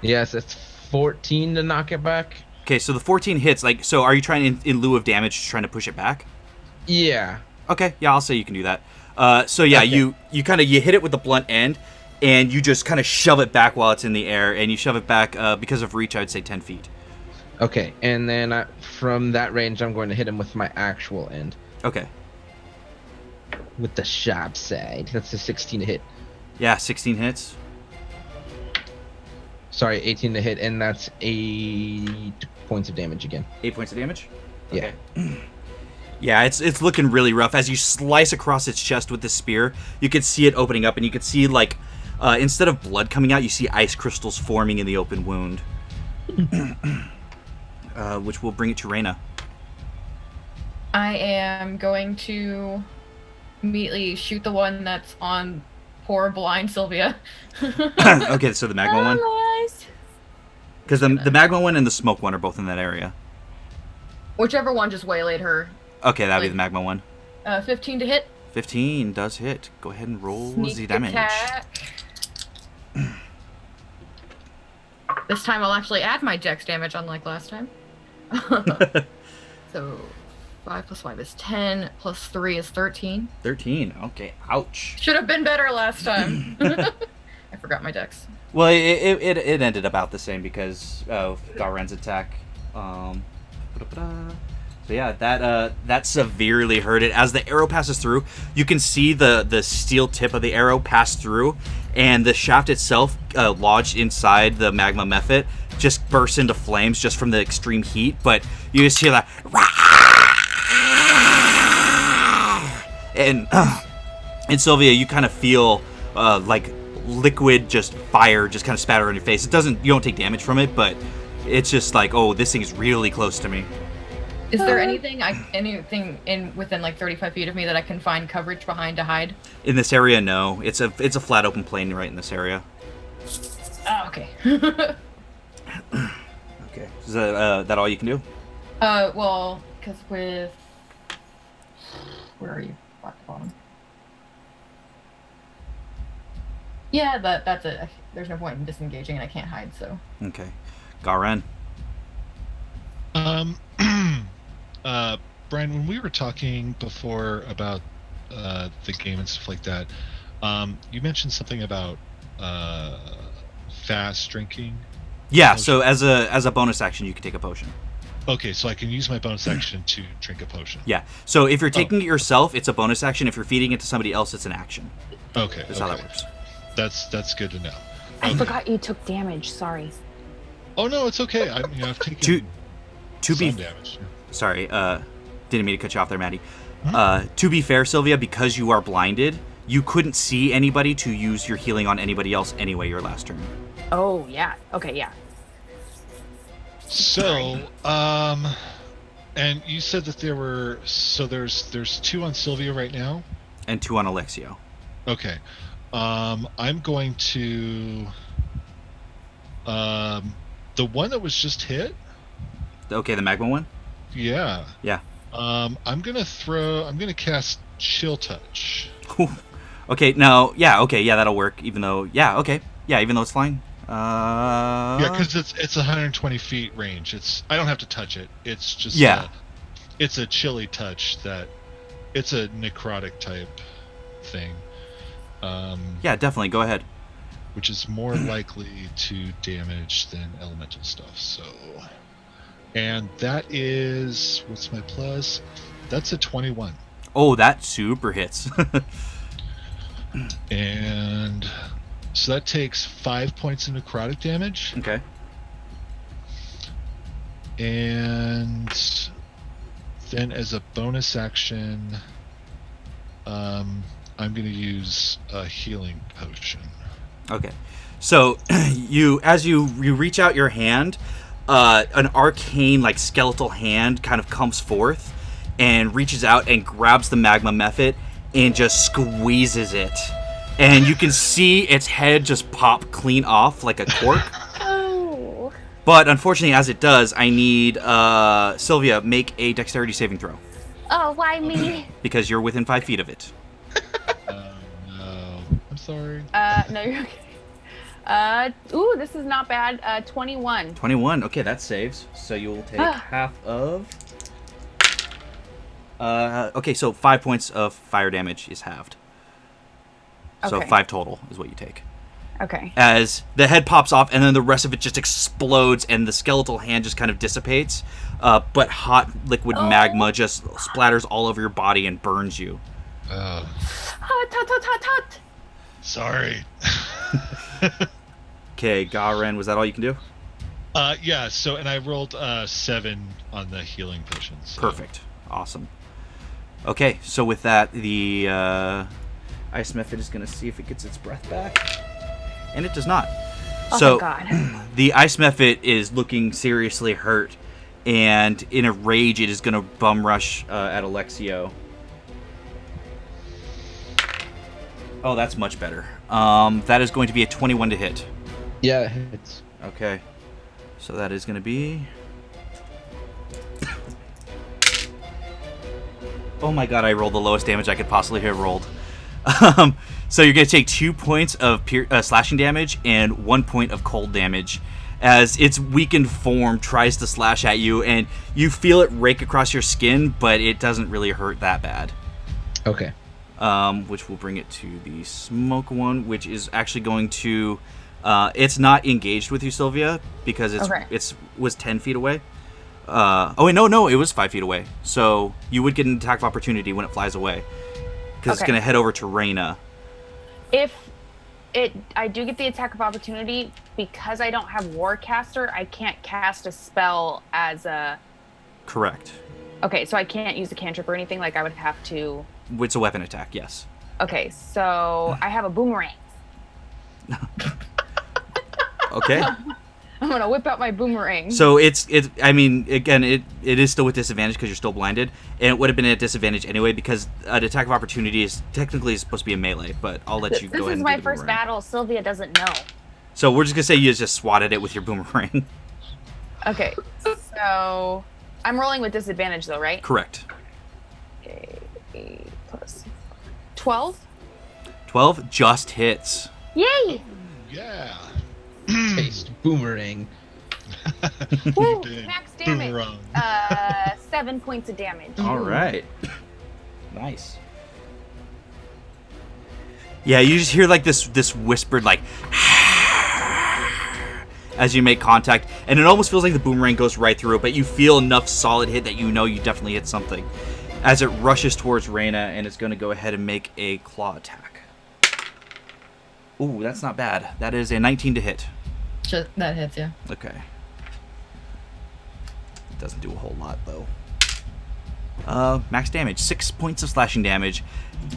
Speaker 3: yes, it's 14 to knock it back.
Speaker 1: Okay, so the 14 hits. Like, so are you trying in lieu of damage, trying to push it back?
Speaker 3: Yeah.
Speaker 1: Okay, yeah, I'll say you can do that. So yeah, okay. you hit it with the blunt end, and you just kind of shove it back while it's in the air, and you shove it back because of reach. I'd say 10 feet.
Speaker 3: Okay, and then from that range, I'm going to hit him with my actual end.
Speaker 1: Okay.
Speaker 3: With the sharp side. That's a 16 to hit.
Speaker 1: Yeah, 16 hits.
Speaker 3: Sorry, 18 to hit, and that's 8 points of damage again.
Speaker 1: 8 points of damage?
Speaker 3: Yeah.
Speaker 1: Okay. Yeah, it's looking really rough. As you slice across its chest with the spear, you can see it opening up, and you can see, like, instead of blood coming out, you see ice crystals forming in the open wound. Which will bring it to Reyna.
Speaker 5: I am going to immediately shoot the one that's on poor blind Sylvia.
Speaker 1: Okay, so the magma one? Because the magma one and the smoke one are both in that area.
Speaker 5: Whichever one just waylaid her.
Speaker 1: Okay, that'd be the magma one.
Speaker 5: 15 to hit.
Speaker 1: 15 does hit. Go ahead and roll
Speaker 5: Sneak
Speaker 1: the damage.
Speaker 5: Attack. This time I'll actually add my dex damage, unlike last time. So 5 plus 5 is 10, plus 3 is 13.
Speaker 1: 13, okay, ouch.
Speaker 5: Should have been better last time. I forgot my dex.
Speaker 1: Well, it ended about the same because of Garen's attack. So yeah, that severely hurt it. As the arrow passes through, you can see the steel tip of the arrow pass through, and the shaft itself, lodged inside the magma mephit, just bursts into flames just from the extreme heat. But you just hear that, and Sylvia, you kind of feel like liquid, just fire, just kind of spatter on your face. You don't take damage from it, but it's just like, oh, this thing is really close to me.
Speaker 5: Is there anything within like 35 feet of me that I can find coverage behind to hide?
Speaker 1: In this area, no. It's a flat open plain right in this area.
Speaker 5: Oh, okay.
Speaker 1: Okay. Is that all you can do?
Speaker 5: Well, because with... Where are you? At the bottom. Yeah, that's it. There's no point in disengaging, and I can't hide, so...
Speaker 1: Okay. Garen.
Speaker 4: Brian, when we were talking before about the game and stuff like that, you mentioned something about fast drinking.
Speaker 1: Yeah, so as a bonus action, you can take a potion.
Speaker 4: Okay, so I can use my bonus action to drink a potion.
Speaker 1: Yeah, so if you're taking it yourself, it's a bonus action. If you're feeding it to somebody else, it's an action.
Speaker 4: Okay,
Speaker 1: That's how that works.
Speaker 4: That's good to know.
Speaker 2: I forgot you took damage. Sorry.
Speaker 4: Oh no, it's okay. I've taken
Speaker 1: some
Speaker 4: damage.
Speaker 1: Sorry, didn't mean to cut you off there, Maddie. To be fair, Sylvia, because you are blinded, you couldn't see anybody to use your healing on anybody else anyway your last turn.
Speaker 2: Oh, yeah. Okay, yeah.
Speaker 4: So, and you said that there's 2 on Sylvia right now?
Speaker 1: And 2 on Alexio.
Speaker 4: Okay. I'm going to... the one that was just hit?
Speaker 1: Okay, the magma one?
Speaker 4: Yeah.
Speaker 1: Yeah.
Speaker 4: I'm gonna cast Chill Touch.
Speaker 1: Okay, that'll work, even though it's flying.
Speaker 4: Yeah, because it's 120 feet range. I don't have to touch it. It's just it's a chilly touch it's a necrotic type thing.
Speaker 1: Yeah, definitely. Go ahead.
Speaker 4: Which is more likely to damage than elemental stuff. So, and that is, what's my plus? That's a 21.
Speaker 1: Oh, that super hits.
Speaker 4: And so that takes 5 points of necrotic damage.
Speaker 1: Okay.
Speaker 4: And then as a bonus action, I'm going to use a healing potion.
Speaker 1: Okay. So as you reach out your hand, an arcane, like, skeletal hand kind of comes forth and reaches out and grabs the magma mephit and just squeezes it. And you can see its head just pop clean off like a cork.
Speaker 6: Oh.
Speaker 1: But unfortunately, as it does, I need Sylvia make a dexterity saving throw
Speaker 6: Oh, why me?
Speaker 1: because you're within 5 feet of it.
Speaker 4: No. I'm sorry.
Speaker 2: No, you're okay. This is not bad. 21.
Speaker 1: 21. Okay, that saves. So you'll take half of. Okay, so 5 points of fire damage is halved. So
Speaker 2: Okay.
Speaker 1: 5 total is what you take.
Speaker 2: Okay.
Speaker 1: As the head pops off, and then the rest of it just explodes, and the skeletal hand just kind of dissipates. But hot liquid magma just splatters all over your body and burns you.
Speaker 2: Hot, hot, hot, hot, hot.
Speaker 4: Sorry.
Speaker 1: Okay, Garen, was that all you can do?
Speaker 4: Yeah. So, and I rolled 7 on the healing potion. So.
Speaker 1: Perfect. Awesome. Okay, so with that, the ice method is going to see if it gets its breath back. And it does not.
Speaker 2: Oh,
Speaker 1: So
Speaker 2: thank God.
Speaker 1: the ice method is looking seriously hurt. And in a rage, it is going to bum rush at Alexio. Oh, that's much better. That is going to be a 21 to hit.
Speaker 3: Yeah, it hits.
Speaker 1: Okay. So that is going to be... Oh my god, I rolled the lowest damage I could possibly have rolled. So you're going to take 2 points of slashing damage and 1 point of cold damage as its weakened form tries to slash at you, and you feel it rake across your skin, but it doesn't really hurt that bad.
Speaker 3: Okay.
Speaker 1: Which will bring it to the smoke one, which is actually going to... it's not engaged with you, Sylvia, because it was 10 feet away. No, it was 5 feet away. So you would get an attack of opportunity when it flies away. Because it's going to head over to Reyna.
Speaker 2: I do get the attack of opportunity, because I don't have Warcaster, I can't cast a spell as a...
Speaker 1: Correct.
Speaker 2: Okay, so I can't use a cantrip or anything, like I would have to...
Speaker 1: It's a weapon attack, yes.
Speaker 2: Okay, so I have a boomerang.
Speaker 1: Okay.
Speaker 2: I'm gonna whip out my boomerang.
Speaker 1: So it is still with disadvantage because you're still blinded, and it would have been at disadvantage anyway because an attack of opportunity is technically supposed to be a melee, but I'll let you go ahead and
Speaker 6: This is
Speaker 1: do
Speaker 6: my
Speaker 1: the
Speaker 6: first
Speaker 1: boomerang.
Speaker 6: battle. Sylvia doesn't know.
Speaker 1: So we're just gonna say you just swatted it with your boomerang.
Speaker 2: Okay, so I'm rolling with disadvantage though, right?
Speaker 1: Correct.
Speaker 2: Okay, 8 plus 12.
Speaker 1: 12 just hits.
Speaker 6: Yay!
Speaker 4: Yeah.
Speaker 3: Taste boomerang.
Speaker 2: Woo,
Speaker 4: Big
Speaker 2: max damage.
Speaker 4: boomerang.
Speaker 2: 7 points of damage.
Speaker 1: All right. Nice. Yeah, you just hear like this whispered like as you make contact, and it almost feels like the boomerang goes right through it, but you feel enough solid hit that you know you definitely hit something. As it rushes towards Reyna, and it's going to go ahead and make a claw attack. Ooh, that's not bad. That is a 19 to hit.
Speaker 5: That hits, yeah.
Speaker 1: Okay. Doesn't do a whole lot, though. Max damage. 6 points of slashing damage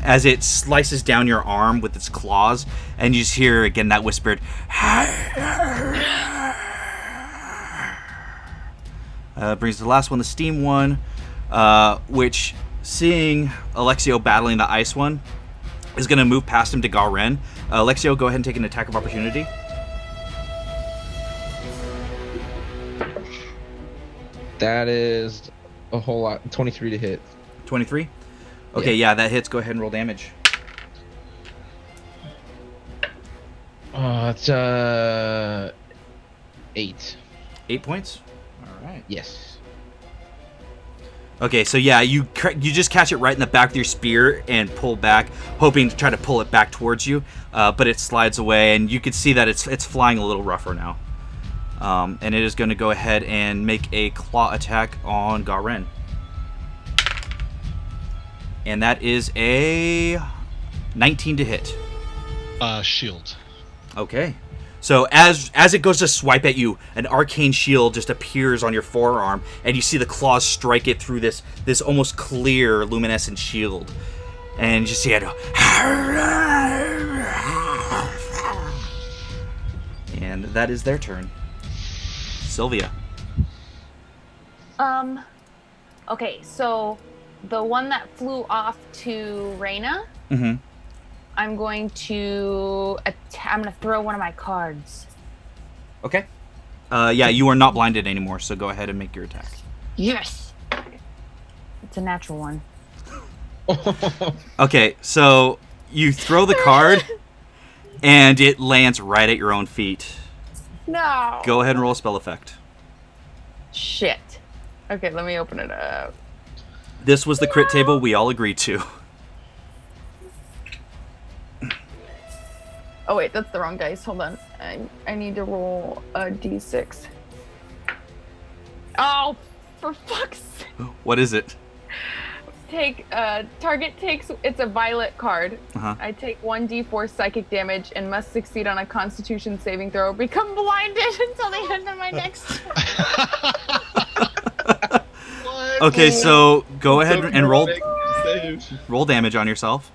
Speaker 1: as it slices down your arm with its claws, and you just hear, again, that whispered... brings the last one, the steam one, which, seeing Alexio battling the ice one, is going to move past him to Garen. Alexio, go ahead and take an attack of opportunity.
Speaker 3: That is a whole lot. 23 to hit.
Speaker 1: 23? Okay, yeah, that hits. Go ahead and roll damage.
Speaker 3: It's 8.
Speaker 1: 8 points? All right.
Speaker 3: Yes.
Speaker 1: Okay, so yeah, you just catch it right in the back with your spear and pull back, hoping to try to pull it back towards you, but it slides away, and you can see that it's flying a little rougher now. And it is going to go ahead and make a claw attack on Garen. And that is a 19 to hit.
Speaker 4: Shield.
Speaker 1: Okay. So as it goes to swipe at you, an arcane shield just appears on your forearm, and you see the claws strike it through this almost clear luminescent shield. And you see it. And that is their turn. Sylvia.
Speaker 2: Okay, so the one that flew off to Reyna,
Speaker 1: Mm-hmm.
Speaker 2: I'm going to throw one of my cards.
Speaker 1: Okay. Yeah, you are not blinded anymore, so go ahead and make your attack.
Speaker 2: Yes. It's a natural one.
Speaker 1: Okay, so you throw the card, and it lands right at your own feet.
Speaker 2: No.
Speaker 1: Go ahead and roll a spell effect.
Speaker 2: Shit. Okay, let me open it up.
Speaker 1: This was the crit table we all agreed to.
Speaker 2: Oh wait, that's the wrong dice. Hold on. I need to roll a d6. Oh, for fuck's sake.
Speaker 1: What is it?
Speaker 2: Target takes, it's a violet card.
Speaker 1: Uh-huh.
Speaker 2: I take 1d4 psychic damage and must succeed on a constitution saving throw. Become blinded until the end of my next turn.
Speaker 1: Okay, so go ahead and roll
Speaker 3: Save.
Speaker 1: roll damage on yourself.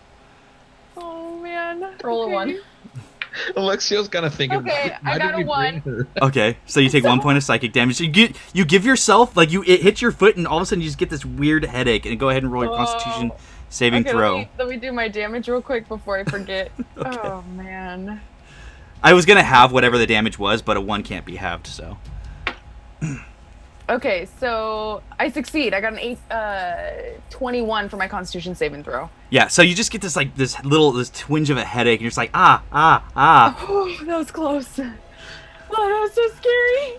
Speaker 2: Oh man.
Speaker 5: Roll a 1.
Speaker 3: Alexio's gotta think of
Speaker 2: Okay,
Speaker 3: why
Speaker 2: I got
Speaker 3: did we
Speaker 2: a
Speaker 3: bring
Speaker 2: 1.
Speaker 3: her?
Speaker 1: Okay, so you take 1 point of psychic damage. You give yourself, like, it hits your foot, and all of a sudden you just get this weird headache, and go ahead and roll your constitution saving
Speaker 2: Okay,
Speaker 1: throw.
Speaker 2: let me do my damage real quick before I forget.
Speaker 1: Okay.
Speaker 2: Oh man.
Speaker 1: I was going to have whatever the damage was, but a 1 can't be halved, so.
Speaker 2: Okay, so I succeed. I got an 21 for my constitution saving throw.
Speaker 1: Yeah, so you just get this, like, this twinge of a headache, and you're just like, ah.
Speaker 2: Oh, that was close. Oh, that was so scary.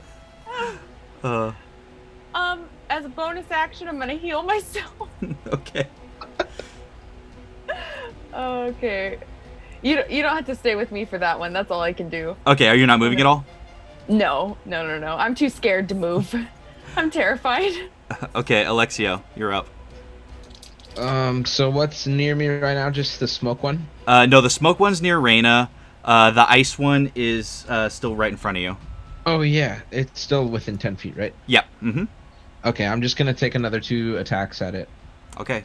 Speaker 2: As a bonus action, I'm gonna heal myself.
Speaker 1: Okay.
Speaker 2: Okay. You don't have to stay with me for that one. That's all I can do.
Speaker 1: Okay, are you not moving at all?
Speaker 2: No. I'm too scared to move. I'm terrified.
Speaker 1: Okay, Alexio, you're up.
Speaker 3: So what's near me right now? Just the smoke one?
Speaker 1: No, the smoke one's near Reyna. The ice one is still right in front of you.
Speaker 3: Oh yeah, it's still within 10 feet, right?
Speaker 1: Yep. Mm-hmm.
Speaker 3: Okay, I'm just gonna take another 2 attacks at it.
Speaker 1: Okay.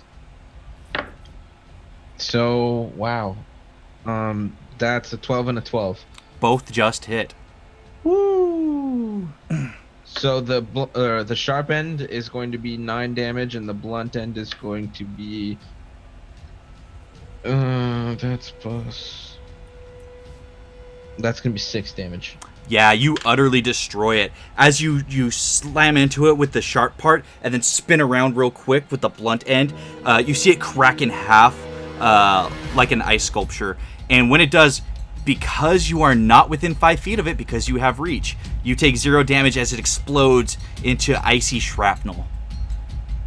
Speaker 3: So wow, that's a 12 and a 12.
Speaker 1: Both just hit.
Speaker 3: Woo! So the sharp end is going to be 9 damage, and the blunt end is going to be that's gonna be 6 damage.
Speaker 1: Yeah, you utterly destroy it. As you slam into it with the sharp part and then spin around real quick with the blunt end, you see it crack in half like an ice sculpture. And when it does, because you are not within 5 feet of it, because you have reach, you take 0 damage as it explodes into icy shrapnel.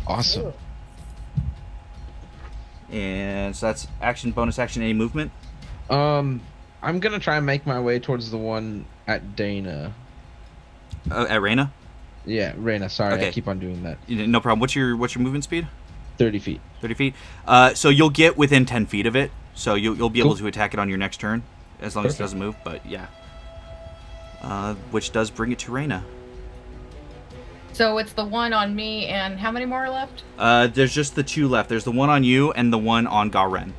Speaker 3: Awesome.
Speaker 1: And so that's action, bonus action, any movement?
Speaker 3: I'm gonna try and make my way towards the one at Dana.
Speaker 1: At Reyna?
Speaker 3: Yeah, Reyna. Sorry,
Speaker 1: Okay.
Speaker 3: I keep on doing that.
Speaker 1: No problem. What's your movement speed?
Speaker 3: 30 feet.
Speaker 1: 30 feet. So you'll get within 10 feet of it. So you'll be able
Speaker 3: Cool.
Speaker 1: to attack it on your next turn, as long as it
Speaker 3: Perfect.
Speaker 1: doesn't move. But yeah, which does bring it to Reyna.
Speaker 5: So it's the one on me, and how many more are left?
Speaker 1: There's just the 2 left. There's the one on you and the one on Garen.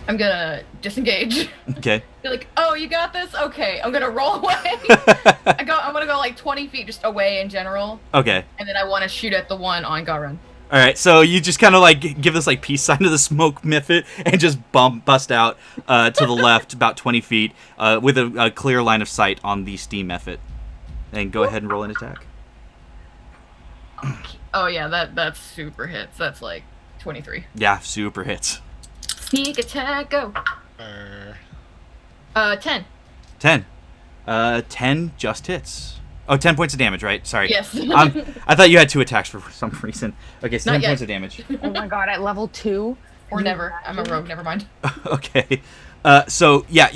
Speaker 5: I'm gonna disengage.
Speaker 1: Okay.
Speaker 5: Be like, oh, you got this? Okay, I'm gonna roll away. I'm gonna go like 20 feet just away in general,
Speaker 1: Okay.
Speaker 5: and then I want to shoot at the one on Garen.
Speaker 1: All right. So you just kind of like give this like peace sign to the smoke method and just bust out to the left about 20 feet with a clear line of sight on the steam method. And go ahead and roll an attack.
Speaker 5: Oh yeah, that's super hits. That's like 23.
Speaker 1: Yeah, super hits.
Speaker 5: Sneak attack, go. 10.
Speaker 1: 10. 10 just hits. Oh, 10 points of damage, right? Sorry.
Speaker 5: Yes.
Speaker 1: I thought you had 2 attacks for some reason. Okay, so 10
Speaker 5: Not yet.
Speaker 1: points of damage.
Speaker 2: Oh my god, at level 2?
Speaker 5: Or never. I'm a rogue. Never mind.
Speaker 1: Okay. So, yeah,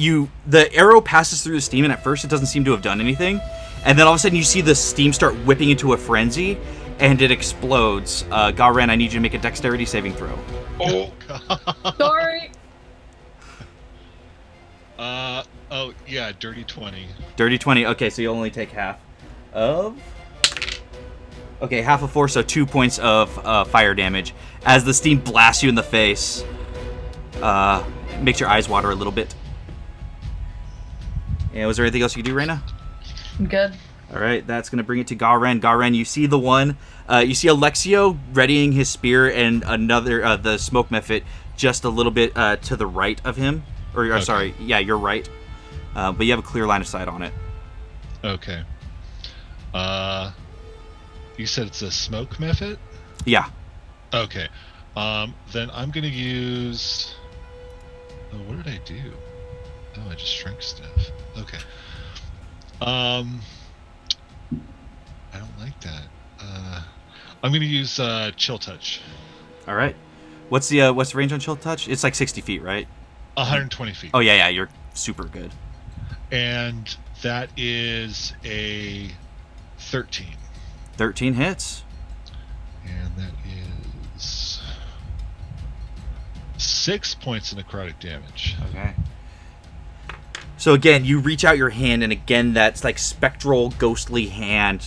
Speaker 1: the arrow passes through the steam, and at first it doesn't seem to have done anything. And then all of a sudden you see the steam start whipping into a frenzy, and it explodes. Garen, I need you to make a dexterity saving throw.
Speaker 4: Oh, God.
Speaker 5: Sorry.
Speaker 4: Oh, yeah, dirty 20.
Speaker 1: Dirty 20. Okay, so you'll only take half of... Okay, half of 4, so 2 points of fire damage. As the steam blasts you in the face, makes your eyes water a little bit. And was there anything else you could do, Reyna?
Speaker 5: I'm good.
Speaker 1: All right, that's going to bring it to Garen. Garen, you see the one. You see Alexio readying his spear and another, the smoke method, just a little bit to the right of him. Or,
Speaker 4: Okay.
Speaker 1: sorry, yeah, you're right. But you have a clear line of sight on it.
Speaker 4: Okay. You said it's a smoke method?
Speaker 1: Yeah.
Speaker 4: Okay. Then I'm gonna use. Oh, what did I do? Oh, I just shrank stuff. Okay. I don't like that. I'm gonna use chill touch.
Speaker 1: All right. What's the range on chill touch? It's like 60 feet, right?
Speaker 4: 120 feet.
Speaker 1: Oh yeah, you're super good.
Speaker 4: And that is a 13.
Speaker 1: 13 hits.
Speaker 4: And that is 6 points of necrotic damage.
Speaker 1: Okay. So again, you reach out your hand, and again, that's like spectral, ghostly hand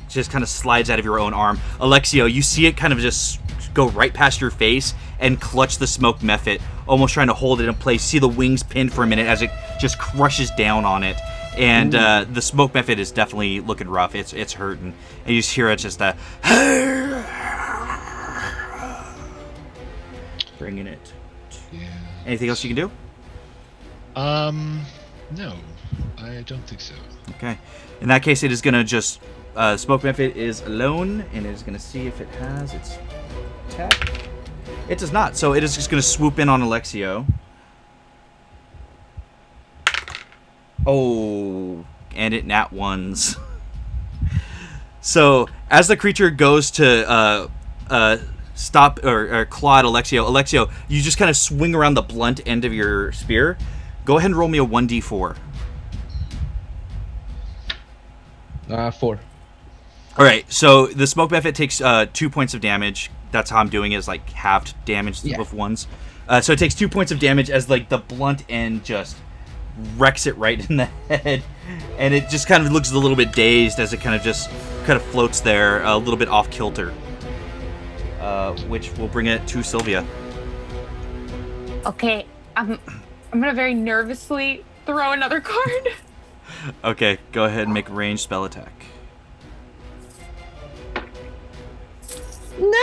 Speaker 1: just kind of slides out of your own arm. Alexio, you see it kind of just go right past your face and clutch the smoke method, almost trying to hold it in place. See the wings pinned for a minute as it just crushes down on it. And the smoke method is definitely looking rough. It's hurting. And you just hear it just bringing it.
Speaker 4: Yeah.
Speaker 1: Anything else you can do?
Speaker 4: No, I don't think so.
Speaker 1: Okay. In that case, it is going to just... Smoke Method is alone, and it is going to see if it has its attack. It does not, so it is just going to swoop in on Alexio. Oh, and it nat ones. So, as the creature goes to stop or claw at Alexio, you just kind of swing around the blunt end of your spear. Go ahead and roll me a 1d4.
Speaker 3: 4.
Speaker 1: All right, so the smoke method takes 2 points of damage. That's how I'm doing it, is like halved damage with ones. So it takes 2 points of damage as like the blunt end just wrecks it right in the head, and it just kind of looks a little bit dazed as it kind of floats there, a little bit off kilter. Which will bring it to Sylvia.
Speaker 2: Okay, I'm gonna very nervously throw another card.
Speaker 1: Okay, go ahead and make a ranged spell attack.
Speaker 7: No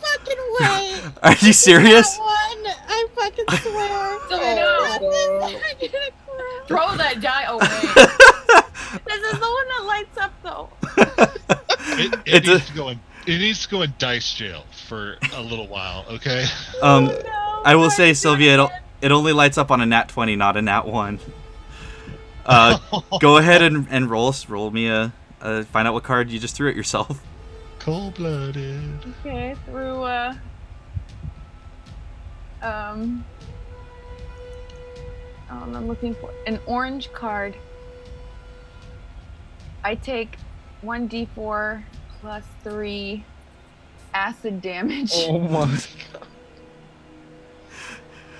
Speaker 7: fucking way!
Speaker 1: Are you serious?
Speaker 7: That one, I fucking swear.
Speaker 5: Oh,
Speaker 7: I'm gonna cry.
Speaker 5: Throw that die away.
Speaker 7: This is the one that lights up, though.
Speaker 4: It needs to go in. It needs to go in dice jail for a little while. Okay.
Speaker 7: No,
Speaker 1: I will
Speaker 7: my
Speaker 1: say, Sylvia,
Speaker 7: God.
Speaker 1: it only lights up on a nat 20, not a nat 1. Go ahead and roll me find out what card you just threw at yourself.
Speaker 4: Cold-blooded.
Speaker 2: Okay, I threw I'm looking for an orange card. I take 1d4 plus 3 acid damage.
Speaker 3: Oh my.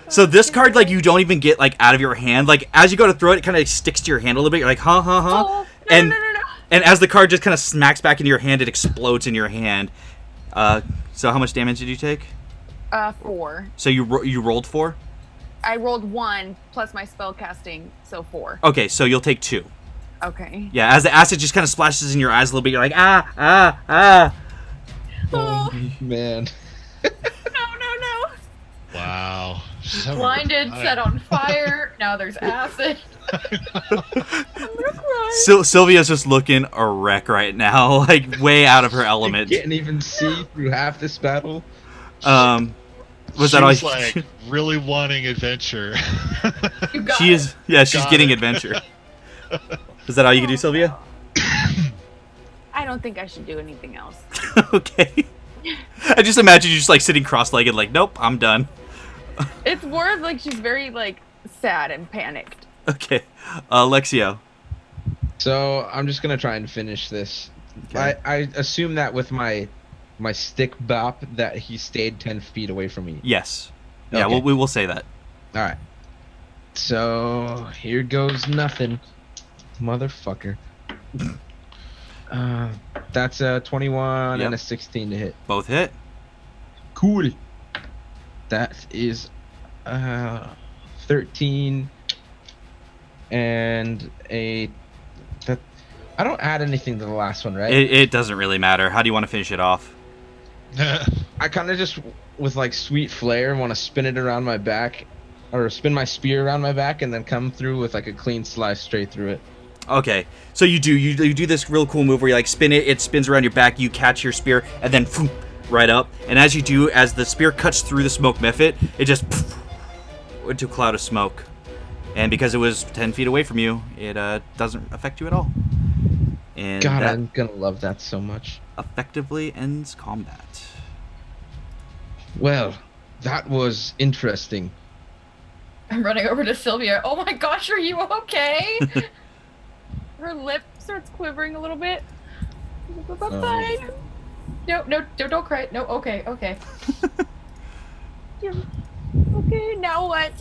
Speaker 1: So this card, like, you don't even get, like, out of your hand. Like, as you go to throw it, it kind of sticks to your hand a little bit. You're like, huh.
Speaker 2: Oh,
Speaker 1: and
Speaker 2: no.
Speaker 1: and as the card just kind of smacks back into your hand, it explodes in your hand. So how much damage did you take?
Speaker 2: 4.
Speaker 1: So you rolled 4?
Speaker 2: I rolled 1 plus my spell casting, so 4.
Speaker 1: Okay, so you'll take 2.
Speaker 2: Okay.
Speaker 1: Yeah, as the acid just kind of splashes in your eyes a little bit, you're like, ah.
Speaker 3: Oh man.
Speaker 2: No.
Speaker 4: Wow. She's having a
Speaker 5: Blinded,
Speaker 4: good
Speaker 5: set
Speaker 4: time.
Speaker 5: on fire. Now there's acid.
Speaker 2: I'm gonna cry.
Speaker 1: Sylvia's just looking a wreck right now, like way out of her element.
Speaker 3: You can't even see through half this battle.
Speaker 1: Was
Speaker 4: She
Speaker 1: that all?
Speaker 4: was like really wanting adventure.
Speaker 5: You got
Speaker 1: She
Speaker 5: it.
Speaker 1: is. Yeah, she's
Speaker 4: Got
Speaker 1: getting
Speaker 4: it.
Speaker 1: adventure. Is that all you can do, Sylvia?
Speaker 2: I don't think I should do anything else.
Speaker 1: Okay. I just imagine you just like sitting cross-legged, like, nope, I'm done.
Speaker 2: It's more of like she's very like sad and panicked.
Speaker 1: Okay, Alexio.
Speaker 3: So I'm just gonna try and finish this.
Speaker 1: Okay.
Speaker 3: I assume that with my stick bop that he stayed 10 feet away from me.
Speaker 1: Yes. Yeah,
Speaker 3: Okay.
Speaker 1: we will say that.
Speaker 3: All right. So here goes nothing, motherfucker. That's a 21
Speaker 1: Yep.
Speaker 3: and a 16 to hit.
Speaker 1: Both hit.
Speaker 3: Cool. That is 13 and a. That I don't add anything to the last one, right?
Speaker 1: It doesn't really matter. How do you want to finish it off?
Speaker 3: I kind of just, with like sweet flair, want to spin it around my back, or spin my spear around my back, and then come through with like a clean slice straight through it.
Speaker 1: Okay, so you do this real cool move where you like spin it. It spins around your back. You catch your spear and then poof, right up. And as you do, as the spear cuts through the smoke mephit, it just poof, into a cloud of smoke. And because it was 10 feet away from you, it doesn't affect you at all. And
Speaker 3: God,
Speaker 1: that
Speaker 3: I'm gonna love that so much.
Speaker 1: effectively ends combat.
Speaker 3: Well, that was interesting.
Speaker 5: I'm running over to Sylvia. Oh my gosh, are you okay?
Speaker 2: Her lip starts quivering a little bit.
Speaker 5: Fine. No, don't cry. No, okay.
Speaker 2: Okay, now what?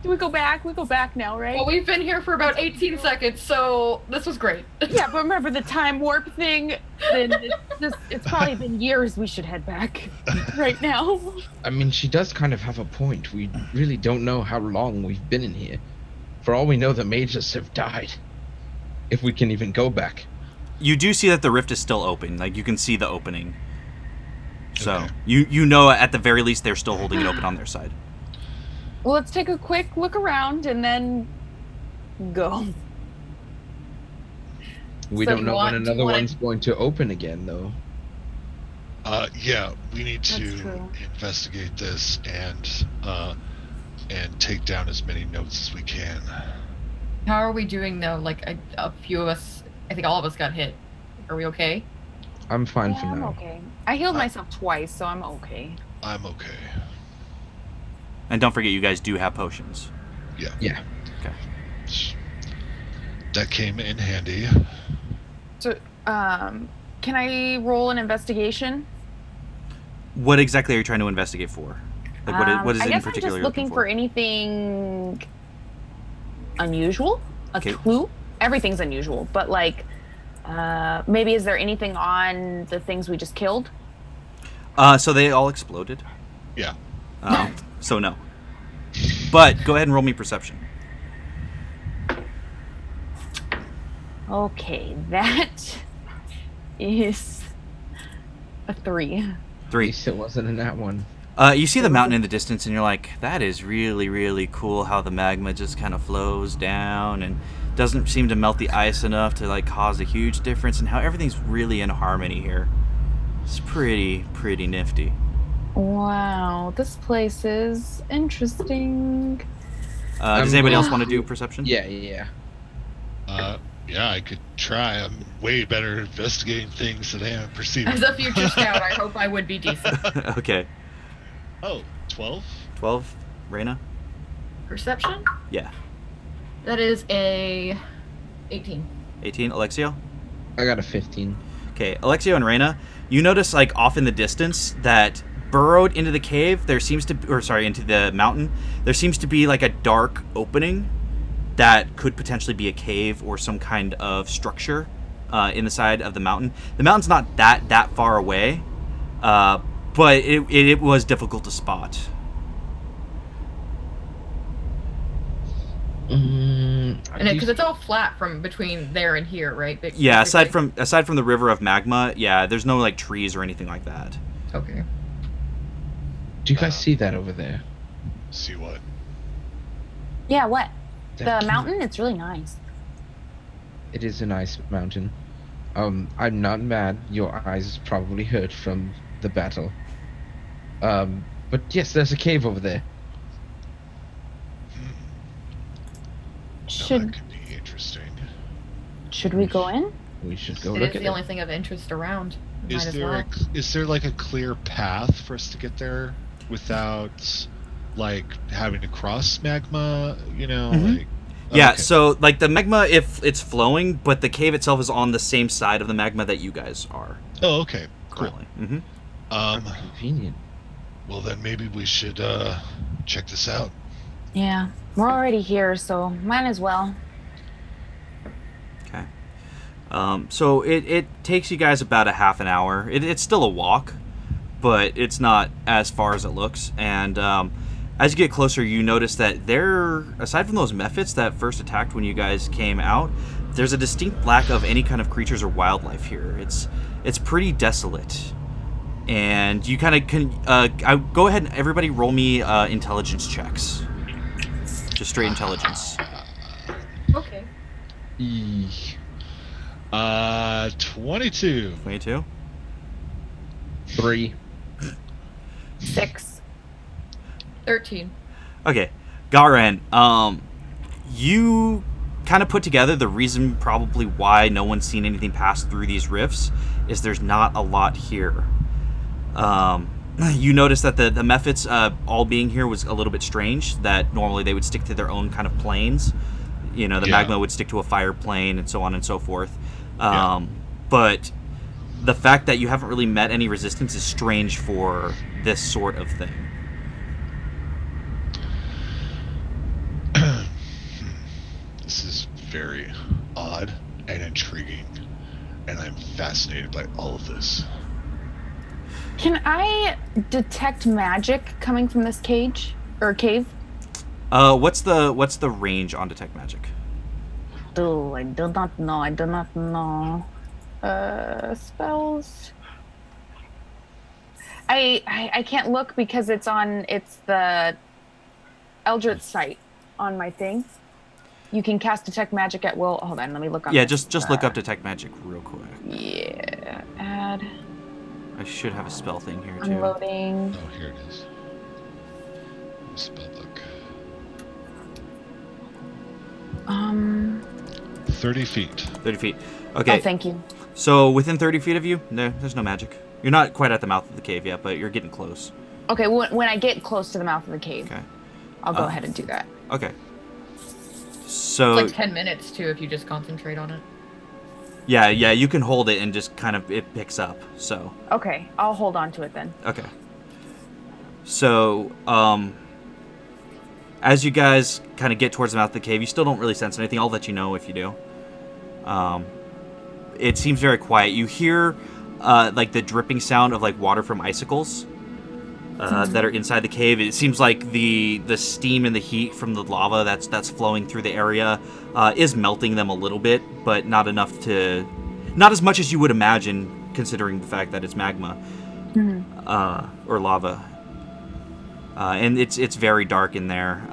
Speaker 2: Do we go back? We go back now, right?
Speaker 5: Well, we've been here for about 18 seconds, so this was great.
Speaker 2: Yeah, but remember the time warp thing? Then it's probably been years. We should head back right now.
Speaker 3: I mean, she does kind of have a point. We really don't know how long we've been in here. For all we know, the mages have died. If we can even go back.
Speaker 1: You do see that the rift is still open. Like, you can see the opening. So,
Speaker 4: Okay.
Speaker 1: you know at the very least they're still holding it open on their side.
Speaker 2: Well, let's take a quick look around and then go.
Speaker 3: We
Speaker 5: So
Speaker 3: don't
Speaker 5: you
Speaker 3: know
Speaker 5: want-
Speaker 3: when
Speaker 5: do you
Speaker 3: another
Speaker 5: wanna-
Speaker 3: one's going to open again, though.
Speaker 4: Yeah, we need
Speaker 2: That's
Speaker 4: to
Speaker 2: true.
Speaker 4: investigate this and take down as many notes as we can.
Speaker 5: How are we doing though? Like a few of us, I think all of us got hit. Are we okay?
Speaker 3: I'm fine
Speaker 2: Yeah,
Speaker 3: for
Speaker 2: I'm
Speaker 3: now.
Speaker 2: okay. I healed myself twice, so I'm okay.
Speaker 4: I'm okay.
Speaker 1: And don't forget, you guys do have potions.
Speaker 3: Yeah.
Speaker 4: That came in handy.
Speaker 2: So, can I roll an investigation?
Speaker 1: What exactly are you trying to investigate for? Like, what is
Speaker 2: I
Speaker 1: it in
Speaker 2: guess
Speaker 1: particular
Speaker 2: I'm
Speaker 1: you're
Speaker 2: just looking for anything unusual, a
Speaker 1: Okay.
Speaker 2: clue. Everything's unusual, but like, maybe is there anything on the things we just killed?
Speaker 1: So they all exploded.
Speaker 4: Yeah.
Speaker 1: So no. But go ahead and roll me perception.
Speaker 2: Okay, that is a 3.
Speaker 3: At
Speaker 1: 3.
Speaker 3: least it wasn't in that one.
Speaker 1: You see the mountain in the distance, and you're like, that is really, really cool how the magma just kind of flows down and doesn't seem to melt the ice enough to like cause a huge difference, and how everything's really in harmony here. It's pretty nifty.
Speaker 2: Wow, this place is interesting.
Speaker 1: Does anybody else want to do perception?
Speaker 3: Yeah.
Speaker 4: Yeah, I could try. I'm way better at investigating things than I am perceiving.
Speaker 5: As a future scout, I hope I would be decent.
Speaker 1: Okay.
Speaker 4: Oh, 12?
Speaker 1: 12, Reyna?
Speaker 5: Perception?
Speaker 1: Yeah.
Speaker 5: That is a 18.
Speaker 1: 18, Alexio?
Speaker 3: I got a 15.
Speaker 1: Okay, Alexio and Reyna, you notice like off in the distance that burrowed into the cave, into the mountain, there seems to be like a dark opening that could potentially be a cave or some kind of structure in the side of the mountain. The mountain's not that far away, but it was difficult to spot.
Speaker 5: Because it's all flat from between there and here, right?
Speaker 1: Yeah, aside
Speaker 5: Basically.
Speaker 1: from the river of magma, yeah, there's no like trees or anything like that.
Speaker 5: Okay.
Speaker 3: Do you guys see that over there?
Speaker 4: See what?
Speaker 2: Yeah, what?
Speaker 3: That
Speaker 2: The mountain? It's really nice.
Speaker 3: It is a nice mountain. I'm not mad. Your eyes probably hurt from the battle. But yes, there's a cave over there.
Speaker 4: Now
Speaker 2: Should
Speaker 4: that could be interesting.
Speaker 2: we go in?
Speaker 3: We should go
Speaker 5: It
Speaker 3: look
Speaker 5: is
Speaker 3: at
Speaker 5: the only thing of interest around. Might
Speaker 4: Is
Speaker 5: as
Speaker 4: there
Speaker 5: well.
Speaker 4: is there like a clear path for us to get there without like having to cross magma? You know,
Speaker 1: Mhm.
Speaker 4: like
Speaker 1: Yeah,
Speaker 4: okay.
Speaker 1: so like the magma, if it's flowing, but the cave itself is on the same side of the magma that you guys are
Speaker 4: Oh, okay. Cool.
Speaker 1: currently. Mm-hmm.
Speaker 3: How convenient.
Speaker 4: Well then maybe we should check this out.
Speaker 2: Yeah, we're already here, so might as well.
Speaker 1: Okay. So it takes you guys about a half an hour. It's still a walk, but it's not as far as it looks. And as you get closer, you notice that there, aside from those mephits that first attacked when you guys came out, there's a distinct lack of any kind of creatures or wildlife here. It's pretty desolate. And you kind of can go ahead and everybody roll me intelligence checks. Just straight intelligence.
Speaker 5: Okay.
Speaker 3: Eesh.
Speaker 4: 22.
Speaker 1: 22.
Speaker 3: 3.
Speaker 2: 6.
Speaker 5: 13.
Speaker 1: Okay, Garen, you kind of put together the reason probably why no one's seen anything pass through these rifts is there's not a lot here. You notice that the Mephits all being here was a little bit strange, that normally they would stick to their own kind of planes. You know, the magma would stick to a fire plane and so on and so forth. But the fact that you haven't really met any resistance is strange for this sort of thing.
Speaker 4: This is very odd and intriguing, and I'm fascinated by all of this.
Speaker 2: Can I detect magic coming from this cage or cave?
Speaker 1: What's the range on detect magic?
Speaker 2: Oh, I do not know. I do not know. Spells. I can't look because it's the Eldritch sight on my thing. You can cast detect magic at will. Hold on, let me look up.
Speaker 1: Yeah, just look up detect magic real quick.
Speaker 2: Yeah, add.
Speaker 1: I should have a spell thing here too.
Speaker 2: Unloading.
Speaker 4: Oh, here it is. Spell book. 30 feet.
Speaker 1: 30 feet. Okay.
Speaker 2: Oh, thank you.
Speaker 1: So within 30 feet of you, there's no magic. You're not quite at the mouth of the cave yet, but you're getting close.
Speaker 2: Okay, when I get close to the mouth of the cave,
Speaker 1: Okay.
Speaker 2: I'll go ahead and do that.
Speaker 1: Okay. So
Speaker 5: It's like 10 minutes too if you just concentrate on it.
Speaker 1: yeah, you can hold it and just kind of it picks up. So
Speaker 2: Okay, I'll hold on to it then.
Speaker 1: okay. So as you guys kind of get towards the mouth of the cave, you still don't really sense anything. I'll let you know if you do. It seems very quiet. You hear like the dripping sound of like water from icicles that are inside the cave. It seems like the steam and the heat from the lava that's flowing through the area is melting them a little bit, but not as much as you would imagine, considering the fact that it's magma or lava. And it's very dark in there.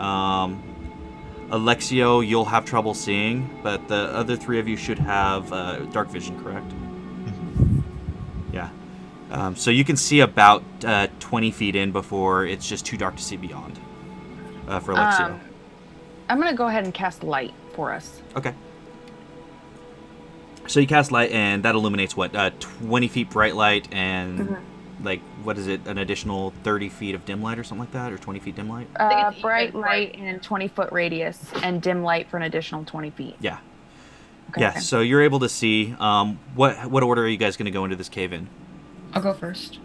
Speaker 1: Alexio, you'll have trouble seeing, but the other three of you should have dark vision, correct? Yeah. So you can see about 20 feet in before it's just too dark to see beyond for Alexio.
Speaker 2: I'm going to go ahead and cast light for us.
Speaker 1: Okay. So you cast light, and that illuminates what? 20 feet bright light and, like, what is it? An additional 30 feet of dim light or something like that? Or 20 feet dim light?
Speaker 5: it's
Speaker 2: Bright
Speaker 5: even
Speaker 2: light and 20-foot radius, and dim light for an additional 20 feet.
Speaker 1: Yeah.
Speaker 2: Okay,
Speaker 1: Yeah,
Speaker 2: okay.
Speaker 1: so you're able to see. What order are you guys going to go into this cave in?
Speaker 5: I'll go first.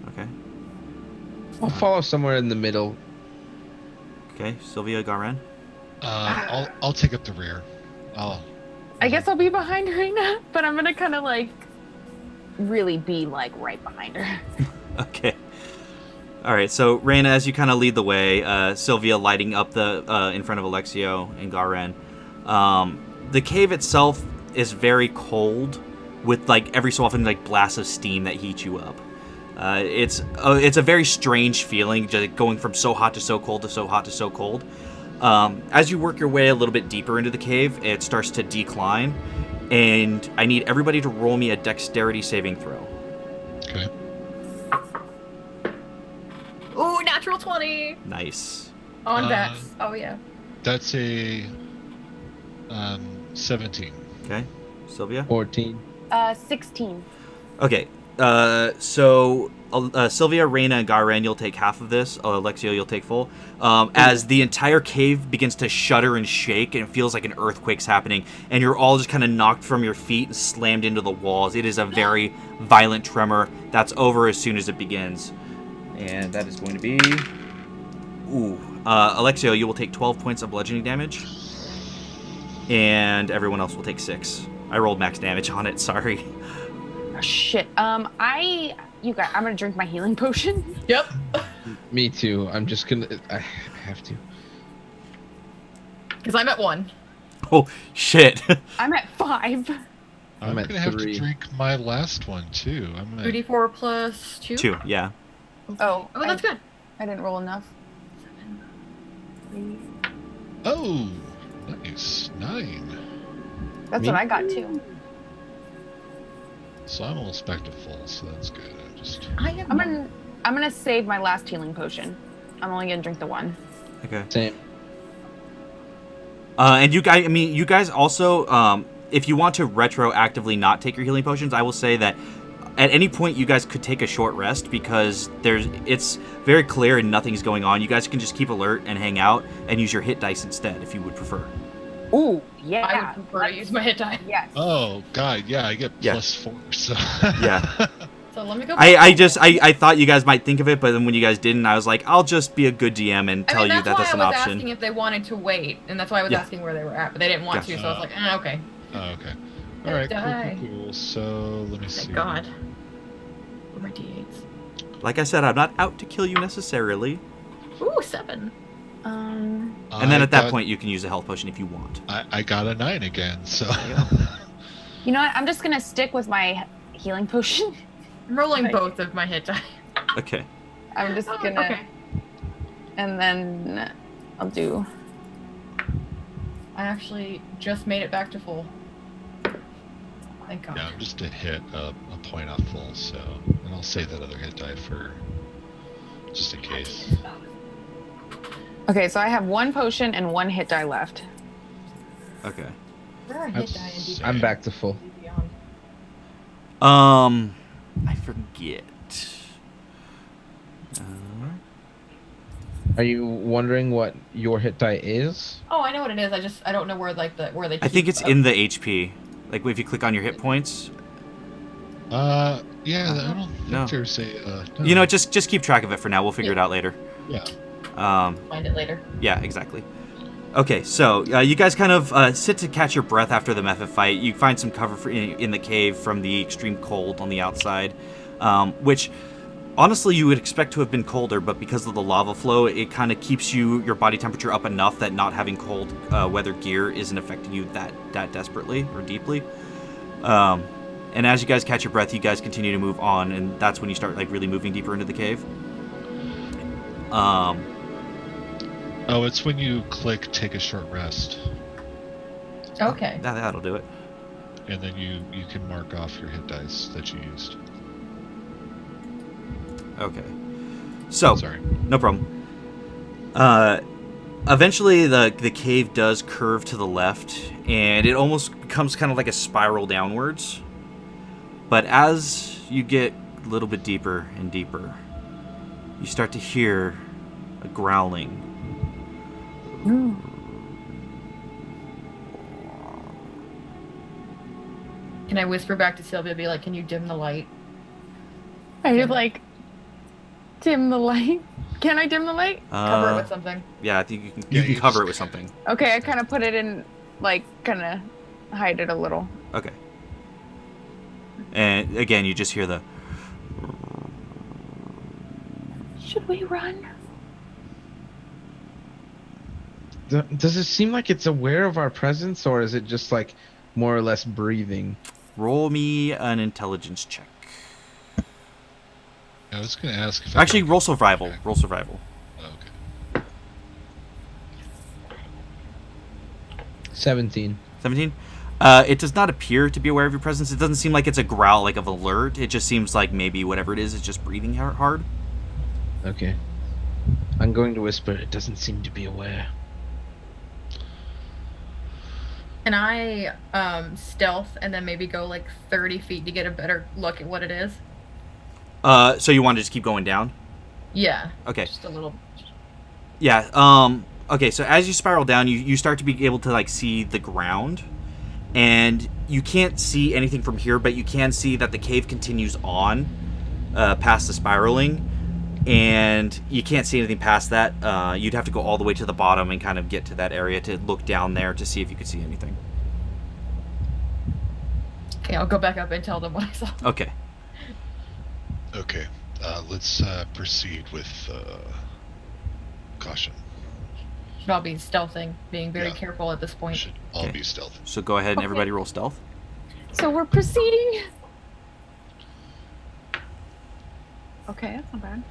Speaker 1: Okay.
Speaker 3: I'll follow somewhere in the middle.
Speaker 1: Okay, Sylvia, Garen.
Speaker 4: I'll take up the rear.
Speaker 2: I guess I'll be behind Rena, but I'm going to kind of, like, really be, like, right behind her.
Speaker 1: Okay. All right, so Raina, as you kind of lead the way, Sylvia lighting up the in front of Alexio and Garen. The cave itself is very cold, with like every so often like blasts of steam that heat you up. It's a very strange feeling, just going from so hot to so cold to so hot to so cold. As you work your way a little bit deeper into the cave, it starts to decline, and I need everybody to roll me a dexterity saving throw.
Speaker 4: Okay.
Speaker 5: Ooh, natural 20
Speaker 1: Nice.
Speaker 5: on Dex. Oh yeah.
Speaker 4: That's a 17.
Speaker 1: Okay, Sylvia.
Speaker 3: 14.
Speaker 2: 16.
Speaker 1: Okay, so Sylvia, Reyna, and Garen, you'll take half of this. Alexio, you'll take full. As the entire cave begins to shudder and shake, and it feels like an earthquake's happening, and you're all just kind of knocked from your feet and slammed into the walls. It is a very violent tremor that's over as soon as it begins. And that is going to be... Alexio, you will take 12 points of bludgeoning damage. And everyone else will take 6. I rolled max damage on it, sorry.
Speaker 2: Oh, shit. I'm gonna drink my healing potion.
Speaker 5: Yep.
Speaker 3: Me too. I'm just gonna... I have to.
Speaker 5: Because I'm at 1.
Speaker 1: Oh, shit.
Speaker 2: I'm at 5.
Speaker 3: I'm
Speaker 4: I'm
Speaker 3: at
Speaker 4: gonna have
Speaker 3: 3.
Speaker 4: to drink my last one too. I'm at
Speaker 5: 2d4 plus 2?
Speaker 1: 2, yeah.
Speaker 2: Oh,
Speaker 5: Oh, that's good.
Speaker 2: I didn't roll enough.
Speaker 4: Oh, nice. 9.
Speaker 2: That's
Speaker 3: Me?
Speaker 2: what I got too.
Speaker 4: So I'm almost back to full, so that's good.
Speaker 5: I am.
Speaker 2: I'm gonna save my last healing potion. I'm only gonna drink the one.
Speaker 1: Okay.
Speaker 3: Same.
Speaker 1: And you guys, I mean, you guys also, if you want to retroactively not take your healing potions, I will say that at any point you guys could take a short rest because it's very clear and nothing's going on. You guys can just keep alert and hang out and use your hit dice instead if you would prefer.
Speaker 2: Ooh, yeah.
Speaker 5: I would prefer to use my hit die.
Speaker 2: Yes.
Speaker 4: Oh God, yeah, I get
Speaker 1: Yeah.
Speaker 4: +4. So
Speaker 1: Yeah.
Speaker 5: So let me go.
Speaker 1: I thought you guys might think of it, but then when you guys didn't, I was like, I'll just be a good DM and tell you that that's an
Speaker 5: why I was
Speaker 1: option.
Speaker 5: asking if they wanted to wait, and that's why I was asking where they were at, but they didn't want to, so I was like, okay.
Speaker 4: Oh, okay. All right.
Speaker 5: Die.
Speaker 4: Cool. So let me see.
Speaker 5: Thank God. Where are my d8s?
Speaker 1: Like I said, I'm not out to kill you necessarily.
Speaker 5: Ooh, 7.
Speaker 1: And then at that point, you can use a health potion if you want.
Speaker 4: I got a 9 again. So.
Speaker 2: You know what? I'm just gonna stick with my healing potion.
Speaker 5: I'm rolling both of my hit die.
Speaker 1: Okay.
Speaker 2: I'm just gonna.
Speaker 5: Okay.
Speaker 2: And then I'll do.
Speaker 5: I actually just made it back to full. Thank God.
Speaker 4: Yeah, I'm just to hit a point off full. So, and I'll save that other hit die for just in case.
Speaker 2: Okay, so I have one potion and one hit die left.
Speaker 1: Okay.
Speaker 5: Where are hit die and
Speaker 3: I'm back to full.
Speaker 5: beyond?
Speaker 1: I forget.
Speaker 3: Are you wondering what your hit die is?
Speaker 5: Oh, I know what it is. I don't know where where they.
Speaker 1: I think it's in the HP. Like if you click on your hit points.
Speaker 4: Yeah, I don't think
Speaker 1: No.
Speaker 4: there's a. No.
Speaker 1: You know, just keep track of it for now. We'll figure it out later.
Speaker 4: Yeah.
Speaker 5: Find it later.
Speaker 1: Yeah, exactly. Okay, so you guys kind of sit to catch your breath after the method fight. You find some cover in the cave from the extreme cold on the outside, which honestly you would expect to have been colder, but because of the lava flow, it kind of keeps your body temperature up enough that not having cold weather gear isn't affecting you that desperately or deeply. And as you guys catch your breath, you guys continue to move on, and that's when you start like really moving deeper into the cave.
Speaker 4: Oh, it's when you click take a short rest,
Speaker 5: Okay.
Speaker 1: That'll do it.
Speaker 4: and then you can mark off your hit dice that you used.
Speaker 1: Okay. So,
Speaker 4: Sorry.
Speaker 1: no problem. Eventually, the cave does curve to the left, and it almost becomes kind of like a spiral downwards. But as you get a little bit deeper and deeper, you start to hear a growling.
Speaker 5: Can I whisper back to Sylvia, be like, can you dim the light?
Speaker 2: I did like dim the light. Can I dim the light?
Speaker 5: Cover it with something.
Speaker 1: Yeah, I think you can,
Speaker 4: Yeah,
Speaker 1: you can
Speaker 4: you
Speaker 1: cover
Speaker 4: just-
Speaker 1: it with something.
Speaker 2: Okay, I kind of put it in, like, kind of hide it a little.
Speaker 1: Okay. And again, you just hear the...
Speaker 2: Should we run?
Speaker 3: Does it seem like it's aware of our presence, or is it just like more or less breathing?
Speaker 1: Roll me an intelligence check.
Speaker 4: I was going to ask if
Speaker 1: Actually, roll survival. Roll survival.
Speaker 4: Okay.
Speaker 3: 17.
Speaker 1: 17? It does not appear to be aware of your presence. It doesn't seem like it's a growl like of alert. It just seems like maybe whatever it is just breathing hard.
Speaker 3: Okay. I'm going to whisper, it doesn't seem to be aware.
Speaker 5: Can I stealth and then maybe go like 30 feet to get a better look at what it is?
Speaker 1: So you want to just keep going down?
Speaker 5: Yeah.
Speaker 1: Okay.
Speaker 5: Just a little.
Speaker 1: Yeah. Okay, so as you spiral down, you start to be able to like see the ground. And you can't see anything from here, but you can see that the cave continues on past the spiraling. And you can't see anything past that. You'd have to go all the way to the bottom and kind of get to that area to look down there to see if you could see anything.
Speaker 5: Okay, I'll go back up and tell them what I saw.
Speaker 1: Okay.
Speaker 4: Okay. Let's proceed with caution.
Speaker 5: Should all be stealthing, being very
Speaker 4: Yeah.
Speaker 5: careful at this
Speaker 4: We
Speaker 5: point.
Speaker 4: should all
Speaker 1: Okay.
Speaker 4: be stealthy.
Speaker 1: So go ahead and
Speaker 2: Okay.
Speaker 1: everybody roll stealth.
Speaker 2: So we're proceeding. Okay, that's not bad.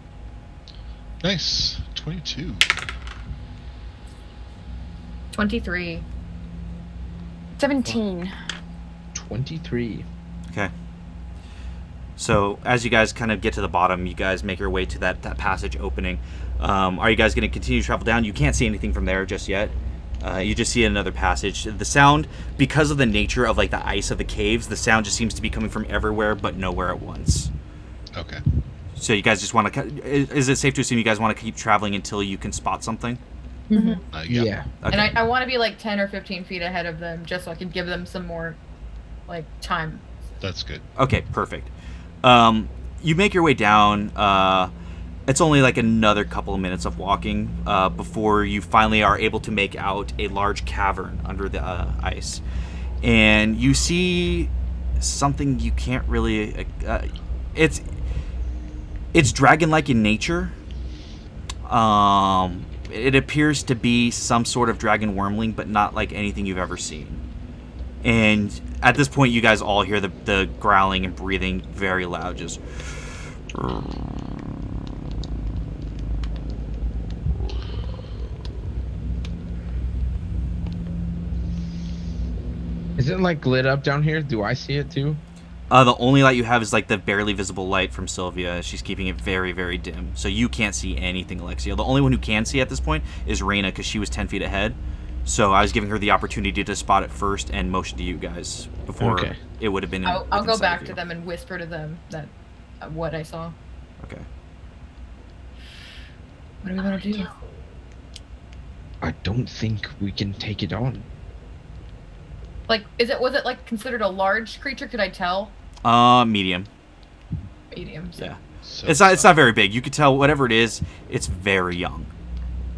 Speaker 4: Nice. 22.
Speaker 5: 23.
Speaker 2: 17.
Speaker 3: 23.
Speaker 1: Okay. So as you guys kind of get to the bottom, you guys make your way to that passage opening. Are you guys going to continue to travel down? You can't see anything from there just yet. You just see another passage. The sound, because of the nature of like the ice of the caves, the sound just seems to be coming from everywhere but nowhere at once.
Speaker 4: Okay.
Speaker 1: So you guys just want to... Is it safe to assume you guys want to keep traveling until you can spot something?
Speaker 5: Mhm.
Speaker 3: Yeah.
Speaker 1: Okay.
Speaker 5: And I want to be like 10 or 15 feet ahead of them just so I can give them some more like time.
Speaker 4: That's good.
Speaker 1: Okay, perfect. You make your way down. It's only like another couple of minutes of walking before you finally are able to make out a large cavern under the ice. And you see something you can't really... It's dragon-like in nature. It appears to be some sort of dragon wormling, but not like anything you've ever seen. And at this point, you guys all hear the growling and breathing very loud, just...
Speaker 3: Is it like lit up down here? Do I see it too?
Speaker 1: The only light you have is like the barely visible light from Sylvia. She's keeping it very, very dim. So you can't see anything, Alexia. The only one who can see at this point is Reyna, because she was 10 feet ahead. So I was giving her the opportunity to spot it first and motion to you guys before it would have been
Speaker 5: I'll
Speaker 1: within
Speaker 5: go
Speaker 1: sight
Speaker 5: back
Speaker 1: of
Speaker 5: to
Speaker 1: you.
Speaker 5: them and whisper to them that what I saw.
Speaker 1: Okay.
Speaker 5: What do we want to do?
Speaker 3: I don't think we can take it on.
Speaker 5: Like, was it like considered a large creature? Could I tell?
Speaker 1: Medium.
Speaker 5: Medium. So.
Speaker 1: Yeah.
Speaker 4: So
Speaker 1: It's not very big. You could tell whatever it is, it's very young.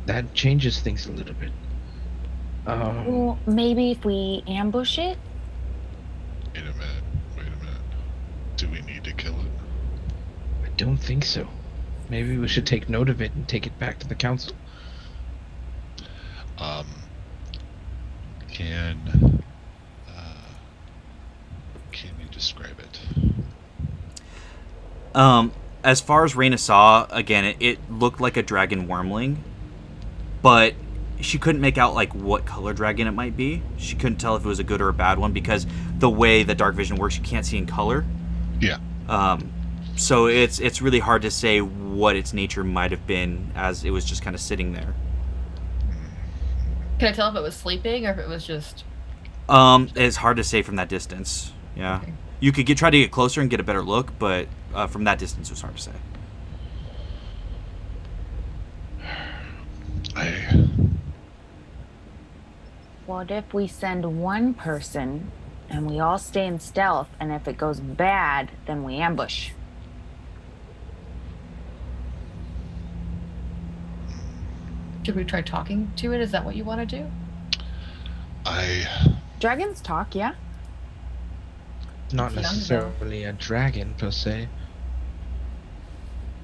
Speaker 3: That changes things a little bit.
Speaker 6: Well, maybe if we ambush it?
Speaker 4: Wait a minute. Do we need to kill it?
Speaker 3: I don't think so. Maybe we should take note of it and take it back to the council.
Speaker 4: Can you describe it?
Speaker 1: As far as Reyna saw, again, it looked like a dragon wormling, but she couldn't make out like what color dragon it might be. She couldn't tell if it was a good or a bad one because the way the dark vision works, you can't see in color.
Speaker 4: Yeah.
Speaker 1: So it's really hard to say what its nature might have been as it was just kind of sitting there.
Speaker 5: Can I tell if it was sleeping or if it was just?
Speaker 1: It's hard to say from that distance. Yeah.
Speaker 5: Okay.
Speaker 1: You could try to get closer and get a better look, but from that distance, it was hard to say.
Speaker 6: What if we send one person and we all stay in stealth, and if it goes bad, then we ambush?
Speaker 5: Should we try talking to it? Is that what you want to do?
Speaker 2: Dragons talk, yeah.
Speaker 3: Not
Speaker 5: It's young,
Speaker 3: necessarily a dragon per se.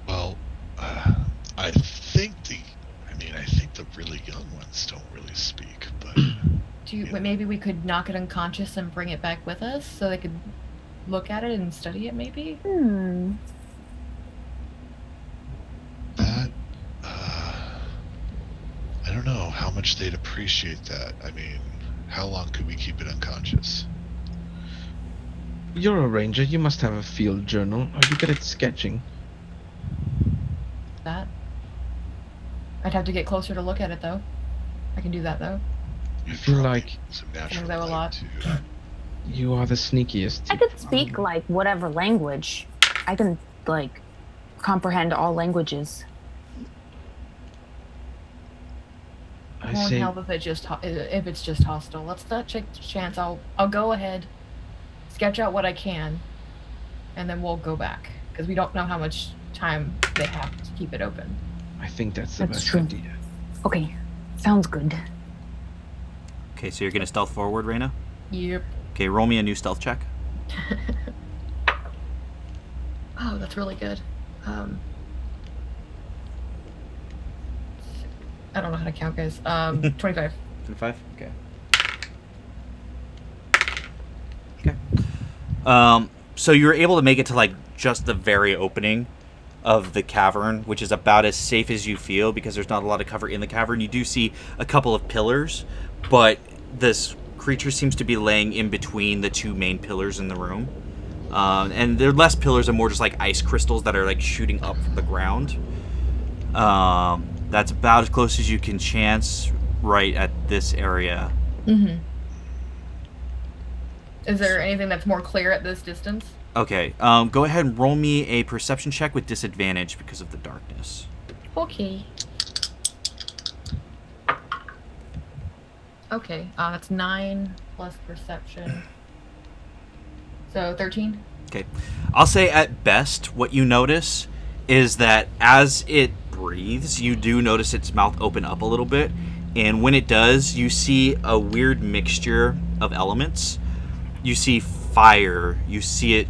Speaker 4: Well, I think the really young ones don't really speak, but
Speaker 5: Maybe we could knock it unconscious and bring it back with us so they could look at it and study it. Maybe.
Speaker 4: that I don't know how much they'd appreciate that. I mean, how long could we keep it unconscious?
Speaker 3: You're a ranger. You must have a field journal. Are you good at sketching?
Speaker 5: That. I'd have to get closer to look at it though. I can do that though.
Speaker 3: I feel like
Speaker 4: Some natural
Speaker 5: that a
Speaker 4: light,
Speaker 5: lot.
Speaker 4: too.
Speaker 3: you are the sneakiest.
Speaker 6: I could speak like whatever language. I can like comprehend all languages.
Speaker 3: I
Speaker 5: It won't
Speaker 3: say
Speaker 5: help if it's just hostile. Let's not take the chance. I'll go ahead, sketch out what I can, and then we'll go back because we don't know how much time they have to keep it open.
Speaker 3: I think that's the
Speaker 6: That's
Speaker 3: best
Speaker 6: true.
Speaker 3: idea.
Speaker 6: Okay, sounds good.
Speaker 1: Okay, so you're going to stealth forward, Reyna?
Speaker 5: Yep.
Speaker 1: Okay, roll me a new stealth check.
Speaker 5: Oh, that's really good. I don't know how to count, guys. 25.
Speaker 1: 25? Okay. So you were able to make it to like just the very opening of the cavern, which is about as safe as you feel because there's not a lot of cover in the cavern. You do see a couple of pillars, but this creature seems to be laying in between the two main pillars in the room. And they're less pillars and more just like ice crystals that are like shooting up from the ground. That's about as close as you can chance right at this area.
Speaker 5: Mm-hmm. Is there anything that's more clear at this distance?
Speaker 1: Okay, go ahead and roll me a perception check with disadvantage because of the darkness.
Speaker 5: Okay. Okay, that's 9 plus perception. So 13?
Speaker 1: Okay. I'll say at best what you notice is that as it breathes, you do notice its mouth open up a little bit. And when it does, you see a weird mixture of elements. You see fire. You see it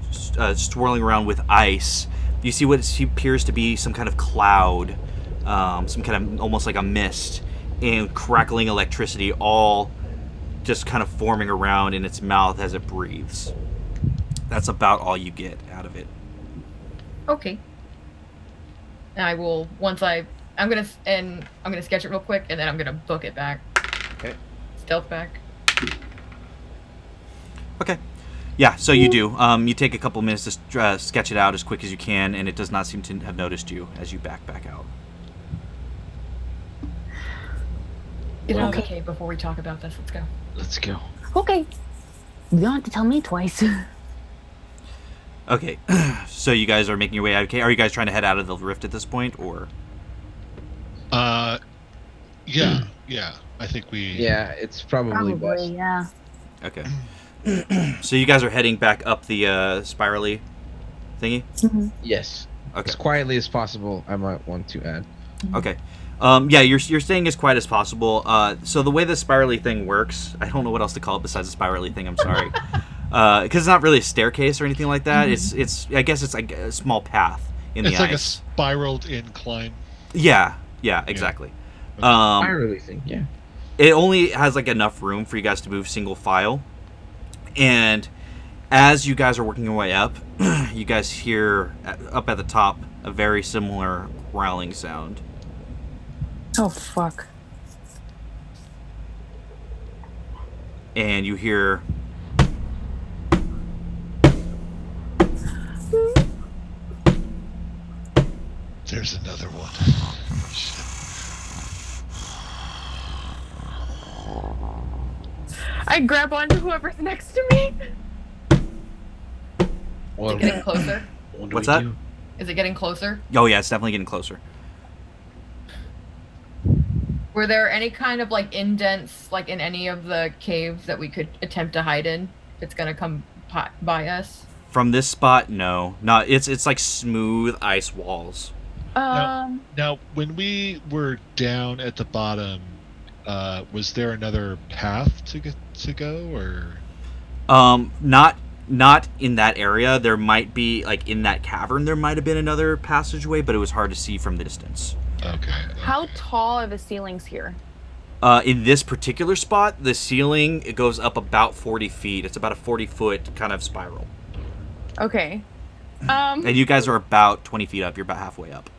Speaker 1: swirling around with ice. You see what appears to be some kind of cloud, some kind of almost like a mist, and crackling electricity all just kind of forming around in its mouth as it breathes. That's about all you get out of it.
Speaker 5: Okay. I will I'm gonna sketch it real quick and then I'm gonna book it back.
Speaker 3: Okay.
Speaker 5: Stealth back.
Speaker 1: Okay. Yeah, so you do. You take a couple minutes to sketch it out as quick as you can, and it does not seem to have noticed you as you back out.
Speaker 5: Get out of the cave before we talk about this. Let's go.
Speaker 3: Let's go.
Speaker 6: Okay. You don't have to tell me twice.
Speaker 1: Okay, so you guys are making your way out of the cave. Are you guys trying to head out of the rift at this point, or?
Speaker 4: Yeah. I think we...
Speaker 3: Yeah, it's probably best.
Speaker 6: Yeah.
Speaker 1: Okay. So you guys are heading back up the spirally thingy?
Speaker 6: Mm-hmm.
Speaker 3: Yes.
Speaker 1: Okay.
Speaker 3: As quietly as possible, I might want to add.
Speaker 1: Okay. Yeah, you're staying as quiet as possible. So the way the spirally thing works, I don't know what else to call it besides a spirally thing, I'm sorry. Because it's not really a staircase or anything like that. Mm-hmm. It's I guess it's like a small path in the ice.
Speaker 4: It's like a spiraled incline.
Speaker 1: Yeah, exactly.
Speaker 4: Okay.
Speaker 3: Spirally thing, yeah.
Speaker 1: It only has like enough room for you guys to move single file. And as you guys are working your way up, you guys hear up at the top a very similar growling sound.
Speaker 6: Oh, fuck.
Speaker 1: And you hear...
Speaker 4: There's another one.
Speaker 7: I grab onto whoever's next to me.
Speaker 5: Is it getting closer?
Speaker 1: What's that?
Speaker 5: Is it getting closer?
Speaker 1: Oh yeah, it's definitely getting closer.
Speaker 5: Were there any kind of like indents like in any of the caves that we could attempt to hide in if it's gonna come by us?
Speaker 1: From this spot, no. Not it's like smooth ice walls.
Speaker 4: Now, when we were down at the bottom, was there another path to go, or?
Speaker 1: Not in that area. There might be like in that cavern. There might have been another passageway, but it was hard to see from the distance.
Speaker 4: Okay.
Speaker 2: How tall are the ceilings here?
Speaker 1: In this particular spot, the ceiling it goes up about 40 feet. It's about a 40-foot kind of spiral.
Speaker 2: Okay.
Speaker 1: And you guys are about 20 feet up. You're about halfway up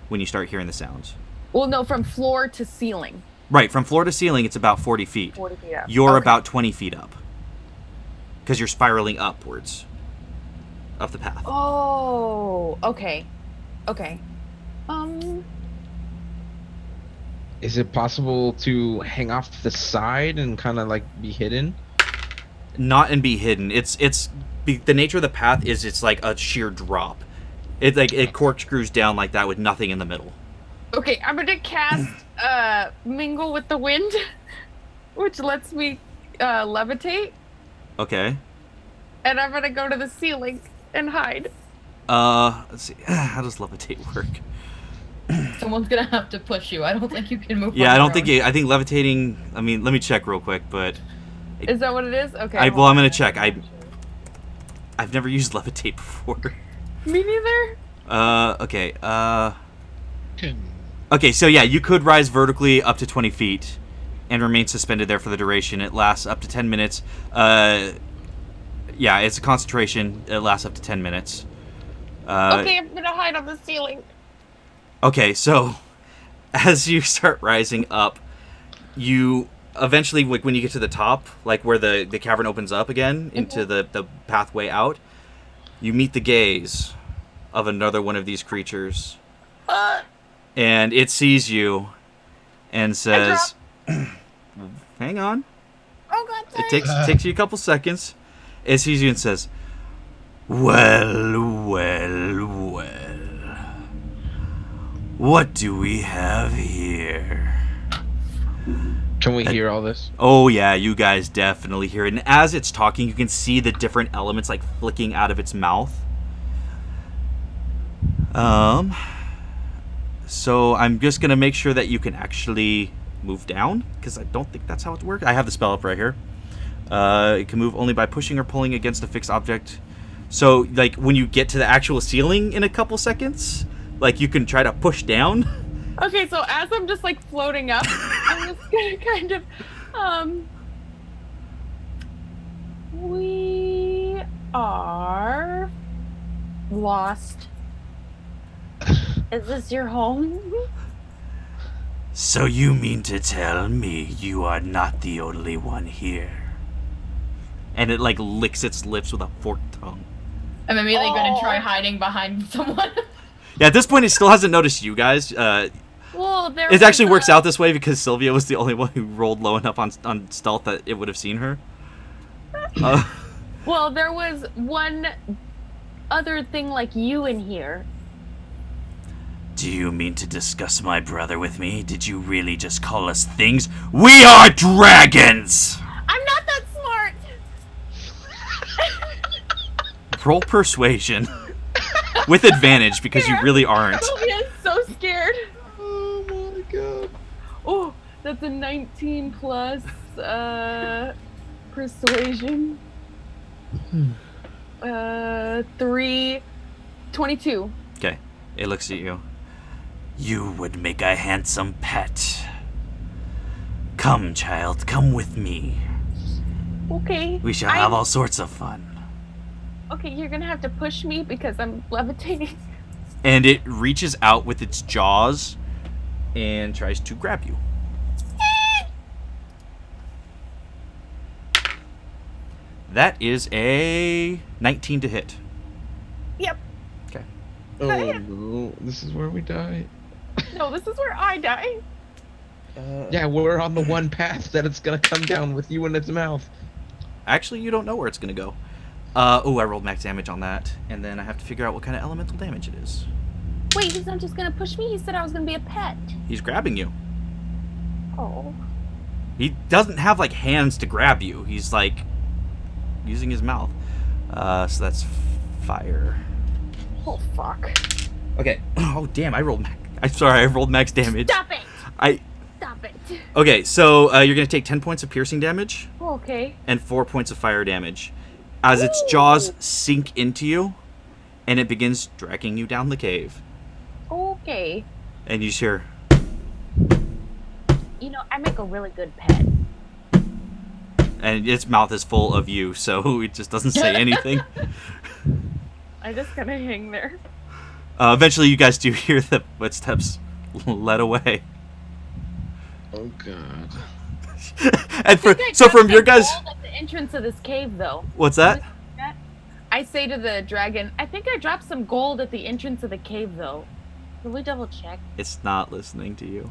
Speaker 1: when you start hearing the sounds.
Speaker 2: Well, no, from floor to ceiling.
Speaker 1: Right, from floor to ceiling, it's about 40 feet.
Speaker 2: 40 feet up.
Speaker 1: You're
Speaker 2: Okay.
Speaker 1: about 20 feet up. Because you're spiraling upwards. Up the path.
Speaker 2: Oh, okay. Okay.
Speaker 3: Is it possible to hang off the side and kind of like be hidden?
Speaker 1: Not and be hidden. The nature of the path is it's like a sheer drop. It corkscrews down like that with nothing in the middle.
Speaker 2: Okay, I'm gonna cast Mingle with the Wind, which lets me levitate,
Speaker 1: Okay.
Speaker 2: and I'm gonna go to the ceiling and hide.
Speaker 1: Let's see. How does levitate work?
Speaker 5: Someone's gonna have to push you. I don't think you can move.
Speaker 1: Yeah,
Speaker 5: on
Speaker 1: I don't
Speaker 5: your
Speaker 1: think
Speaker 5: own.
Speaker 1: I think levitating. I mean, let me check real quick, but
Speaker 2: Is that what it is? Okay.
Speaker 1: I'm gonna check. I've never used levitate before.
Speaker 2: Me neither.
Speaker 1: Okay.
Speaker 4: Can
Speaker 1: Okay, so yeah, you could rise vertically up to 20 feet and remain suspended there for the duration. It lasts up to 10 minutes. Yeah, it's a concentration. It lasts up to 10 minutes.
Speaker 2: Okay, I'm gonna hide on the ceiling.
Speaker 1: Okay, so as you start rising up, you eventually, like when you get to the top, like where the cavern opens up again into the pathway out, you meet the gaze of another one of these creatures, and it sees you and says, "Hang on."
Speaker 7: Oh God! Sorry.
Speaker 1: It takes you a couple seconds. It sees you and says, "Well, well, well. What do we have here?"
Speaker 3: Can we hear all this?
Speaker 1: Oh yeah, you guys definitely hear it. And as it's talking, you can see the different elements like flicking out of its mouth. So I'm just gonna make sure that you can actually move down, because I don't think that's how it works. I have the spell up right here. It can move only by pushing or pulling against a fixed object. So like when you get to the actual ceiling in a couple seconds, like you can try to push down.
Speaker 2: Okay, so as I'm just like floating up, I'm just gonna kind of, we are lost. Is this your home?
Speaker 1: So you mean to tell me you are not the only one here? And it like licks its lips with a forked tongue.
Speaker 5: I'm immediately going to try hiding behind someone.
Speaker 1: Yeah, at this point it still hasn't noticed you guys.
Speaker 2: Well, there
Speaker 1: It actually works out this way because Sylvia was the only one who rolled low enough on stealth that it would have seen her.
Speaker 2: Well, there was one other thing like you in here.
Speaker 1: Do you mean to discuss my brother with me? Did you really just call us things? We are dragons!
Speaker 7: I'm not that smart.
Speaker 1: Roll persuasion. With advantage, because you really aren't.
Speaker 2: Sylvia's so scared.
Speaker 3: Oh my god.
Speaker 2: Oh, that's a 19 plus persuasion. 22.
Speaker 1: Okay, it looks at you. You would make a handsome pet. Come, child, come with me.
Speaker 2: Okay.
Speaker 1: We shall have all sorts of fun.
Speaker 2: Okay, you're gonna have to push me because I'm levitating.
Speaker 1: And it reaches out with its jaws and tries to grab you. That is a 19 to hit.
Speaker 2: Yep.
Speaker 1: Okay.
Speaker 3: Oh no, this is where we die.
Speaker 2: No, this is where I die.
Speaker 3: Yeah, we're on the one path that it's gonna come down with you in its mouth.
Speaker 1: Actually, you don't know where it's going to go. I rolled max damage on that, and then I have to figure out what kind of elemental damage it is.
Speaker 2: Wait, he's not just gonna push me. He said I was gonna be a pet.
Speaker 1: He's grabbing you.
Speaker 2: Oh.
Speaker 1: He doesn't have, like, hands to grab you. He's, like, using his mouth. So that's fire.
Speaker 2: Oh fuck.
Speaker 1: Okay. Oh, damn, I rolled max damage.
Speaker 7: Stop it. Stop it.
Speaker 1: Okay, so you're going to take 10 points of piercing damage
Speaker 2: Okay.
Speaker 1: and 4 points of fire damage as its jaws sink into you, and it begins dragging you down the cave.
Speaker 2: Okay.
Speaker 1: And you hear,
Speaker 6: You know, I make a really good pet.
Speaker 1: and its mouth is full of you, so it just doesn't say anything.
Speaker 2: I just kind of hang there.
Speaker 1: Eventually, you guys do hear the footsteps led away.
Speaker 3: Oh god.
Speaker 1: And from your guys,
Speaker 2: At the entrance of this cave, though.
Speaker 1: what's that?
Speaker 2: I say to the dragon, I think I dropped some gold at the entrance of the cave, though.
Speaker 6: Can we double check?
Speaker 1: It's not listening to you.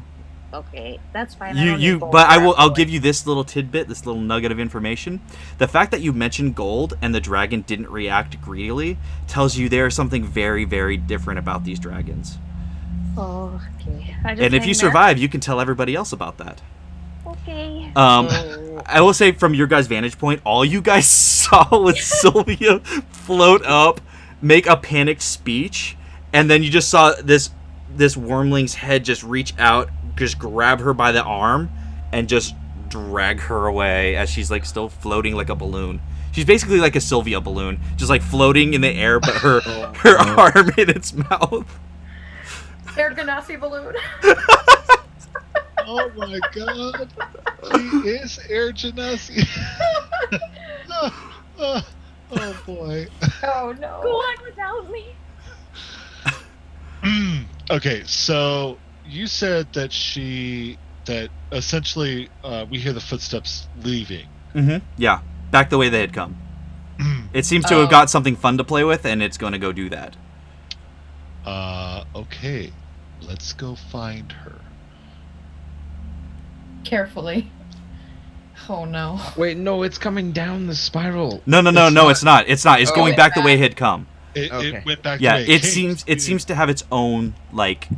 Speaker 6: Okay, that's fine. I don't need gold
Speaker 1: But
Speaker 6: for
Speaker 1: I'll
Speaker 6: it.
Speaker 1: give you this little tidbit, this little nugget of information. The fact that you mentioned gold and the dragon didn't react greedily tells you there is something very, very different about these dragons.
Speaker 6: Oh, okay. I just
Speaker 1: And if
Speaker 6: hang
Speaker 1: you
Speaker 6: there.
Speaker 1: survive, you can tell everybody else about that.
Speaker 6: Okay.
Speaker 1: I will say from your guys' vantage point, all you guys saw was Sylvia float up, make a panicked speech, and then you just saw this wormling's head just reach out, just grab her by the arm, and just drag her away as she's like still floating like a balloon. She's basically like a Sylvia balloon, just like floating in the air, but her arm in its mouth.
Speaker 5: Air Ganassi balloon.
Speaker 4: Oh my god. He is Air Genasi. Oh boy.
Speaker 5: Oh no.
Speaker 7: Go on without me.
Speaker 4: Okay, so you said that she that essentially we hear the footsteps leaving.
Speaker 1: Mm-hmm. Yeah, back the way they had come. It seems to have got something fun to play with, and it's going to go do that.
Speaker 4: Okay. Let's go find her.
Speaker 5: Carefully. Oh no.
Speaker 3: Wait, no, it's coming down the spiral.
Speaker 1: No, it's not. It's not. It's going back the way it had come.
Speaker 4: It went back.
Speaker 1: Yeah,
Speaker 4: to the way
Speaker 1: it seems to have its own like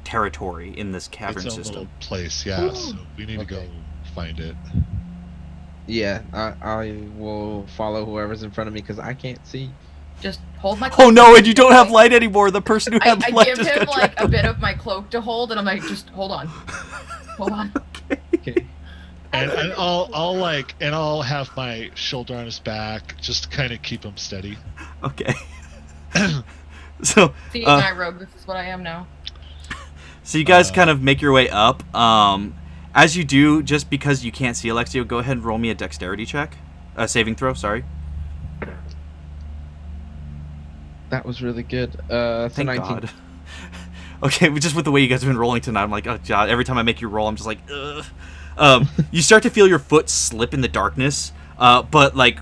Speaker 1: territory in this cavern
Speaker 4: its own
Speaker 1: system.
Speaker 4: little place. Yeah, so we need to go find it.
Speaker 3: Yeah, I will follow whoever's in front of me because I can't see.
Speaker 5: Just hold my
Speaker 1: Oh
Speaker 5: cloak.
Speaker 1: no, and you don't have light anymore. The person who had
Speaker 5: I
Speaker 1: light
Speaker 5: give
Speaker 1: is
Speaker 5: him
Speaker 1: gonna
Speaker 5: like
Speaker 1: try
Speaker 5: a bit of my cloak to hold, and I'm like, just hold on. Hold on.
Speaker 3: Okay.
Speaker 4: And I'll have my shoulder on his back, just to kind of keep him steady.
Speaker 1: Okay. So
Speaker 5: See, my rogue, this is what I am now.
Speaker 1: So you guys kind of make your way up. As you do, just because you can't see Alexio, go ahead and roll me a dexterity check. A saving throw, sorry.
Speaker 3: That was really good.
Speaker 1: Thank
Speaker 3: 19.
Speaker 1: God. Okay, just with the way you guys have been rolling tonight, I'm like, oh god, every time I make you roll, I'm just like, ugh. You start to feel your foot slip in the darkness, but like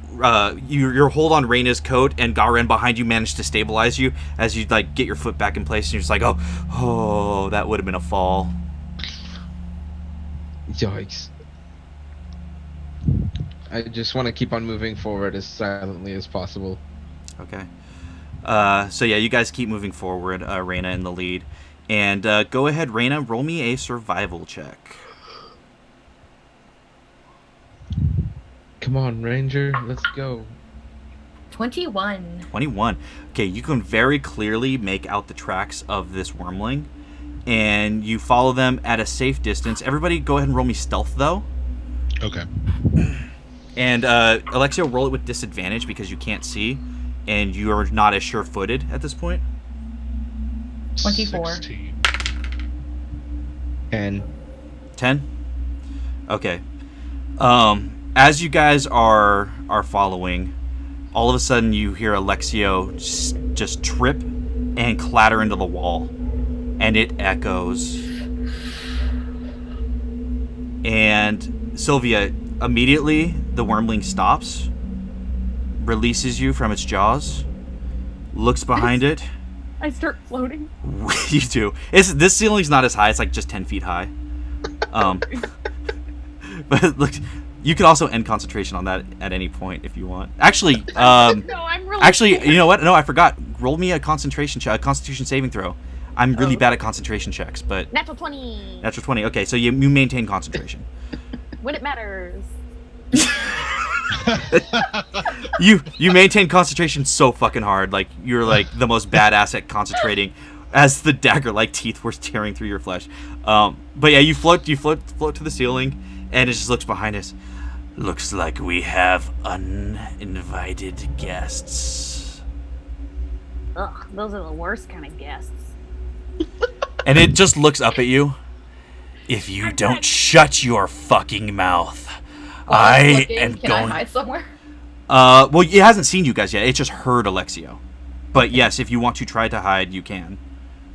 Speaker 1: your hold on Reyna's coat, and Garen behind you managed to stabilize you as you like get your foot back in place, and you're just like, oh, that would have been a fall.
Speaker 3: Yikes. I just want to keep on moving forward as silently as possible.
Speaker 1: Okay. So yeah, you guys keep moving forward, Reyna in the lead. And go ahead, Reyna, roll me a survival check.
Speaker 3: Come on, Ranger, let's go.
Speaker 5: 21.
Speaker 1: 21. Okay, you can very clearly make out the tracks of this wormling, and you follow them at a safe distance. Everybody go ahead and roll me stealth, though.
Speaker 4: Okay.
Speaker 1: And Alexio, roll it with disadvantage because you can't see, and you are not as sure-footed at this point.
Speaker 5: 24.
Speaker 4: 16.
Speaker 3: 10.
Speaker 1: 10? Okay. As you guys are following, all of a sudden you hear Alexio just trip and clatter into the wall, and it echoes. And Sylvia, immediately the wormling stops, releases you from its jaws, looks behind it.
Speaker 2: I start floating.
Speaker 1: You do. This ceiling's not as high. It's like just 10 feet high. But look, you can also end concentration on that at any point if you want. Actually,
Speaker 2: No, I'm really
Speaker 1: actually,
Speaker 2: scared.
Speaker 1: you know what? No, I forgot. Roll me a concentration check, a Constitution saving throw. I'm really bad at concentration checks, but
Speaker 6: Natural 20.
Speaker 1: natural 20. Okay, so you maintain concentration.
Speaker 6: When it matters.
Speaker 1: You maintain concentration so fucking hard, like you're like the most badass at concentrating, as the dagger-like teeth were tearing through your flesh. But yeah, you float to the ceiling, and it just looks behind us. Looks like we have uninvited guests.
Speaker 6: Ugh, those are the worst kind of guests.
Speaker 1: And it just looks up at you. If you don't shut your fucking mouth, I am
Speaker 5: Can
Speaker 1: going.
Speaker 5: I hide somewhere?
Speaker 1: Well, it hasn't seen you guys yet. It just heard Alexio. But yes, if you want to try to hide, you can.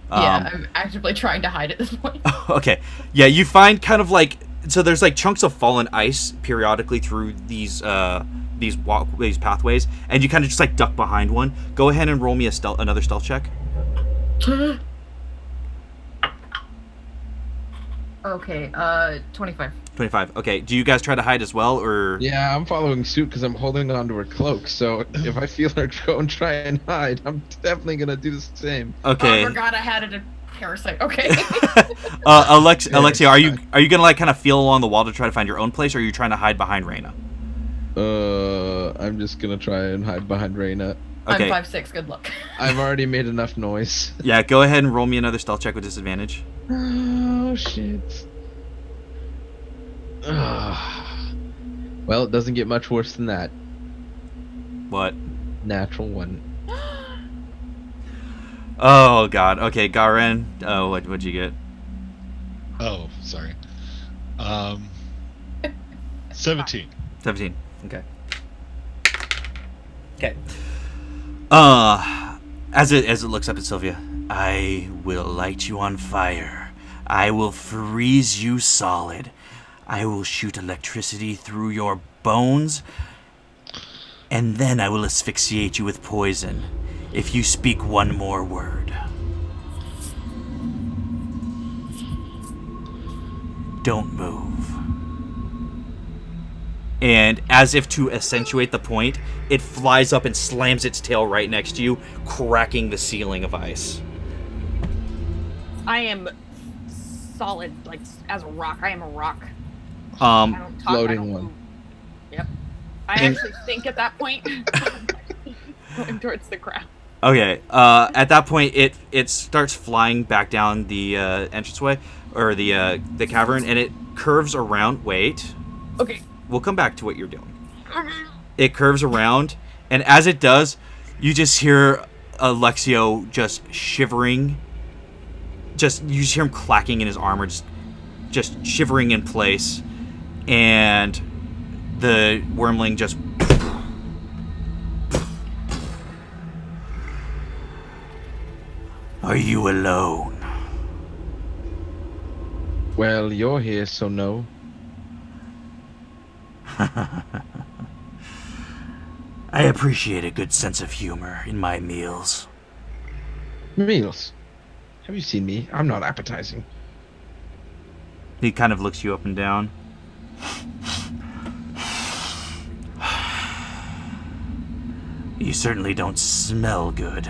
Speaker 5: Yeah, I'm actively trying to hide at this point.
Speaker 1: Okay. Yeah, you find kind of like, so there's like chunks of fallen ice periodically through these pathways, and you kind of just like duck behind one. Go ahead and roll me another stealth check.
Speaker 5: Okay, 25.
Speaker 1: 25. Okay. Do you guys try to hide as well, or?
Speaker 3: Yeah, I'm following suit because I'm holding onto her cloak. So if I feel her go and try and hide, I'm definitely gonna do the same.
Speaker 1: Okay.
Speaker 5: Oh, I forgot I had a parasite. Okay.
Speaker 1: Alexia, are you gonna like kind of feel along the wall to try to find your own place, or are you trying to hide behind Reyna?
Speaker 3: I'm just gonna try and hide behind Reyna.
Speaker 1: Okay.
Speaker 5: I'm 5'6", good luck.
Speaker 3: I've already made enough noise.
Speaker 1: Yeah, go ahead and roll me another stealth check with disadvantage.
Speaker 3: Oh shit. Well, it doesn't get much worse than that.
Speaker 1: What?
Speaker 3: Natural 1.
Speaker 1: Oh god. Okay, Garen. Oh, what'd you get?
Speaker 4: Oh, sorry. 17.
Speaker 1: 17. Okay. Okay. As it looks up at Sylvia, I will light you on fire. I will freeze you solid. I will shoot electricity through your bones, and then I will asphyxiate you with poison if you speak one more word. Don't move. And as if to accentuate the point, it flies up and slams its tail right next to you, cracking the ceiling of ice.
Speaker 2: I am solid, like as a rock. I am a rock.
Speaker 1: Um,
Speaker 2: I don't talk.
Speaker 3: Floating
Speaker 2: I don't
Speaker 3: one.
Speaker 2: move. Yep. I
Speaker 1: And-
Speaker 2: actually think at that point, going towards the ground.
Speaker 1: Okay. At that point, it starts flying back down the entranceway or the cavern, and it curves around. Wait,
Speaker 2: Okay.
Speaker 1: we'll come back to what you're doing. It curves around, and as it does, you just hear Alexio just shivering. You just hear him clacking in his armor, just shivering in place, and the wormling just. Are you alone?
Speaker 3: Well, you're here, so no.
Speaker 1: I appreciate a good sense of humor in my meals.
Speaker 3: Meals. Have you seen me? I'm not appetizing.
Speaker 1: He kind of looks you up and down. You certainly don't smell good.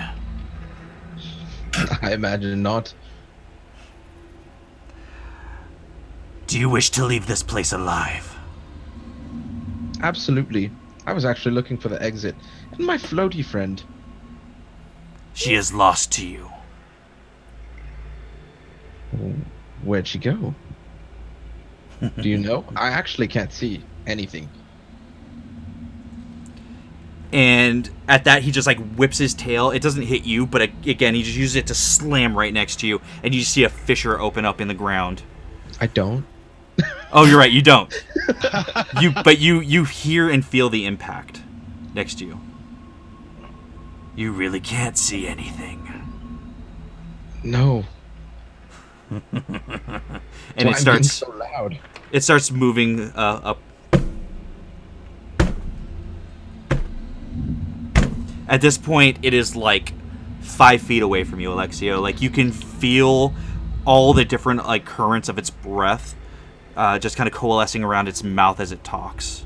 Speaker 3: I imagine not.
Speaker 1: Do you wish to leave this place alive?
Speaker 3: Absolutely. I was actually looking for the exit. And my floaty friend.
Speaker 1: She is lost to you.
Speaker 3: Where'd she go? Do you know? I actually can't see anything.
Speaker 1: And at that, he just like whips his tail. It doesn't hit you, but again, he just uses it to slam right next to you, and you see a fissure open up in the ground.
Speaker 3: I don't.
Speaker 1: Oh, you're right. You don't. But you hear and feel the impact next to you. You really can't see anything.
Speaker 3: No.
Speaker 1: And it
Speaker 3: Why being
Speaker 1: starts.
Speaker 3: so loud.
Speaker 1: It starts moving up. At this point, it is like 5 feet away from you, Alexio. Like you can feel all the different like currents of its breath, just kind of coalescing around its mouth as it talks.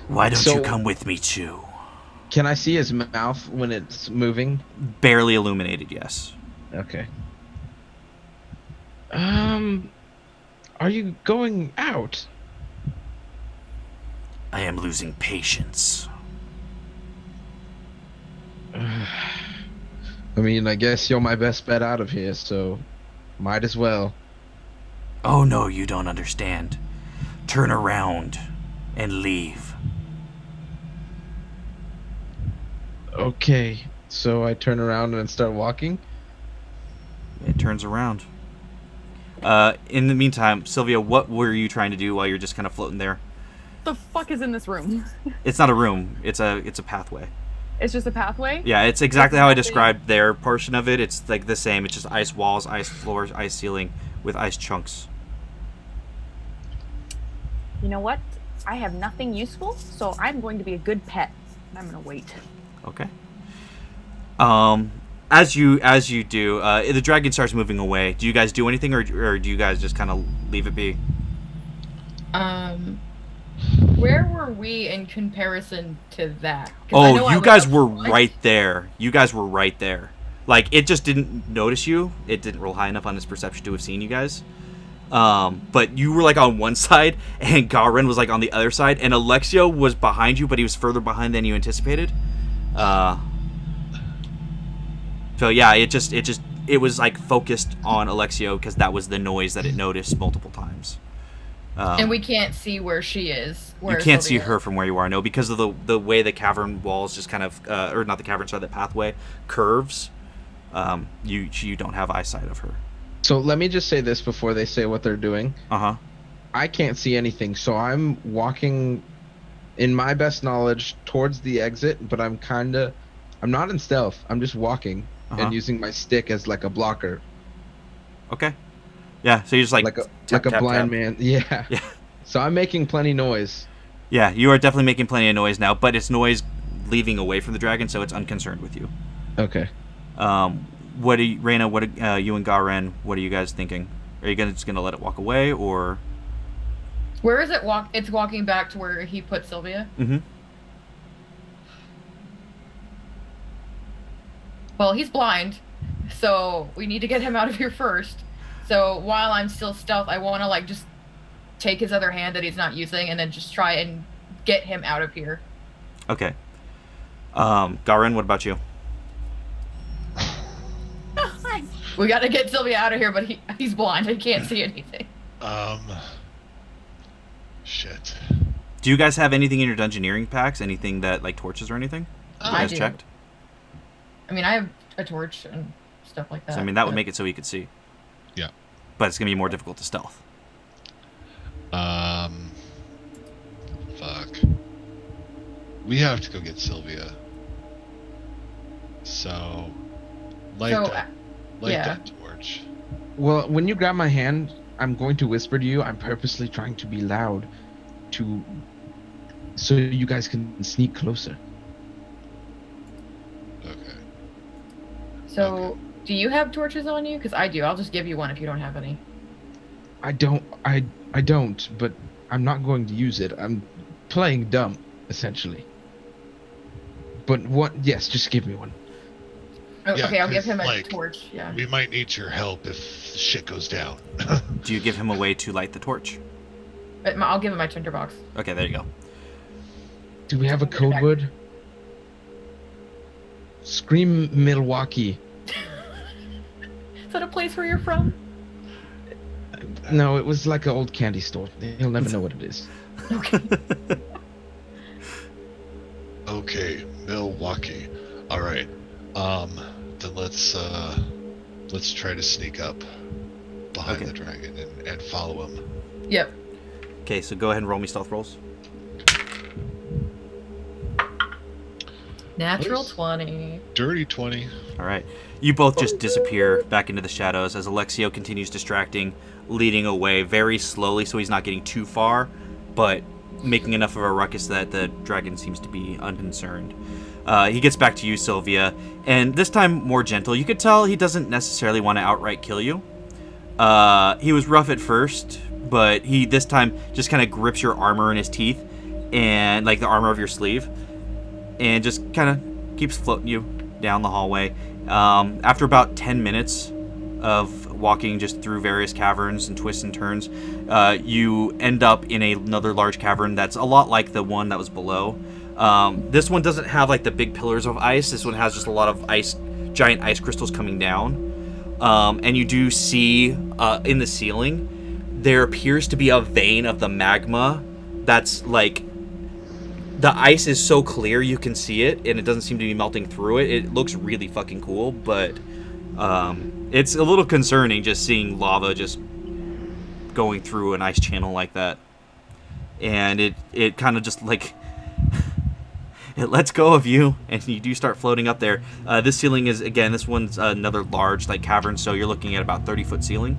Speaker 1: Why don't you come with me, too?
Speaker 3: Can I see his mouth when it's moving?
Speaker 1: Barely illuminated, yes.
Speaker 3: Okay. Are you going out?
Speaker 1: I am losing patience.
Speaker 3: I mean, I guess you're my best bet out of here, so might as well.
Speaker 1: Oh no, you don't understand. Turn around and leave.
Speaker 3: Okay, so I turn around and start walking?
Speaker 1: It turns around. In the meantime, Sylvia, what were you trying to do while you're just kind of floating there?
Speaker 2: The fuck is in this room?
Speaker 1: It's not a room. It's a pathway.
Speaker 2: It's just a pathway?
Speaker 1: Yeah, it's exactly how I described their portion of it. It's like the same. It's just ice walls, ice floors, ice ceiling with ice chunks.
Speaker 2: You know what? I have nothing useful, so I'm going to be a good pet. I'm going to wait.
Speaker 1: Okay. As you do, the dragon starts moving away. Do you guys do anything, or do you guys just kind of leave it be?
Speaker 5: Where were we in comparison to that? 'Cause
Speaker 1: Oh, you guys were
Speaker 5: up front.
Speaker 1: right there. You guys were right there. Like, it just didn't notice you. It didn't roll high enough on its perception to have seen you guys. But you were, like, on one side, and Garen was, like, on the other side, and Alexio was behind you, but he was further behind than you anticipated. So, yeah, it was, like, focused on Alexio, because that was the noise that it noticed multiple times.
Speaker 5: And we can't see where she is.
Speaker 1: You can't see her from where you are, no, because of the way the cavern walls just kind of, or not the cavern, sorry, the pathway curves. You don't have eyesight of her.
Speaker 3: So let me just say this before they say what they're doing.
Speaker 1: Uh-huh.
Speaker 3: I can't see anything, so I'm walking, in my best knowledge, towards the exit, but I'm not in stealth. I'm just walking and using my stick as like a blocker.
Speaker 1: Okay. Yeah, so you're just like
Speaker 3: a
Speaker 1: tap, tap,
Speaker 3: blind
Speaker 1: tap.
Speaker 3: man. Yeah.
Speaker 1: Yeah.
Speaker 3: So I'm making plenty noise.
Speaker 1: Yeah, you are definitely making plenty of noise now, but it's noise leaving away from the dragon, so it's unconcerned with you.
Speaker 3: Okay.
Speaker 1: What are you, Reyna? What you and Garen? What are you guys thinking? Are you just gonna let it walk away, or?
Speaker 5: Where is it walk? It's walking back to where he put Sylvia.
Speaker 1: Mm-hmm.
Speaker 5: Well, he's blind, so we need to get him out of here first. So while I'm still stealth, I want to like just take his other hand that he's not using, and then just try and get him out of here.
Speaker 1: Okay. Garen, what about you?
Speaker 5: We got to get Sylvia out of here, but he's blind. He can't see anything.
Speaker 4: Shit.
Speaker 1: Do you guys have anything in your dungeoneering packs? Anything that like torches or anything? You
Speaker 5: I
Speaker 1: guys
Speaker 5: do.
Speaker 1: checked?
Speaker 5: I mean, I have a torch and stuff like that.
Speaker 1: So, I mean, that would make it so you could see.
Speaker 4: Yeah.
Speaker 1: But it's gonna be more difficult to stealth.
Speaker 4: Fuck. We have to go get Sylvia. So, light that torch.
Speaker 3: Well, when you grab my hand, I'm going to whisper to you. I'm purposely trying to be loud, so you guys can sneak closer.
Speaker 4: Okay.
Speaker 5: So,
Speaker 4: Okay.
Speaker 5: do you have torches on you? Because I do. I'll just give you one if you don't have any.
Speaker 3: I don't, but I'm not going to use it. I'm playing dumb, essentially. But yes, just give me one.
Speaker 5: Oh,
Speaker 4: Yeah,
Speaker 5: okay, I'll give
Speaker 4: 'cause,
Speaker 5: him a
Speaker 4: like,
Speaker 5: torch. Yeah.
Speaker 4: We might need your help if shit goes down.
Speaker 1: Do you give him a way to light the torch?
Speaker 5: But I'll give him my tinderbox.
Speaker 1: Okay, there you go.
Speaker 3: Do we have a code word? Scream Milwaukee.
Speaker 5: Is that a place where you're from?
Speaker 3: No, it was like an old candy store. He'll never know what it is.
Speaker 5: Okay.
Speaker 4: Okay, Milwaukee. All right. Then let's try to sneak up behind
Speaker 1: Okay.
Speaker 4: the dragon and follow him.
Speaker 5: Yep.
Speaker 1: Okay, so go ahead and roll me stealth rolls.
Speaker 5: Natural
Speaker 4: Nice.
Speaker 5: 20.
Speaker 4: Dirty 20.
Speaker 1: All right. You both just disappear back into the shadows as Alexio continues distracting, leading away very slowly so he's not getting too far, but making enough of a ruckus that the dragon seems to be unconcerned. He gets back to you, Sylvia, and this time more gentle. You could tell he doesn't necessarily want to outright kill you. He was rough at first, but he this time just kind of grips your armor in his teeth, and like the armor of your sleeve, and just kind of keeps floating you down the hallway. After about 10 minutes of walking just through various caverns and twists and turns, you end up in another large cavern that's a lot like the one that was below. This one doesn't have like the big pillars of ice. This one has just a lot of giant ice crystals coming down. And you do see in the ceiling, there appears to be a vein of the magma that's like, the ice is so clear you can see it, and it doesn't seem to be melting through it. It looks really fucking cool, but it's a little concerning just seeing lava just going through an ice channel like that. And it kind of just like it lets go of you, and you do start floating up there. This ceiling is, again, this one's another large like cavern, so you're looking at about 30-foot ceiling.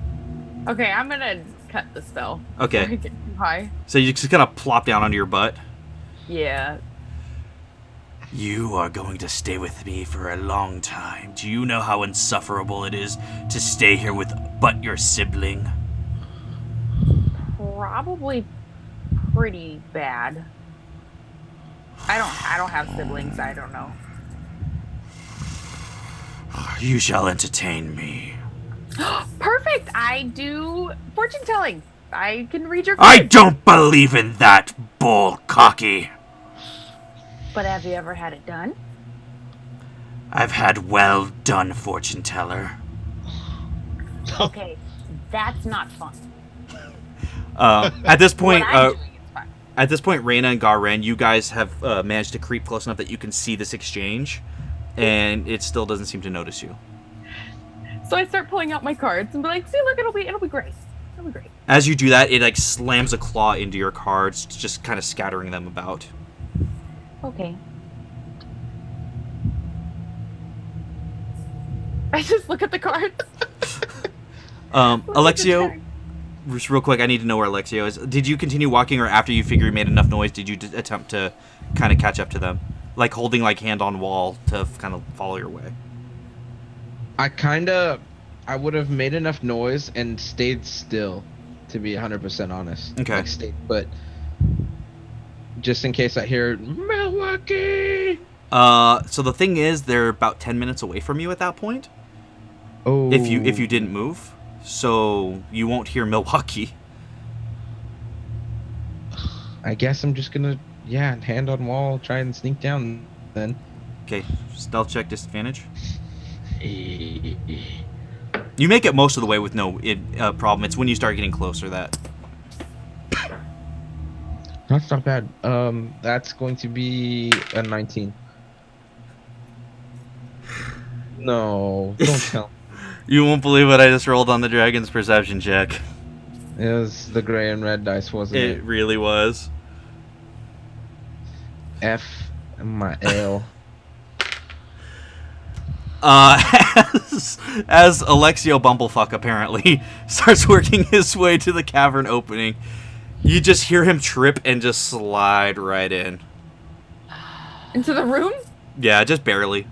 Speaker 2: Okay, I'm gonna cut the spell.
Speaker 1: Okay.
Speaker 2: Before I get too high.
Speaker 1: So you just kind of plop down onto your butt.
Speaker 2: Yeah.
Speaker 1: You are going to stay with me for a long time. Do you know how insufferable it is to stay here with but your sibling?
Speaker 2: Probably pretty bad. I don't have siblings, I don't know.
Speaker 1: You shall entertain me.
Speaker 2: Perfect! I do fortune telling. I can read your
Speaker 1: I
Speaker 2: cards.
Speaker 1: don't believe in that, bull cocky.
Speaker 6: But have you ever had it done?
Speaker 1: I've had well done, fortune teller.
Speaker 6: Okay, that's not fun.
Speaker 1: At this point,
Speaker 2: What I'm doing is fine.
Speaker 1: At this point, Reyna and Garen, you guys have managed to creep close enough that you can see this exchange, and it still doesn't seem to notice you.
Speaker 2: So I start pulling out my cards and be like, see, look, it'll be great. It'll be great.
Speaker 1: As you do that, it like slams a claw into your cards, just kind of scattering them about.
Speaker 6: Okay.
Speaker 2: I just look at the cards.
Speaker 1: Alexio, just real quick, I need to know where Alexio is. Did you continue walking, or after you figure you made enough noise, did you attempt to kind of catch up to them? Like holding like hand on wall to kind of follow your way?
Speaker 3: I would have made enough noise and stayed still, to be 100% honest.
Speaker 1: Okay.
Speaker 3: Like stayed, but just in case I hear Milwaukee.
Speaker 1: So the thing is, they're about 10 minutes away from you at that point.
Speaker 3: Oh.
Speaker 1: If you didn't move, so you won't hear Milwaukee.
Speaker 3: I guess I'm just gonna hand on wall, try and sneak down then.
Speaker 1: Okay, stealth check disadvantage. You make it most of the way with no problem. It's when you start getting closer that.
Speaker 3: That's not bad. That's going to be a 19. No, don't tell.
Speaker 1: You won't believe what I just rolled on the dragon's perception check.
Speaker 3: It was the gray and red dice, wasn't it?
Speaker 1: It really was.
Speaker 3: F my L.
Speaker 1: As Alexio Bumblefuck apparently starts working his way to the cavern opening, you just hear him trip and just slide right in.
Speaker 2: Into the room?
Speaker 1: Yeah, just barely.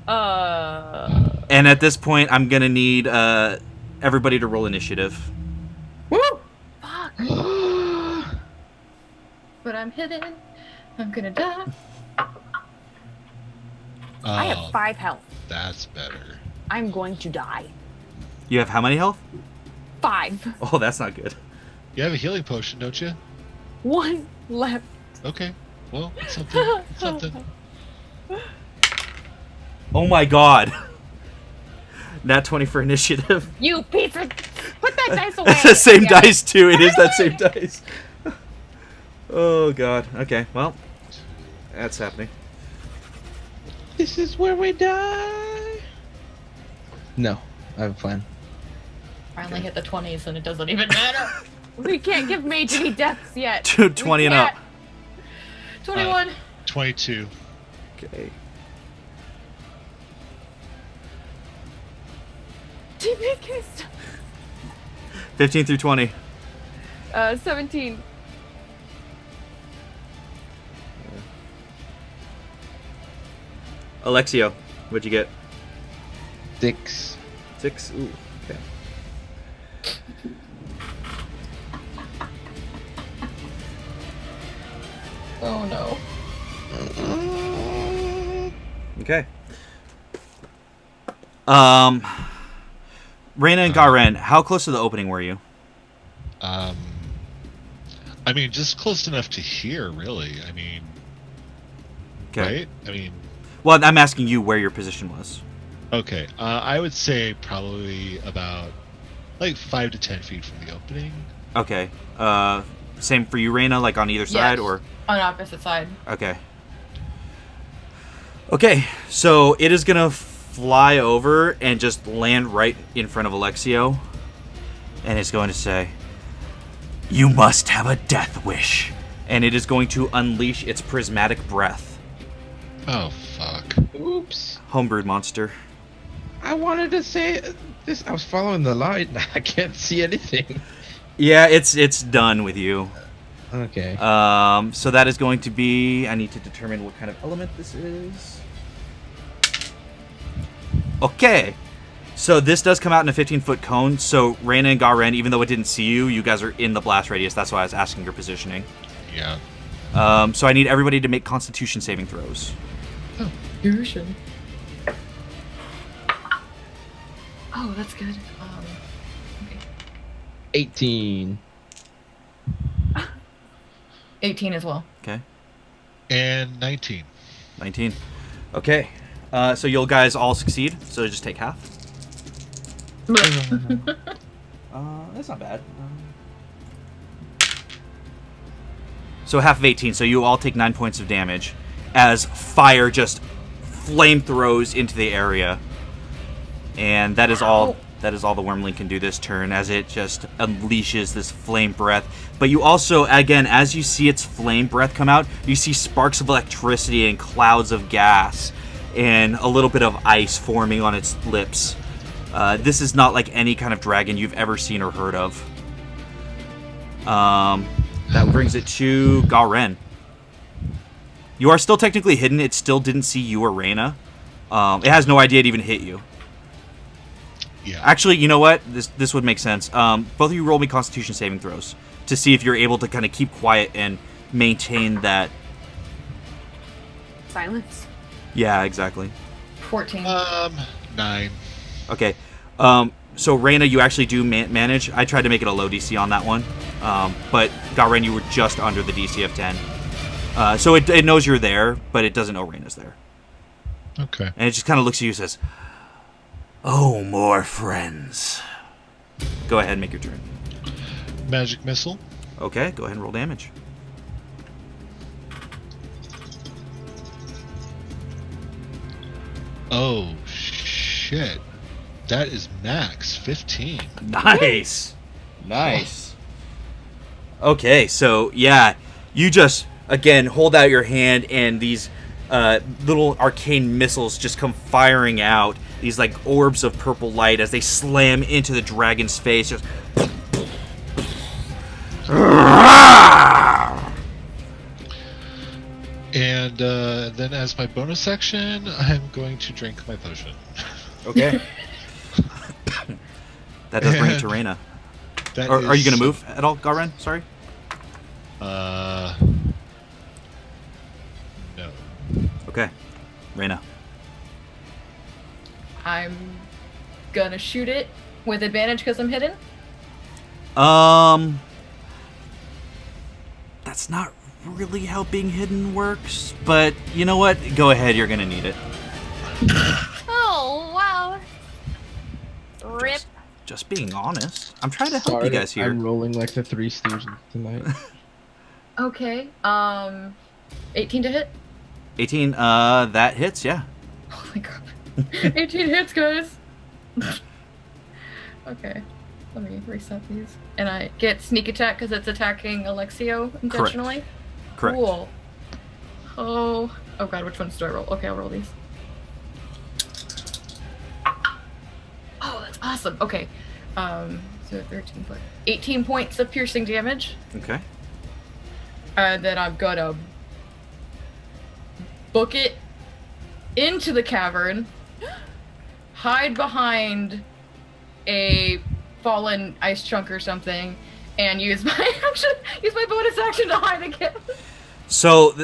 Speaker 1: And at this point, I'm gonna need everybody to roll initiative.
Speaker 2: Woo!
Speaker 5: Fuck. But I'm hidden. I'm gonna die.
Speaker 2: I have 5 health.
Speaker 4: That's better.
Speaker 2: I'm going to die.
Speaker 1: You have how many health?
Speaker 2: 5.
Speaker 1: Oh, that's not good.
Speaker 4: You have a healing potion, don't you?
Speaker 2: 1 left.
Speaker 4: Okay. Well, it's something. It's something.
Speaker 1: Oh my god. Nat 20 for initiative.
Speaker 2: You piece of... Put that dice away.
Speaker 1: It's the same dice too. It is that same dice. Oh god. Okay, well. That's happening.
Speaker 3: This is where we die. No, I have a plan.
Speaker 5: Finally hit the 20s and it doesn't even matter.
Speaker 2: We can't give Mage any deaths yet.
Speaker 1: 20 and up.
Speaker 5: 21.
Speaker 4: 22.
Speaker 1: Okay.
Speaker 2: TPK
Speaker 1: 15 through 20.
Speaker 2: 17.
Speaker 1: Alexio, what'd you get?
Speaker 3: 6.
Speaker 1: 6? Ooh, okay.
Speaker 5: Oh no.
Speaker 1: Okay. Reyna and Garen, how close to the opening were you?
Speaker 4: I mean, just close enough to hear, really. I mean,
Speaker 1: Okay.
Speaker 4: right? I mean,
Speaker 1: Well, I'm asking you where your position was.
Speaker 4: okay. I would say probably about like 5 to 10 feet from the opening.
Speaker 1: Okay. Same for you, Reyna, like on either side,
Speaker 5: Yes.
Speaker 1: or?
Speaker 5: On opposite side.
Speaker 1: Okay. Okay, so it is gonna fly over and just land right in front of Alexio. And it's going to say, "You must have a death wish." And it is going to unleash its prismatic breath.
Speaker 4: Oh, fuck.
Speaker 3: Oops.
Speaker 1: Homebrewed monster.
Speaker 3: I wanted to say this. I was following the light. I can't see anything.
Speaker 1: Yeah, it's done with you.
Speaker 3: Okay.
Speaker 1: So that is going to be... I need to determine what kind of element this is. Okay. So this does come out in a 15-foot cone. So Reyna and Garen, even though it didn't see you, you guys are in the blast radius. That's why I was asking your positioning.
Speaker 4: Yeah.
Speaker 1: So I need everybody to make Constitution saving throws.
Speaker 5: Oh, fusion. Oh, that's good. Okay.
Speaker 3: 18.
Speaker 5: 18 as well.
Speaker 1: Okay.
Speaker 4: And 19.
Speaker 1: 19. Okay. So you'll guys all succeed. So just take half. That's not bad. So half of 18. So you all take 9 points of damage as fire just flamethrowers into the area. And that is all. That is all the Wormling can do this turn, as it just unleashes this flame breath. But you also, again, as you see its flame breath come out, you see sparks of electricity and clouds of gas, and a little bit of ice forming on its lips. This is not like any kind of dragon you've ever seen or heard of. That brings it to Garen. You are still technically hidden. It still didn't see you or Reyna. It has no idea it even hit you.
Speaker 4: Yeah.
Speaker 1: Actually, you know what? This would make sense. Both of you roll me Constitution saving throws to see if you're able to kind of keep quiet and maintain that.
Speaker 2: Silence.
Speaker 1: Yeah, exactly.
Speaker 5: 14.
Speaker 4: 9.
Speaker 1: Okay. So Reyna, you actually do manage. I tried to make it a low DC on that one, but Garen, you were just under the DC of 10. So it knows you're there, but it doesn't know Reyna's there.
Speaker 4: Okay.
Speaker 1: And it just kind of looks at you and says, "Oh, more friends." Go ahead and make your turn.
Speaker 4: Magic missile.
Speaker 1: Okay, go ahead and roll damage.
Speaker 4: Oh, shit. That is max 15.
Speaker 1: Nice. Nice. Okay, so yeah, you just, again, hold out your hand and these little arcane missiles just come firing out. These like orbs of purple light as they slam into the dragon's face. Just
Speaker 4: And then as my bonus action, I'm going to drink my potion.
Speaker 1: okay. That does bring it to Reyna.
Speaker 4: That
Speaker 1: Are you going
Speaker 4: is-
Speaker 1: to move at all, Garen? Sorry.
Speaker 4: No.
Speaker 1: Okay. Reyna.
Speaker 5: I'm gonna shoot it with advantage because I'm hidden.
Speaker 1: That's not really how being hidden works, but you know what? Go ahead, you're gonna need it.
Speaker 7: Oh, wow. Rip.
Speaker 1: Just being honest. I'm trying to help you guys here.
Speaker 3: I'm rolling like the Three Stooges tonight.
Speaker 5: Okay. 18 to hit.
Speaker 1: 18, that hits, yeah.
Speaker 5: Oh my god. 18 hits, guys. Okay. Let me reset these. And I get sneak attack because it's attacking Alexio intentionally.
Speaker 1: Correct.
Speaker 5: Cool. Oh god, which ones do I roll? Okay, I'll roll these. Oh, that's awesome. Okay. So 13 plus 18 points of piercing damage.
Speaker 1: Okay.
Speaker 5: And then I'm gonna book it into the cavern, hide behind a fallen ice chunk or something, and use my bonus action to hide again.
Speaker 1: So,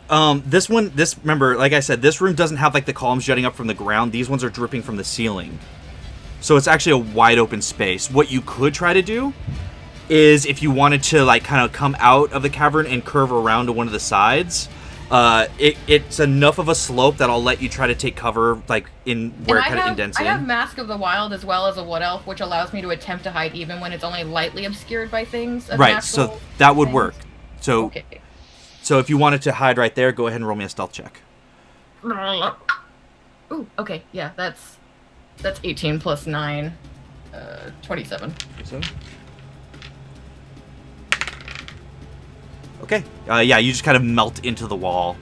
Speaker 1: remember, like I said, this room doesn't have like the columns jutting up from the ground. These ones are dripping from the ceiling. So it's actually a wide open space. What you could try to do is, if you wanted to like kind of come out of the cavern and curve around to one of the sides, it's enough of a slope that I'll let you try to take cover like in where it kind of indents
Speaker 5: I
Speaker 1: in.
Speaker 5: have Mask of the Wild as well as a Wood Elf, which allows me to attempt to hide even when it's only lightly obscured by things. of
Speaker 1: Right,
Speaker 5: natural
Speaker 1: so that would
Speaker 5: things.
Speaker 1: work. So,
Speaker 5: Okay.
Speaker 1: so if you wanted to hide right there, go ahead and roll me a stealth check.
Speaker 5: Ooh, okay, yeah, that's 18 plus 9, 27.
Speaker 1: Okay. Yeah, you just kind of melt into the wall.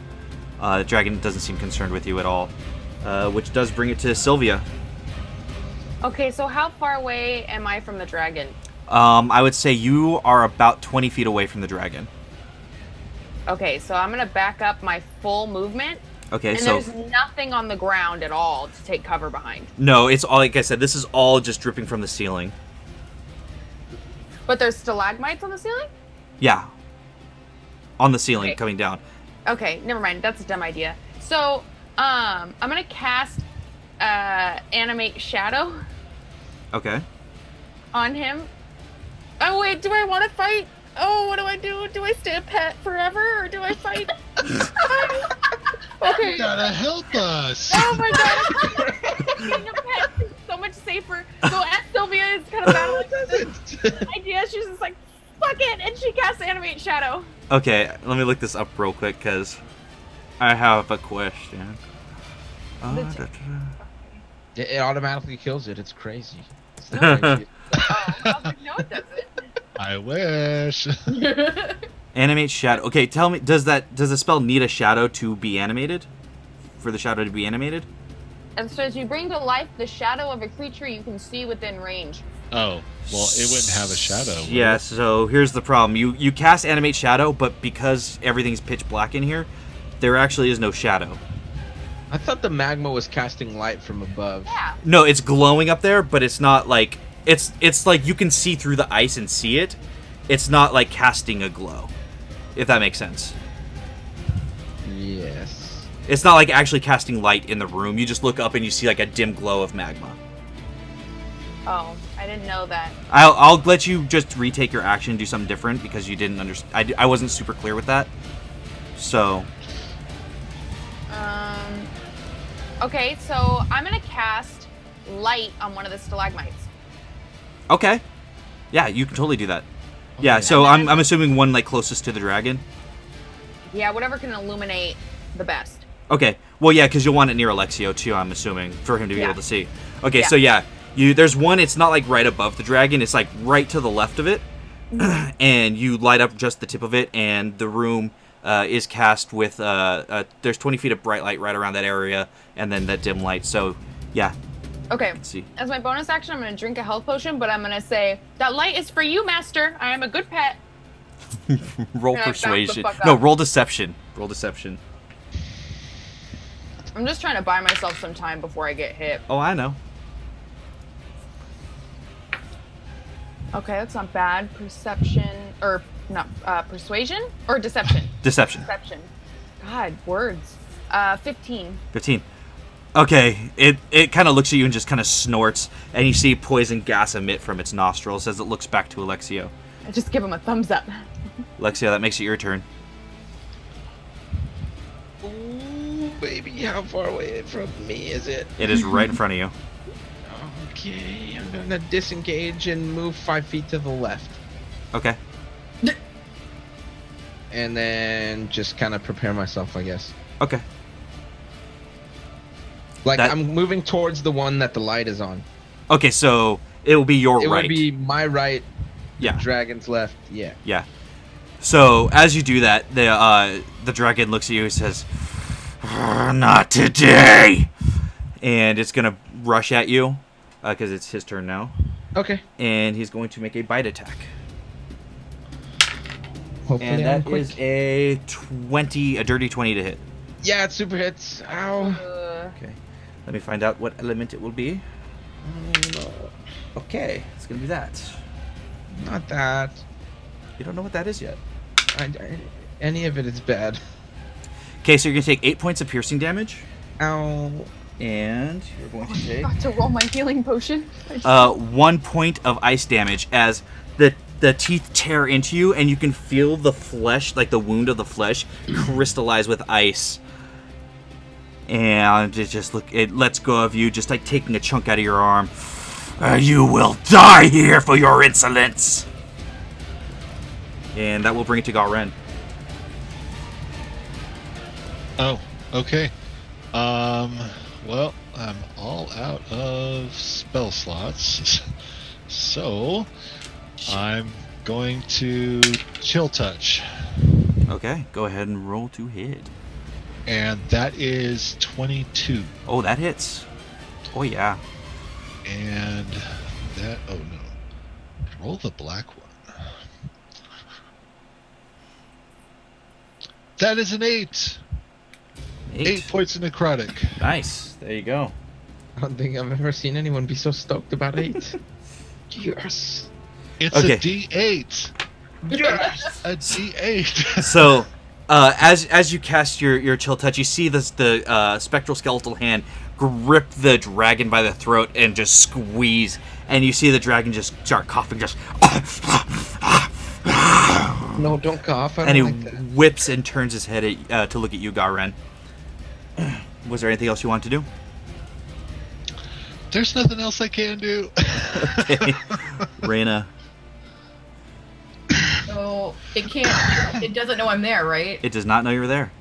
Speaker 1: The dragon doesn't seem concerned with you at all, which does bring it to Sylvia.
Speaker 2: Okay, so how far away am I from the dragon?
Speaker 1: I would say you are about 20 feet away from the dragon.
Speaker 2: Okay, so I'm gonna back up my full movement,
Speaker 1: Okay,
Speaker 2: and
Speaker 1: so
Speaker 2: there's nothing on the ground at all to take cover behind.
Speaker 1: no, it's all like I said. This is all just dripping from the ceiling.
Speaker 2: But there's stalagmites on the ceiling?
Speaker 1: Yeah, on the ceiling
Speaker 2: Okay.
Speaker 1: coming down.
Speaker 2: Okay, never mind. That's a dumb idea. So, I'm gonna cast animate shadow
Speaker 1: Okay.
Speaker 2: on him. Oh wait, do I want to fight? Oh, what do I do? Do I stay a pet forever, or do I fight? Okay.
Speaker 4: You gotta help us.
Speaker 2: Oh my god, being a pet is so much safer. So as Sylvia is kind of battling this idea, she's just like, fuck it, and she casts animate shadow.
Speaker 1: Okay, let me look this up real quick because I have a question.
Speaker 3: It automatically kills it. It's crazy. It's
Speaker 2: No.
Speaker 3: not crazy.
Speaker 2: Oh, I was like, no, it doesn't.
Speaker 4: I wish.
Speaker 1: Animate shadow. Okay, tell me, does the spell need a shadow to be animated? For the shadow to be animated?
Speaker 7: And so as you bring to life the shadow of a creature you can see within range.
Speaker 4: Oh, well, it wouldn't have a shadow. would
Speaker 1: Yeah,
Speaker 4: it?
Speaker 1: so here's the problem. You cast Animate Shadow, but because everything's pitch black in here, there actually is no shadow.
Speaker 3: I thought the magma was casting light from above.
Speaker 7: Yeah.
Speaker 1: No, it's glowing up there, but it's not like... It's like you can see through the ice and see it. It's not like casting a glow, if that makes sense.
Speaker 3: Yes.
Speaker 1: It's not like actually casting light in the room. You just look up and you see like a dim glow of magma.
Speaker 7: Oh, I didn't know that.
Speaker 1: I'll let you just retake your action and do something different because you didn't understand. I wasn't super clear with that. So...
Speaker 7: Okay, so I'm gonna cast light on one of the stalagmites.
Speaker 1: Okay. Yeah, you can totally do that. Yeah, so I'm assuming one like closest to the dragon.
Speaker 7: Yeah, whatever can illuminate the best.
Speaker 1: Okay. Well, yeah, because you'll want it near Alexio too. I'm assuming for him to be
Speaker 7: Yeah.
Speaker 1: able to see. Okay,
Speaker 7: Yeah.
Speaker 1: so yeah, there's one. It's not like right above the dragon. It's like right to the left of it, and you light up just the tip of it, and the room is cast with there's 20 feet of bright light right around that area, and then that dim light. So yeah,
Speaker 7: Okay.
Speaker 1: let's see.
Speaker 7: As my bonus action, I'm gonna drink a health potion, but I'm gonna say, that light is for you, master. I am a good pet.
Speaker 1: Roll
Speaker 7: Yeah, back the
Speaker 1: persuasion.
Speaker 7: fuck up.
Speaker 1: No, roll deception. Roll deception.
Speaker 7: I'm just trying to buy myself some time before I get hit.
Speaker 1: Oh, I know.
Speaker 7: Okay, that's not bad. Perception, or not, persuasion? Or deception?
Speaker 1: Deception.
Speaker 7: Deception. God, words. 15.
Speaker 1: 15. Okay, it kind of looks at you and just kind of snorts, and you see poison gas emit from its nostrils as it looks back to Alexio.
Speaker 7: I just give him a thumbs up.
Speaker 1: Alexio, that makes it your turn.
Speaker 3: Ooh, baby, how far away from me is it?
Speaker 1: It is right in front of you.
Speaker 3: Okay, I'm gonna disengage and move 5 feet to the left.
Speaker 1: Okay.
Speaker 3: And then just kind of prepare myself, I guess.
Speaker 1: Okay.
Speaker 3: Like,
Speaker 1: That-
Speaker 3: I'm moving towards the one that the light is on.
Speaker 1: Okay, so it will be your
Speaker 3: It
Speaker 1: right.
Speaker 3: would be my right,
Speaker 1: Yeah.
Speaker 3: dragon's left, yeah.
Speaker 1: Yeah. So as you do that, the dragon looks at you and says, "Not today," and it's gonna rush at you because it's his turn now,
Speaker 3: Okay.
Speaker 1: and he's going to make a bite attack.
Speaker 3: Hopefully
Speaker 1: And
Speaker 3: I'm
Speaker 1: that
Speaker 3: quick.
Speaker 1: is a dirty 20 to hit.
Speaker 3: Yeah, it super hits. Ow.
Speaker 1: Okay. Let me find out what element it will be. Okay, it's gonna be that.
Speaker 3: Not that.
Speaker 1: You don't know what that is yet.
Speaker 3: Any of it is bad.
Speaker 1: Okay, so you're gonna take 8 points of piercing damage,
Speaker 3: Ow.
Speaker 1: and you're going to take
Speaker 7: Got to roll my healing potion.
Speaker 1: 1 point of ice damage as the teeth tear into you, and you can feel the flesh, like the wound of the flesh, crystallize with ice. And it lets go of you, just like taking a chunk out of your arm. You will die here for your insolence. And that will bring it to Garen.
Speaker 4: Oh, okay. Well, I'm all out of spell slots. So, I'm going to chill touch.
Speaker 1: Okay, go ahead and roll to hit.
Speaker 4: And that is 22.
Speaker 1: Oh, that hits. Oh, yeah.
Speaker 4: And that, oh no. Roll the black one. That is an 8. 8 points of necrotic.
Speaker 1: Nice. There you go.
Speaker 3: I don't think I've ever seen anyone be so stoked about 8. Yes.
Speaker 4: It's
Speaker 1: Okay.
Speaker 4: a D8.
Speaker 3: Yes.
Speaker 4: A D8.
Speaker 1: So, as you cast your chill touch, you see the spectral skeletal hand grip the dragon by the throat and just squeeze, and you see the dragon just start coughing, just
Speaker 3: No, don't cough. I
Speaker 1: and he
Speaker 3: don't like that.
Speaker 1: whips and turns his head to look at you, Garen. Was there anything else you want to do?
Speaker 4: There's nothing else I can do.
Speaker 1: Okay. Reyna,
Speaker 5: So it can't. It doesn't know I'm there, right?
Speaker 1: it does not know you're there.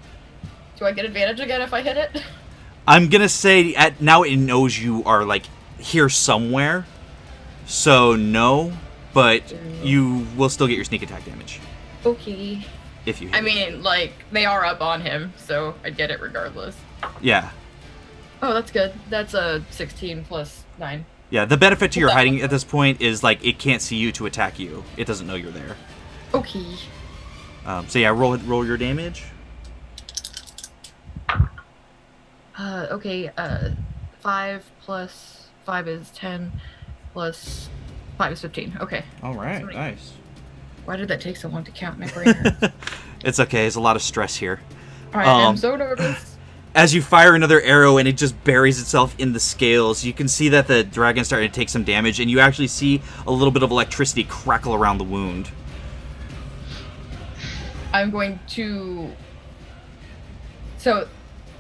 Speaker 5: Do I get advantage again if I hit it?
Speaker 1: I'm gonna say now it knows you are like here somewhere, so no, but you will still get your sneak attack damage
Speaker 5: Okay.
Speaker 1: if you hit
Speaker 5: I
Speaker 1: it.
Speaker 5: mean, like they are up on him, so I'd get it regardless.
Speaker 1: Yeah.
Speaker 5: Oh, that's good. That's a 16 plus 9.
Speaker 1: Yeah, the benefit to your hiding at this point is like it can't see you to attack you. It doesn't know you're there.
Speaker 5: Okay.
Speaker 1: So yeah, roll your damage.
Speaker 5: Okay, 5 plus 5 is 10, plus 5 is 15. Okay.
Speaker 1: All right, nice.
Speaker 5: Why did that take so long to count? My brain hurts.
Speaker 1: It's okay. There's a lot of stress here.
Speaker 5: I am so nervous.
Speaker 1: As you fire another arrow and it just buries itself in the scales, you can see that the dragon's starting to take some damage, and you actually see a little bit of electricity crackle around the wound.
Speaker 5: I'm going to... So,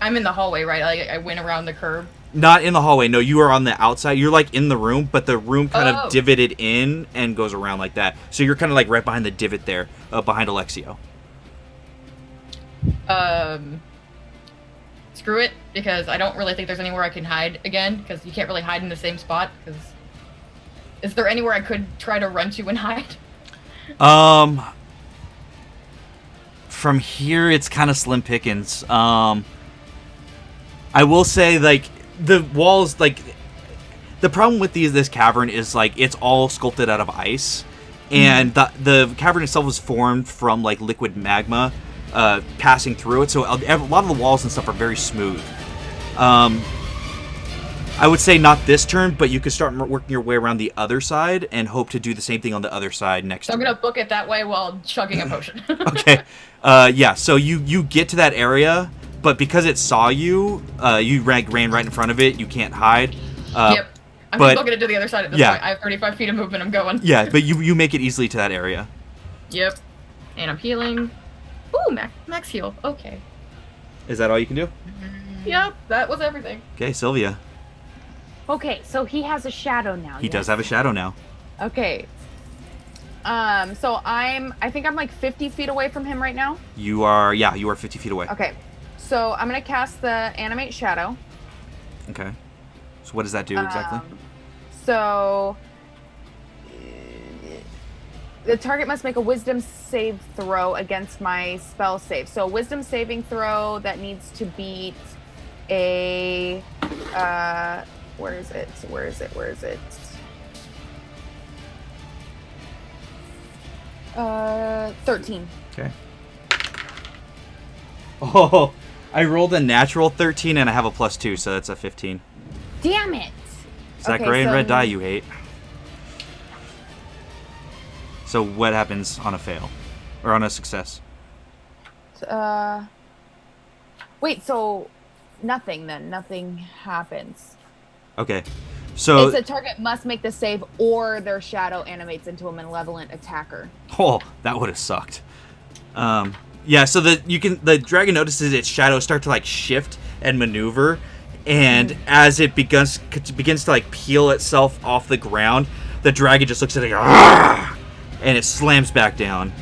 Speaker 5: I'm in the hallway, right? Like, I went around the curb.
Speaker 1: Not in the hallway. No, you are on the outside. You're like in the room, but the room kind of divoted in and goes around like that. So you're kind of like right behind the divot there, behind Alexio.
Speaker 5: Screw it, because I don't really think there's anywhere I can hide again, because you can't really hide in the same spot, because... Is there anywhere I could try to run to and hide?
Speaker 1: From here, it's kind of slim pickings. I will say, like, the walls, like... The problem with this cavern is, like, it's all sculpted out of ice. And the cavern itself was formed from, like, liquid magma passing through it. So a lot of the walls and stuff are very smooth. I would say not this turn, but you could start working your way around the other side and hope to do the same thing on the other side next turn.
Speaker 5: So I'm going to book it that way while chugging a potion.
Speaker 1: Okay. Yeah, so you get to that area, but because it saw you, you ran right in front of it. You can't hide.
Speaker 5: Yep. I'm just booking it to the other side at this point. I have 35 feet of movement. I'm going.
Speaker 1: Yeah, but you make it easily to that area.
Speaker 5: Yep. And I'm healing. Ooh, max heal. Okay.
Speaker 1: Is that all you can do?
Speaker 5: Yep, that was everything.
Speaker 1: Okay, Sylvia.
Speaker 6: Okay, so he has a shadow now.
Speaker 1: He does have a shadow now.
Speaker 2: Okay. So I think I'm like 50 feet away from him right now.
Speaker 1: You are 50 feet away.
Speaker 2: Okay. So I'm gonna cast the animate shadow.
Speaker 1: Okay. So what does that do exactly?
Speaker 2: So the target must make a wisdom save throw against my spell save. So a wisdom saving throw that needs to beat a where is it? 13.
Speaker 1: Okay. Oh, I rolled a natural 13 and I have a +2, so that's a 15.
Speaker 6: Damn it!
Speaker 1: It's that gray and red die you hate. So what happens on a fail? Or on a success?
Speaker 2: Wait, so nothing then. Nothing happens.
Speaker 1: Okay. So
Speaker 2: it's a target must make the save or their shadow animates into a malevolent attacker.
Speaker 1: Oh, that would have sucked. Yeah, so the dragon notices its shadow start to like shift and maneuver, and as it begins to like peel itself off the ground, the dragon just looks at it and it slams back down.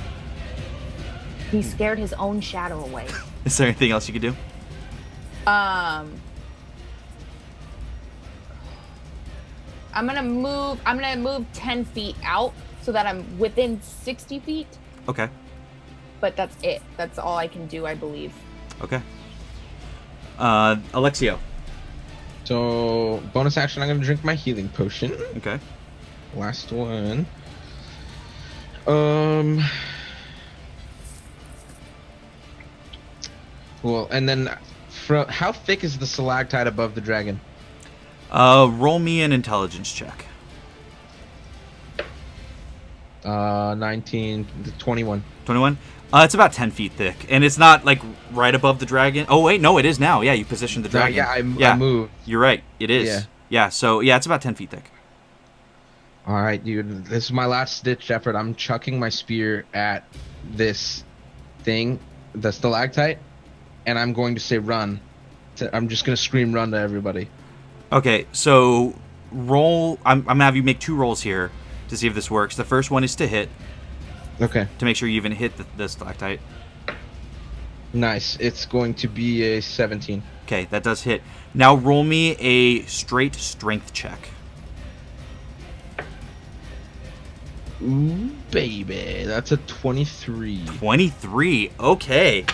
Speaker 6: He scared his own shadow away.
Speaker 1: Is there anything else you could do?
Speaker 2: I'm gonna move 10 feet out so that I'm within 60 feet.
Speaker 1: Okay.
Speaker 2: But that's it. That's all I can do, I believe.
Speaker 1: Okay. Alexio.
Speaker 3: So, bonus action, I'm going to drink my healing potion.
Speaker 1: Okay.
Speaker 3: Last one. Well, and then, how thick is the stalactite above the dragon?
Speaker 1: Roll me an intelligence check.
Speaker 3: 19, 21.
Speaker 1: 21? It's about 10 feet thick, and it's not, like, right above the dragon. Oh, wait, no, it is now. Yeah, you positioned the dragon.
Speaker 3: I moved.
Speaker 1: You're right. It is.
Speaker 3: Yeah.
Speaker 1: Yeah, so, yeah, it's about 10 feet thick.
Speaker 3: All right, dude. This is my last-ditch effort. I'm chucking my spear at this thing, the stalactite, and I'm going to say run. I'm just going to scream run to everybody.
Speaker 1: Okay, so roll... I'm going to have you make 2 rolls here to see if this works. The first one is to hit.
Speaker 3: Okay.
Speaker 1: To make sure you even hit the stalactite.
Speaker 3: Nice. It's going to be a 17.
Speaker 1: Okay, that does hit. Now roll me a straight strength check.
Speaker 3: Ooh, baby. That's a 23.
Speaker 1: 23. Okay.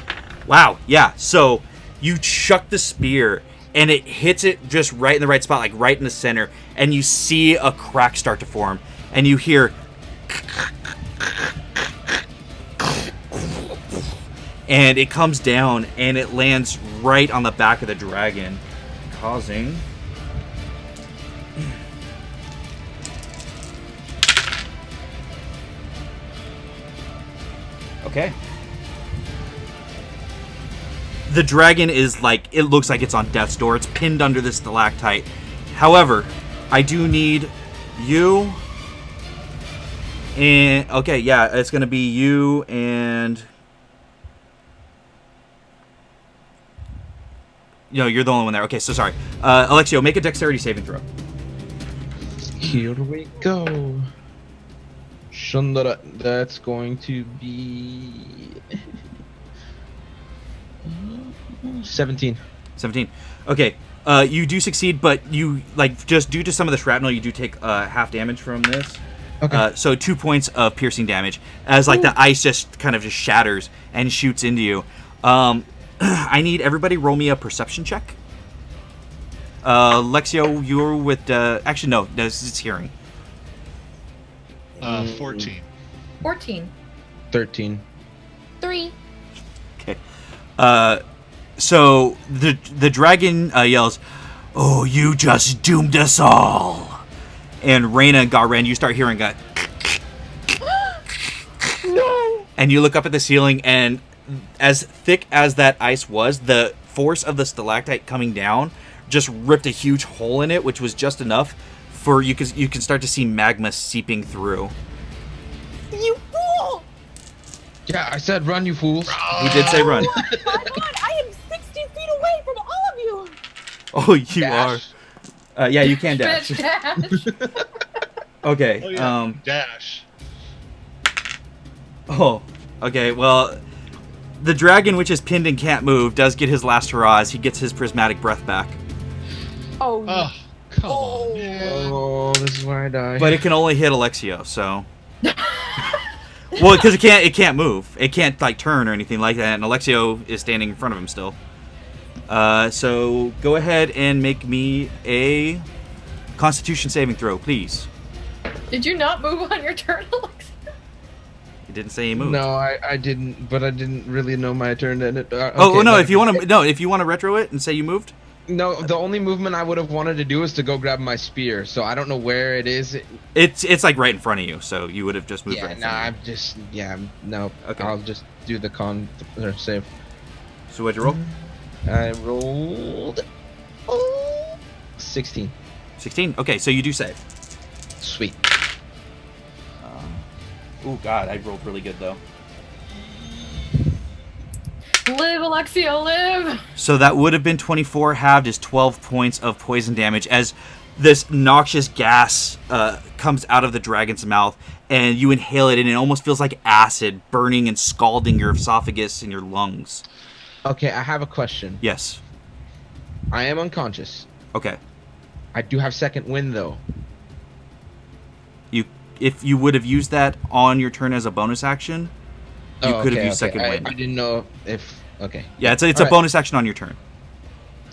Speaker 1: Wow. Yeah. So you chuck the spear, and it hits it just right in the right spot, like right in the center, and you see a crack start to form, and you hear, and it comes down, and it lands right on the back of the dragon, causing... Okay. The dragon is like, it looks like it's on death's door. It's pinned under this stalactite. However, I do need you and... Okay, yeah, it's going to be you and... No, you're the only one there. Okay, so sorry. Alexio, make a dexterity saving throw.
Speaker 3: Here we go. Shundara, that's going to be 17.
Speaker 1: 17. Okay, you do succeed, but you, like, just due to some of the shrapnel, you do take half damage from this.
Speaker 3: Okay.
Speaker 1: So 2 points of piercing damage as, like, the ice just kind of just shatters and shoots into you. I need everybody roll me a perception check. Lexio, you're with... actually, no, this is hearing.
Speaker 4: 14.
Speaker 5: 14.
Speaker 3: 13.
Speaker 7: 3.
Speaker 1: Okay. So the dragon yells, "Oh, you just doomed us all!" And Reyna and Garen, you start hearing a...
Speaker 7: No!
Speaker 1: And you look up at the ceiling, and as thick as that ice was, the force of the stalactite coming down just ripped a huge hole in it, which was just enough for you can start to see magma seeping through.
Speaker 7: You fool!
Speaker 3: Yeah, I said run, you fools.
Speaker 1: He did say run.
Speaker 7: I'm not. I am 60 feet away from all of you.
Speaker 1: Oh, you
Speaker 3: Dash.
Speaker 1: are. Yeah, you can dash.
Speaker 5: Bitch dash.
Speaker 1: Okay.
Speaker 4: Oh, yeah. Dash.
Speaker 1: Oh. Okay. Well, the dragon, which is pinned and can't move, does get his last hurrah as he gets his prismatic breath back.
Speaker 7: Oh,
Speaker 4: Oh, come on, man.
Speaker 3: Oh, this is where I die.
Speaker 1: But it can only hit Alexio, so. Well, because it can't move. It can't, like, turn or anything like that, and Alexio is standing in front of him still. So go ahead and make me a Constitution saving throw, please.
Speaker 5: Did you not move on your turn, Alexa?
Speaker 1: It didn't say you moved.
Speaker 3: No, I didn't, but I didn't really know my turn. And it,
Speaker 1: Oh
Speaker 3: okay,
Speaker 1: no!
Speaker 3: but-
Speaker 1: If you want to retro it and say you moved.
Speaker 3: No, the only movement I would have wanted to do is to go grab my spear. So I don't know where it is.
Speaker 1: It's like right in front of you, so you would have just moved
Speaker 3: Yeah,
Speaker 1: right in
Speaker 3: no,
Speaker 1: front of
Speaker 3: I'm just no.
Speaker 1: Okay.
Speaker 3: I'll just do the con or save.
Speaker 1: you. So what'd you roll?
Speaker 3: I rolled 16.
Speaker 1: 16. Okay, so you do save.
Speaker 3: Sweet.
Speaker 1: Oh God, I rolled really good though.
Speaker 5: Live, Alexio, live!
Speaker 1: So that would have been 24. Halved is 12 points of poison damage as this noxious gas comes out of the dragon's mouth, and you inhale it, and it almost feels like acid burning and scalding your esophagus and your lungs.
Speaker 3: Okay, I have a question.
Speaker 1: Yes.
Speaker 3: I am unconscious.
Speaker 1: Okay.
Speaker 3: I do have second wind though.
Speaker 1: If you would have used that on your turn as a bonus action, you could have used second wind.
Speaker 3: I didn't know if. Okay.
Speaker 1: Yeah, it's a
Speaker 3: Alright.
Speaker 1: bonus action on your turn.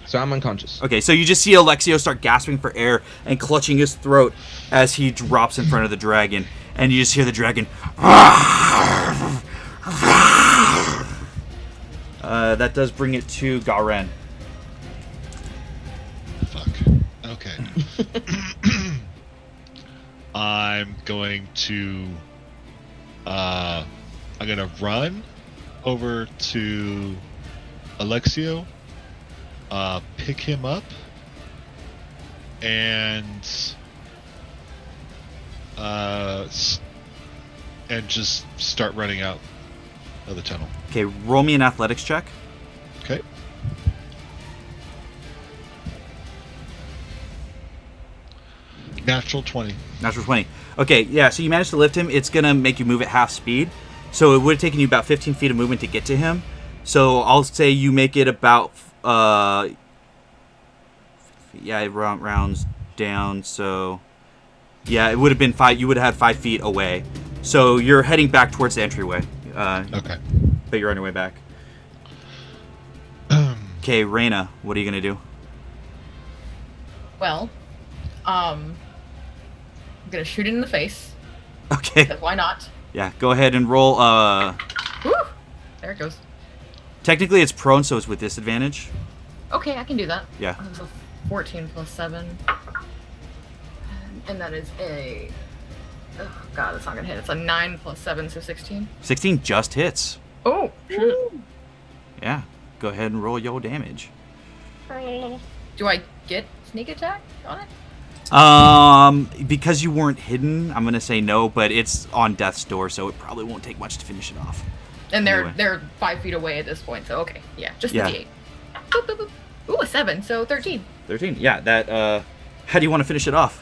Speaker 3: So I'm unconscious.
Speaker 1: Okay, so you just see Alexio start gasping for air and clutching his throat as he drops in front of the dragon, and you just hear the dragon. That does bring it to Garen.
Speaker 4: Fuck. Okay. I'm going to run over to Alexio, pick him up, and just start running out of the tunnel.
Speaker 1: Okay, roll me an athletics check.
Speaker 4: Okay. Natural 20.
Speaker 1: Natural 20. Okay, yeah, so you managed to lift him. It's going to make you move at half speed. So it would have taken you about 15 feet of movement to get to him. So I'll say you make it about... yeah, it rounds down, so... Yeah, it would have been 5... You would have had 5 feet away. So you're heading back towards the entryway.
Speaker 4: Okay.
Speaker 1: But you're on your way back. Okay, Reyna, what are you going to do?
Speaker 5: Well, I'm gonna shoot it in the face.
Speaker 1: Okay.
Speaker 5: Because why not?
Speaker 1: Yeah, go ahead and roll.
Speaker 5: Woo! There it goes.
Speaker 1: Technically, it's prone, so it's with disadvantage.
Speaker 5: Okay, I can do that.
Speaker 1: Yeah.
Speaker 5: So 14 plus 7. And that is a... Oh, God, that's not going to hit. It's a 9 plus 7, so 16.
Speaker 1: 16 just hits.
Speaker 5: Oh, shit.
Speaker 1: Yeah. Go ahead and roll your damage.
Speaker 5: Do I get sneak attack on it?
Speaker 1: Because you weren't hidden, I'm gonna say no, but it's on death's door, so it probably won't take much to finish it off.
Speaker 5: And
Speaker 1: Anyway.
Speaker 5: they're 5 feet away at this point, so okay. Yeah, just
Speaker 1: Yeah.
Speaker 5: the D8. Boop, boop, boop. Ooh, a 7, so 13.
Speaker 1: 13. Yeah, that, how do you want to finish it off?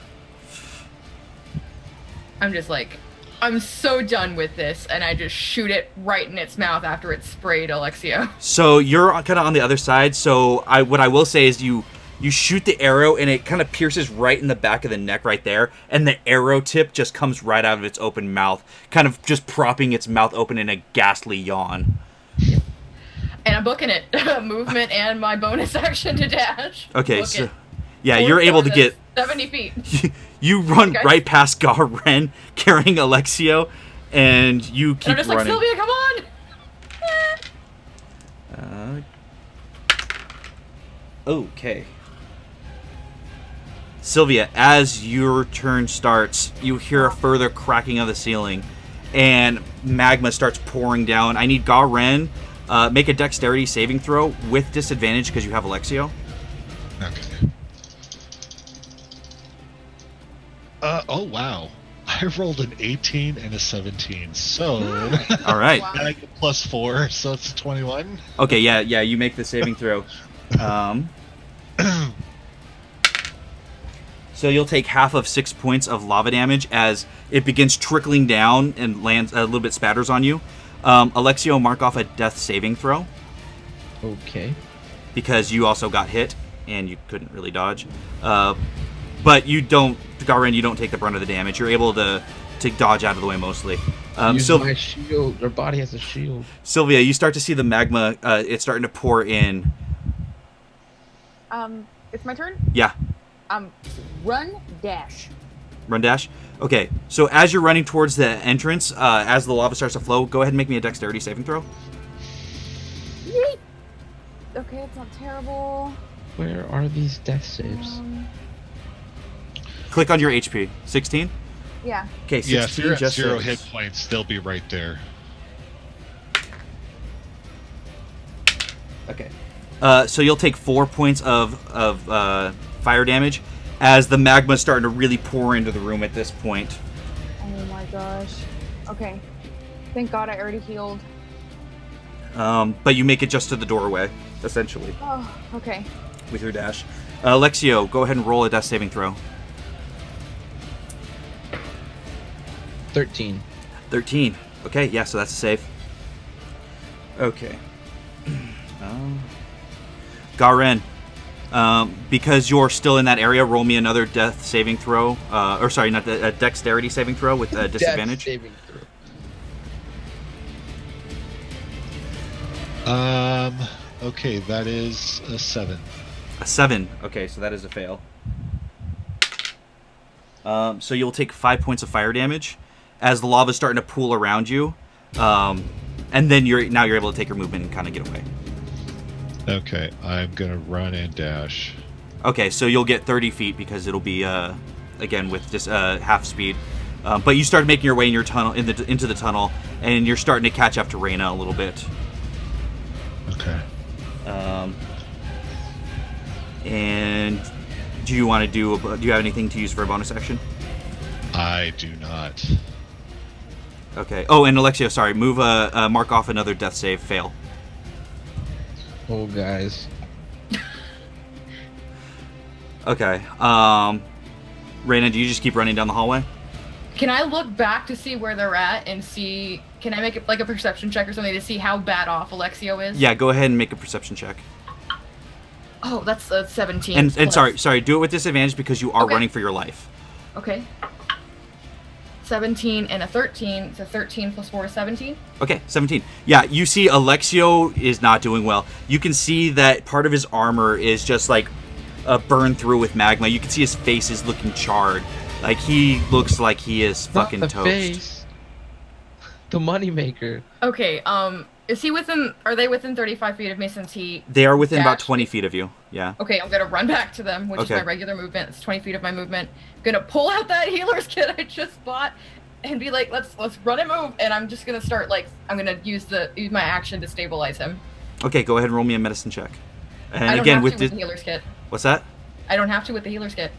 Speaker 5: I'm just like, I'm so done with this, and I just shoot it right in its mouth after it sprayed Alexio.
Speaker 1: So you're kind of on the other side, so what I will say is you shoot the arrow, and it kind of pierces right in the back of the neck right there, and the arrow tip just comes right out of its open mouth, kind of just propping its mouth open in a ghastly yawn.
Speaker 5: And I'm booking it. Movement and my bonus action to dash.
Speaker 1: Okay,
Speaker 5: Book
Speaker 1: so...
Speaker 5: it.
Speaker 1: Yeah, you're able to get...
Speaker 5: 70 feet.
Speaker 1: You run
Speaker 5: Okay.
Speaker 1: right past Garen carrying Alexio, and you keep
Speaker 5: And I'm just
Speaker 1: running.
Speaker 5: like, Sylvia, come on!
Speaker 1: Okay. Sylvia, as your turn starts, you hear a further cracking of the ceiling, and magma starts pouring down. I need Garen make a dexterity saving throw with disadvantage because you have Alexio.
Speaker 4: Okay. Oh, wow. I rolled an 18 and a 17, so...
Speaker 1: All right.
Speaker 7: Wow.
Speaker 4: I get +4, so it's 21.
Speaker 1: Okay, yeah, you make the saving throw. So you'll take half of 6 points of lava damage as it begins trickling down and lands a little bit spatters on you. Alexio, mark off a death saving throw
Speaker 3: Okay.
Speaker 1: because you also got hit and you couldn't really dodge. But you don't, Garen, you don't take the brunt of the damage. You're able to dodge out of the way mostly.
Speaker 3: Use my shield. Their body has a shield.
Speaker 1: Sylvia, you start to see the magma. It's starting to pour in.
Speaker 2: It's my turn.
Speaker 1: Yeah.
Speaker 2: Run, dash.
Speaker 1: Run dash. Okay, so as you're running towards the entrance, as the lava starts to flow, go ahead and make me a dexterity saving throw.
Speaker 2: Yeet. Okay, it's not terrible.
Speaker 3: Where are these death saves?
Speaker 1: Click on your HP. 16?
Speaker 2: Yeah.
Speaker 1: Okay, 16
Speaker 4: Yeah, if you're at
Speaker 1: just
Speaker 4: 0
Speaker 1: hits.
Speaker 4: hit points, they'll be right there.
Speaker 1: Okay. So you'll take 4 points of fire damage as the magma's starting to really pour into the room at this point.
Speaker 2: Oh my gosh. Okay. Thank God I already healed.
Speaker 1: But you make it just to the doorway, essentially,
Speaker 2: Oh, okay.
Speaker 1: with your dash. Alexio, go ahead and roll a death saving throw.
Speaker 3: 13.
Speaker 1: 13. Okay, yeah, so that's a save. Okay. Garen, because you're still in that area, roll me another death saving throw. Or sorry, not a dexterity saving throw with disadvantage.
Speaker 3: Death saving throw.
Speaker 4: Okay, that is a 7.
Speaker 1: A 7. Okay, so that is a fail. So you'll take 5 points of fire damage as the lava's starting to pool around you. And then you're able to take your movement and kind of get away.
Speaker 4: Okay, I'm gonna run and dash.
Speaker 1: Okay, so you'll get 30 feet because it'll be again with just half speed. But you start making your way in your tunnel into the tunnel, and you're starting to catch up to Reyna a little bit.
Speaker 4: Okay.
Speaker 1: And do you want to do you have anything to use for a bonus action?
Speaker 4: I do not.
Speaker 1: Okay. Oh, and Alexio, sorry, move mark off another death save fail.
Speaker 3: Oh, guys.
Speaker 1: Okay. Reyna, do you just keep running down the hallway?
Speaker 5: Can I look back to see where they're at and see... Can I make it like a perception check or something to see how bad off Alexio is?
Speaker 1: Yeah, go ahead and make a perception check.
Speaker 5: Oh, that's 17.
Speaker 1: And
Speaker 5: plus.
Speaker 1: sorry, do it with disadvantage because you are
Speaker 5: Okay.
Speaker 1: running for your life.
Speaker 5: Okay. 17 and a 13, so 13 plus 4 is 17.
Speaker 1: Okay, 17. Yeah, you see Alexio is not doing well. You can see that part of his armor is just like burned through with magma. You can see his face is looking charred. Like, he looks like he is fucking
Speaker 3: Not the
Speaker 1: toast.
Speaker 3: face. The moneymaker.
Speaker 5: Okay, is he within, are they within 35 feet of me since he...
Speaker 1: They are within about
Speaker 5: dashed?
Speaker 1: 20 feet of you. Yeah.
Speaker 5: Okay, I'm gonna run back to them, which is
Speaker 1: Okay.
Speaker 5: my regular movement. It's 20 feet of my movement. Gonna pull out that healer's kit I just bought and be like, let's run and move. And I'm just gonna start, like, I'm gonna use my action to stabilize him.
Speaker 1: Okay, go ahead and roll me a medicine check. And
Speaker 5: I don't
Speaker 1: again,
Speaker 5: have
Speaker 1: with
Speaker 5: to with the healer's kit.
Speaker 1: what's that?
Speaker 5: I don't have to with the healer's kit.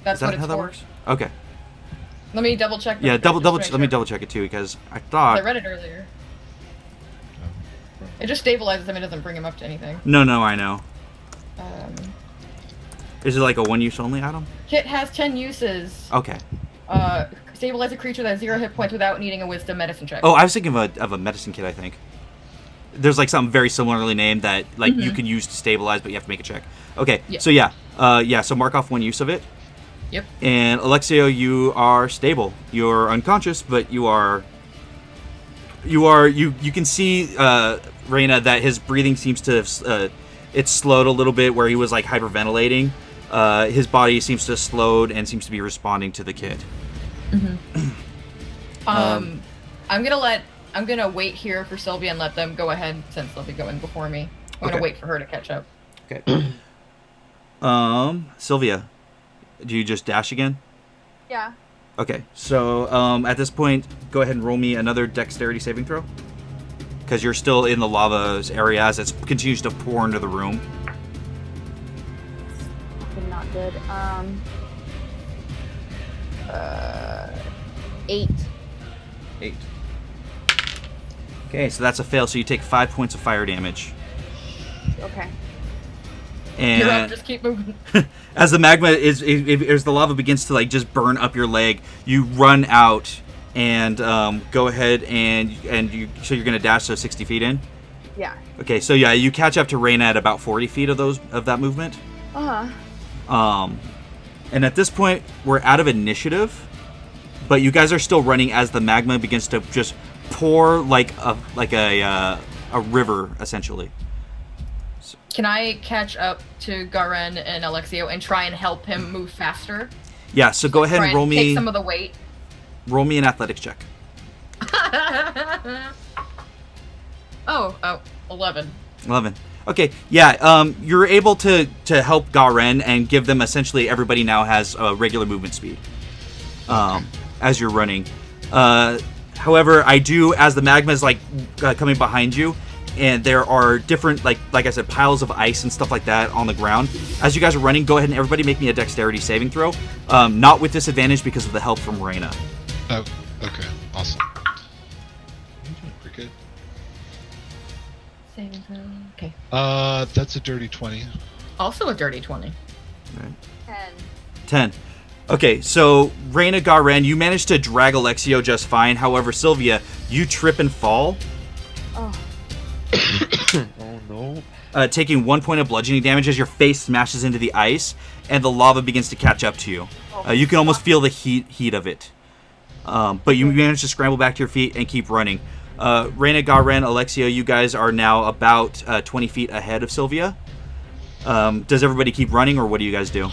Speaker 5: That's
Speaker 1: Is that
Speaker 5: what it's
Speaker 1: how that
Speaker 5: for.
Speaker 1: works? Okay.
Speaker 5: Let me double check.
Speaker 1: Yeah,
Speaker 5: just to make
Speaker 1: let me
Speaker 5: sure.
Speaker 1: double check it too, because I
Speaker 5: I
Speaker 1: thought.
Speaker 5: read it earlier. It just stabilizes him. It doesn't bring him up to anything.
Speaker 1: No, I know.
Speaker 5: Is
Speaker 1: Is it like a one-use only item?
Speaker 5: Kit has 10 uses.
Speaker 1: Okay.
Speaker 5: Stabilize a creature that has 0 hit points without needing a wisdom medicine check.
Speaker 1: Oh, I was thinking of a medicine kit. I think there's like something very similarly named that like you can use to stabilize, but you have to make a check. Okay.
Speaker 5: Yeah.
Speaker 1: So yeah. So mark off one use of it.
Speaker 5: Yep.
Speaker 1: And Alexio, you are stable. You're unconscious, but you can see Reyna that his breathing seems to have it's slowed a little bit where he was like hyperventilating. His body seems to have slowed and seems to be responding to the kit.
Speaker 5: I'm gonna wait here for Sylvia and let them go ahead since they'll be going before me. I'm
Speaker 1: Okay.
Speaker 5: gonna wait for her to catch up.
Speaker 1: Okay. Sylvia, do you just dash again?
Speaker 2: Yeah.
Speaker 1: Okay, so at this point, go ahead and roll me another dexterity saving throw. Because you're still in the lava's area as it continues to pour into the room.
Speaker 2: Fucking not good. 8.
Speaker 1: 8. Okay, so that's a fail, so you take 5 points of fire damage.
Speaker 2: Okay.
Speaker 1: And
Speaker 5: You're up, just keep moving.
Speaker 1: as the magma as the lava begins to like just burn up your leg, you run out and go ahead and so you're gonna dash 60 feet in.
Speaker 2: Yeah.
Speaker 1: Okay, so yeah, you catch up to Reyna at about 40 feet of that movement. And at this point, we're out of initiative, but you guys are still running as the magma begins to just pour like a river essentially.
Speaker 5: Can I catch up to Garen and Alexio and try and help him move faster?
Speaker 1: Yeah, so go ahead
Speaker 5: Try
Speaker 1: and roll
Speaker 5: take
Speaker 1: me
Speaker 5: some of the weight.
Speaker 1: roll me an athletics check.
Speaker 5: 11.
Speaker 1: 11. Okay, yeah, you're able to help Garen and give them essentially everybody now has regular movement speed as you're running. However, I do, as the magma is like coming behind you, and there are different, like I said, piles of ice and stuff like that on the ground. As you guys are running, go ahead and everybody make me a dexterity saving throw. Not with disadvantage because of the help from Reyna.
Speaker 4: Oh, okay, awesome. You're doing pretty good.
Speaker 5: Saving throw. Okay.
Speaker 4: That's a dirty 20.
Speaker 5: Also a dirty 20.
Speaker 1: 10. Okay, so Reyna, Garen, you managed to drag Alexio just fine. However, Sylvia, you trip and fall.
Speaker 2: Oh.
Speaker 3: Oh no.
Speaker 1: Taking 1 point of bludgeoning damage as your face smashes into the ice and the lava begins to catch up to you. You can almost feel the heat of it. But you manage to scramble back to your feet and keep running. Reyna, Garen, Alexio, you guys are now about 20 feet ahead of Sylvia. Does everybody keep running, or what do you guys do?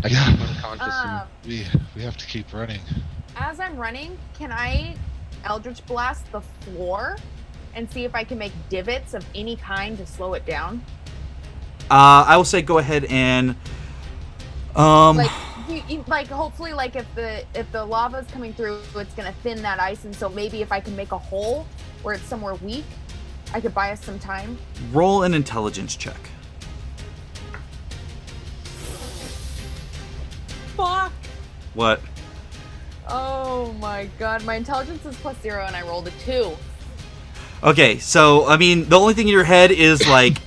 Speaker 3: I got unconscious.
Speaker 4: We have to keep running.
Speaker 2: As I'm running, can I Eldritch Blast the floor and see if I can make divots of any kind to slow it down?
Speaker 1: I will say go ahead and
Speaker 2: Like hopefully, like if the lava's coming through, it's gonna thin that ice, and so maybe if I can make a hole where it's somewhere weak, I could buy us some time.
Speaker 1: roll an intelligence check.
Speaker 2: Fuck!
Speaker 1: What?
Speaker 2: Oh my god, my intelligence is +0 and I rolled a 2.
Speaker 1: Okay, so I mean, the only thing in your head is like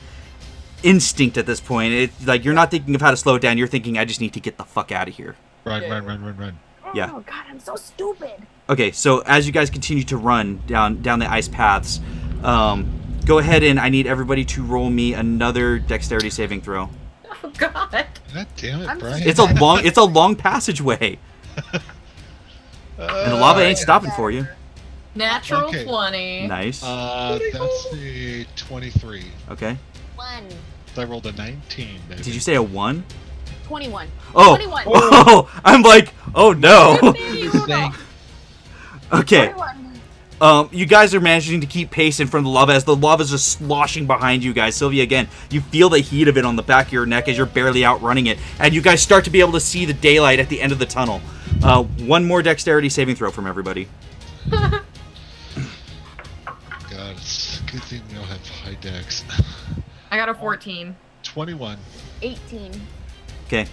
Speaker 1: instinct at this point. It's like you're not thinking of how to slow it down. You're thinking, I just need to get the fuck out of here.
Speaker 4: Run,
Speaker 2: Yeah.
Speaker 4: run.
Speaker 1: Yeah.
Speaker 2: Oh god, I'm so stupid.
Speaker 1: Okay, so as you guys continue to run down the ice paths, go ahead and I need everybody to roll me another dexterity saving throw.
Speaker 5: Oh god.
Speaker 4: God damn it,
Speaker 2: I'm
Speaker 4: Brian.
Speaker 1: It's a long passageway, and the lava ain't stopping for you.
Speaker 5: Natural
Speaker 4: Okay.
Speaker 5: 20.
Speaker 1: Nice.
Speaker 4: That's a 23.
Speaker 1: Okay.
Speaker 2: 1.
Speaker 4: I rolled a 19. Baby.
Speaker 1: Did you say a 1?
Speaker 2: 21.
Speaker 1: Oh,
Speaker 2: 21.
Speaker 1: oh, I'm like, oh no. Okay.
Speaker 2: 21.
Speaker 1: You guys are managing to keep pace in front of the lava as the lava's just sloshing behind you guys. Sylvia, again, you feel the heat of it on the back of your neck as you're barely outrunning it, and you guys start to be able to see the daylight at the end of the tunnel. One more dexterity saving throw from everybody.
Speaker 4: God, it's a good thing we all have high dex.
Speaker 5: I got a 14.
Speaker 4: 21.
Speaker 2: 18.
Speaker 1: Okay.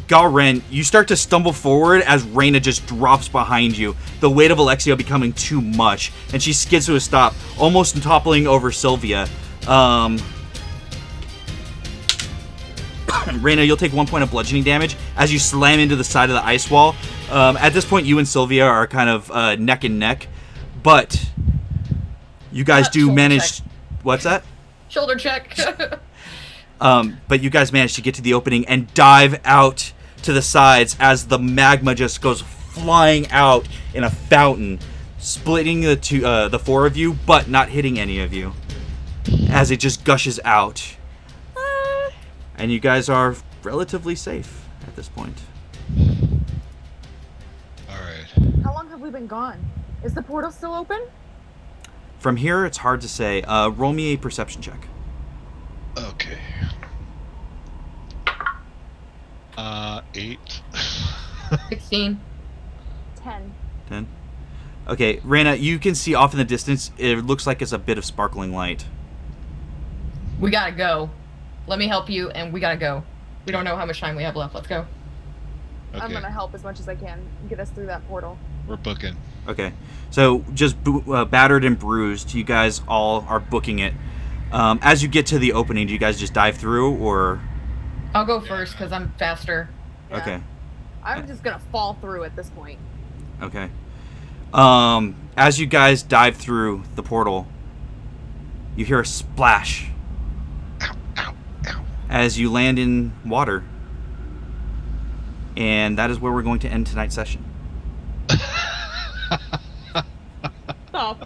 Speaker 1: Galren, you start to stumble forward as Reyna just drops behind you, the weight of Alexio becoming too much, and she skids to a stop, almost toppling over Sylvia. Reyna, you'll take 1 point of bludgeoning damage as you slam into the side of the ice wall. At this point, you and Sylvia are kind of neck and neck, but you guys do
Speaker 5: Shoulder
Speaker 1: manage...
Speaker 5: check.
Speaker 1: What's that?
Speaker 5: Shoulder check.
Speaker 1: But you guys manage to get to the opening and dive out to the sides as the magma just goes flying out in a fountain, splitting the four of you, but not hitting any of you, as it just gushes out. And you guys are relatively safe at this point.
Speaker 4: Alright.
Speaker 2: How long have we been gone? Is the portal still open?
Speaker 1: From here, it's hard to say. Roll me a perception check.
Speaker 4: Okay. 8.
Speaker 5: 16.
Speaker 2: 10.
Speaker 1: 10. Okay, Reyna, you can see off in the distance, it looks like it's a bit of sparkling light.
Speaker 5: We gotta go. Let me help you, and we gotta go. We don't know how much time we have left. Let's go.
Speaker 4: Okay.
Speaker 2: I'm gonna help as much as I can get us through that portal.
Speaker 4: We're booking.
Speaker 1: Okay, so just battered and bruised, you guys all are booking it. As you get to the opening, do you guys just dive through, or...?
Speaker 5: I'll go first, because I'm faster.
Speaker 2: Yeah.
Speaker 1: Okay.
Speaker 2: I'm just gonna fall through at this point.
Speaker 1: Okay. As you guys dive through the portal, you hear a splash
Speaker 4: Ow, ow, ow.
Speaker 1: as you land in water. And that is where we're going to end tonight's session.
Speaker 2: The fuck?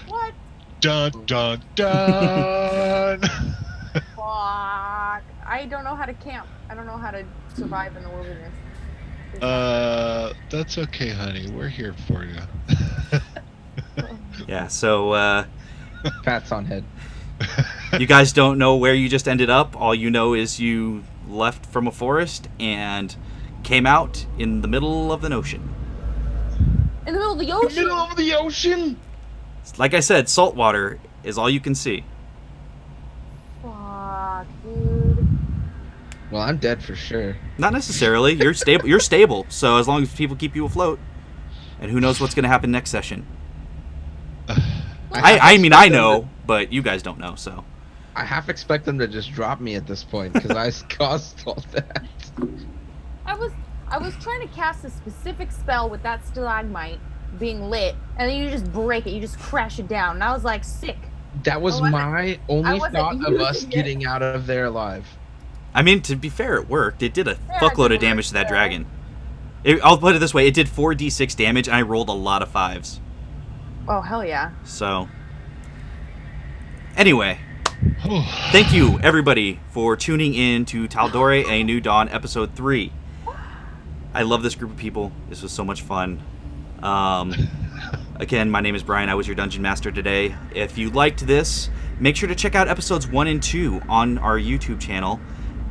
Speaker 2: What?
Speaker 4: Dun, dun, dun!
Speaker 2: Fuck. I don't know how to camp. I don't know how to survive in the wilderness.
Speaker 4: That's okay, honey. We're here for you.
Speaker 1: Yeah, so
Speaker 3: Pats on head.
Speaker 1: you guys don't know where you just ended up. All you know is you left from a forest and came out in the middle of an ocean.
Speaker 2: In the middle of the
Speaker 3: The
Speaker 2: ocean?
Speaker 3: middle of the ocean.
Speaker 1: Like I said, salt water is all you can see.
Speaker 2: Fuck, dude.
Speaker 3: Well, I'm dead for sure.
Speaker 1: Not necessarily. You're stable. You're stable. So as long as people keep you afloat, and who knows what's going to happen next session. I mean, I know, but you guys don't know. So
Speaker 3: I half expect them to just drop me at this point because I caused all that.
Speaker 2: I was trying to cast a specific spell with that stalagmite being lit, and then you just break it. You just crash it down. And I was like, sick.
Speaker 3: That was my only
Speaker 2: wasn't
Speaker 3: thought of us
Speaker 2: using it.
Speaker 3: getting out of there alive.
Speaker 1: I mean, to be fair, it worked. It did a
Speaker 2: Yeah,
Speaker 1: fuckload
Speaker 2: it
Speaker 1: of damage to that
Speaker 2: worked,
Speaker 1: dragon. I'll put it this way: it did 4d6 damage, and I rolled a lot of 5s.
Speaker 2: Oh, hell yeah.
Speaker 1: So, anyway, thank you everybody for tuning in to Tal'Dorei: A New Dawn, episode 3. I love this group of people. This was so much fun. Again, my name is Brian. I was your dungeon master today. If you liked this, make sure to check out episodes 1 and 2 on our YouTube channel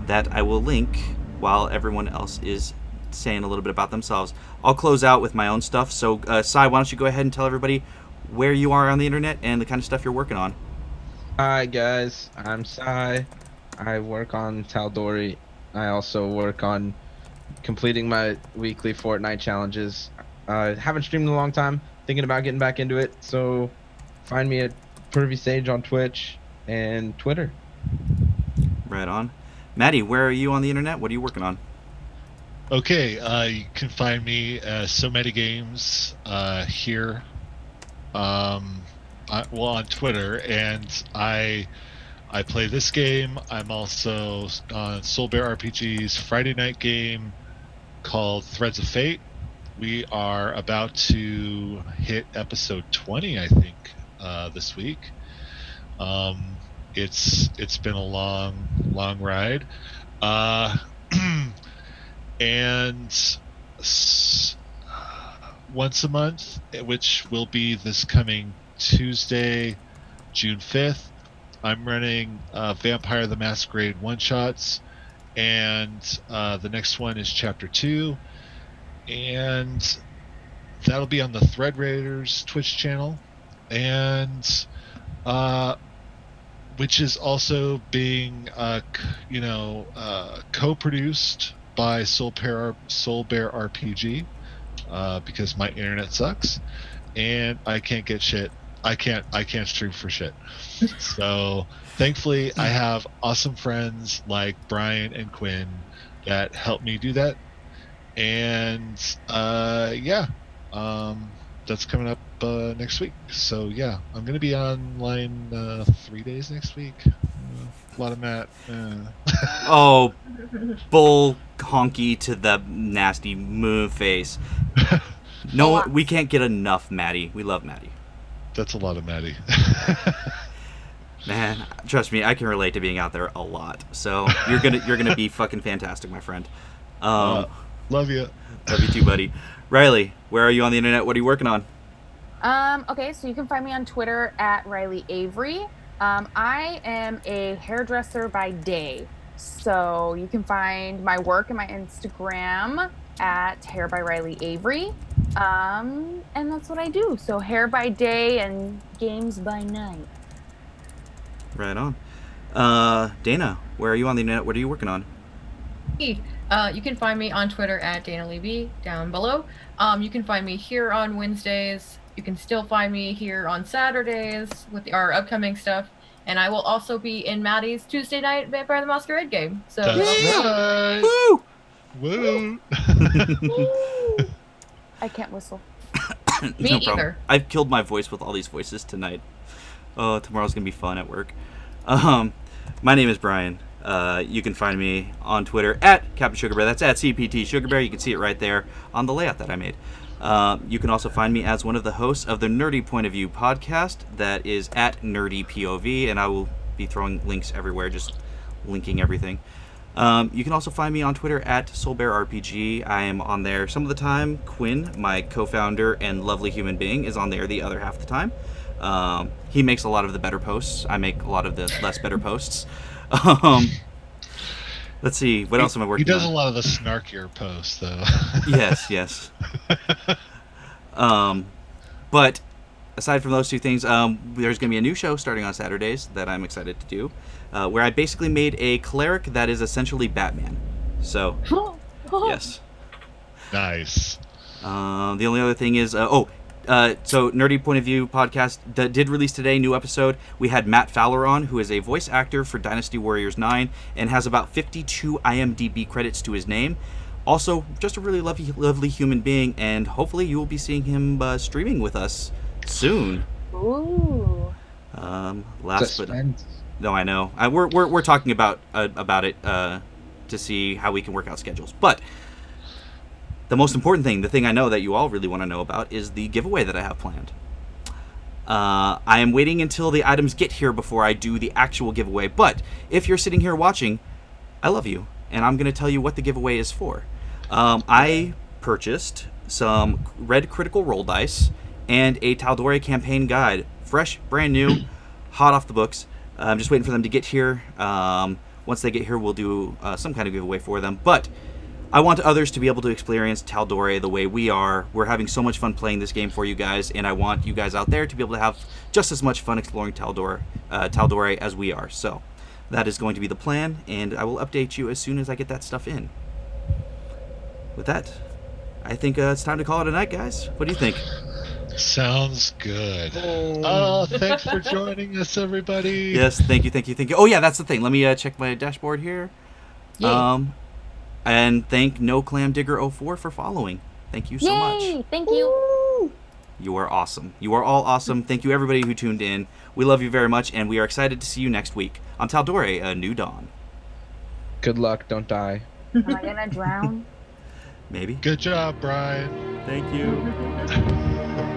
Speaker 1: that I will link while everyone else is saying a little bit about themselves. I'll close out with my own stuff. So, Sai, why don't you go ahead and tell everybody where you are on the internet and the kind of stuff you're working on.
Speaker 3: Hi guys, I'm Sai. I work on Tal'Dorei. I also work on completing my weekly Fortnite challenges. Haven't streamed in a long time. Thinking about getting back into it. So find me at Pervy Sage on Twitch and Twitter.
Speaker 1: Right on. Maddie, where are you on the internet? What are you working on?
Speaker 4: Okay, you can find me So Many Games here, on Twitter, and I play this game. I'm also on Soul Bear RPG's Friday night game called Threads of Fate. We are about to hit episode 20, I think, this week. It's been a long ride. And once a month, which will be this coming Tuesday, June 5th, I'm running Vampire the Masquerade one-shots, and the next one is Chapter 2, and that'll be on the Thread Raiders Twitch channel, and which is also being co-produced by Soul Bear RPG, because my internet sucks and I can't get shit. I can't stream for shit. So thankfully I have awesome friends like Brian and Quinn that help me do that. And that's coming up next week. So yeah, I'm gonna be online 3 days next week. A lot of Matt.
Speaker 1: Oh, bull honky to the nasty moon face. No, we can't get enough Maddie. We love Maddie.
Speaker 4: That's a lot of Maddie.
Speaker 1: Man, trust me, I can relate to being out there a lot. So you're gonna be fucking fantastic, my friend.
Speaker 4: Love you.
Speaker 1: Love you too, buddy. Riley, where are you on the internet? What are you working on?
Speaker 2: Okay, so you can find me on Twitter at Riley Avery. I am a hairdresser by day, so you can find my work and my Instagram at Hair by Riley Avery. And that's what I do. So hair by day and games by night.
Speaker 1: Right on. Dana, where are you on the internet? What are you working on?
Speaker 5: You can find me on Twitter at Dana Levy down below. You can find me here on Wednesdays. You can still find me here on Saturdays with our upcoming stuff. And I will also be in Maddie's Tuesday night Vampire the Masquerade game. So
Speaker 4: That's right.
Speaker 1: Woo!
Speaker 4: Woo!
Speaker 2: I can't whistle.
Speaker 5: Me
Speaker 1: No problem.
Speaker 5: either.
Speaker 1: I've killed my voice with all these voices tonight. Oh, tomorrow's gonna be fun at work. My name is Brian. You can find me on Twitter at Captain Sugar Bear. That's at CPT Sugar Bear. You can see it right there on the layout that I made. You can also find me as one of the hosts of the Nerdy Point of View podcast. That is at Nerdy POV, and I will be throwing links everywhere, just linking everything. You can also find me on Twitter at SoulBearRPG. I am on there some of the time. Quinn, my co-founder and lovely human being, is on there the other half of the time. He makes a lot of the better posts. I make a lot of the less better posts. Let's see, what else am I working on?
Speaker 4: He does a lot of the snarkier posts, though.
Speaker 1: Yes. But aside from those two things, there's going to be a new show starting on Saturdays that I'm excited to do, where I basically made a cleric that is essentially Batman. So, yes.
Speaker 4: Nice.
Speaker 1: The only other thing is, so Nerdy Point of View podcast did release today, new episode. We had Matt Fowler on, who is a voice actor for Dynasty Warriors 9 and has about 52 IMDb credits to his name. Also, just a really lovely human being, and hopefully you will be seeing him streaming with us soon.
Speaker 2: Ooh.
Speaker 1: No, I know. We're talking about it to see how we can work out schedules. But the most important thing, the thing I know that you all really want to know about, is the giveaway that I have planned. I am waiting until the items get here before I do the actual giveaway. But if you're sitting here watching, I love you, and I'm going to tell you what the giveaway is for. I purchased some red Critical Role dice and a Tal'Dorei campaign guide, fresh, brand new, hot off the books. I'm just waiting for them to get here. Once they get here, we'll do some kind of giveaway for them. But I want others to be able to experience Tal'Dorei the way we are. We're having so much fun playing this game for you guys, and I want you guys out there to be able to have just as much fun exploring Tal'Dorei as we are. So that is going to be the plan, and I will update you as soon as I get that stuff in. With that, I think it's time to call it a night, guys. What do you think?
Speaker 4: Sounds good. Thanks for joining us, everybody.
Speaker 1: Yes, thank you. Oh yeah, that's the thing. Let me check my dashboard here.
Speaker 5: Yay.
Speaker 1: And thank No Clam Digger 04 for following. Thank you so much.
Speaker 2: Thank you.
Speaker 1: You are awesome. You are all awesome. Thank you everybody who tuned in. We love you very much, and we are excited to see you next week on Tal'Dorei: A New Dawn.
Speaker 3: Good luck. Don't die.
Speaker 2: Am I gonna drown?
Speaker 1: Maybe.
Speaker 4: Good job, Brian.
Speaker 1: Thank you.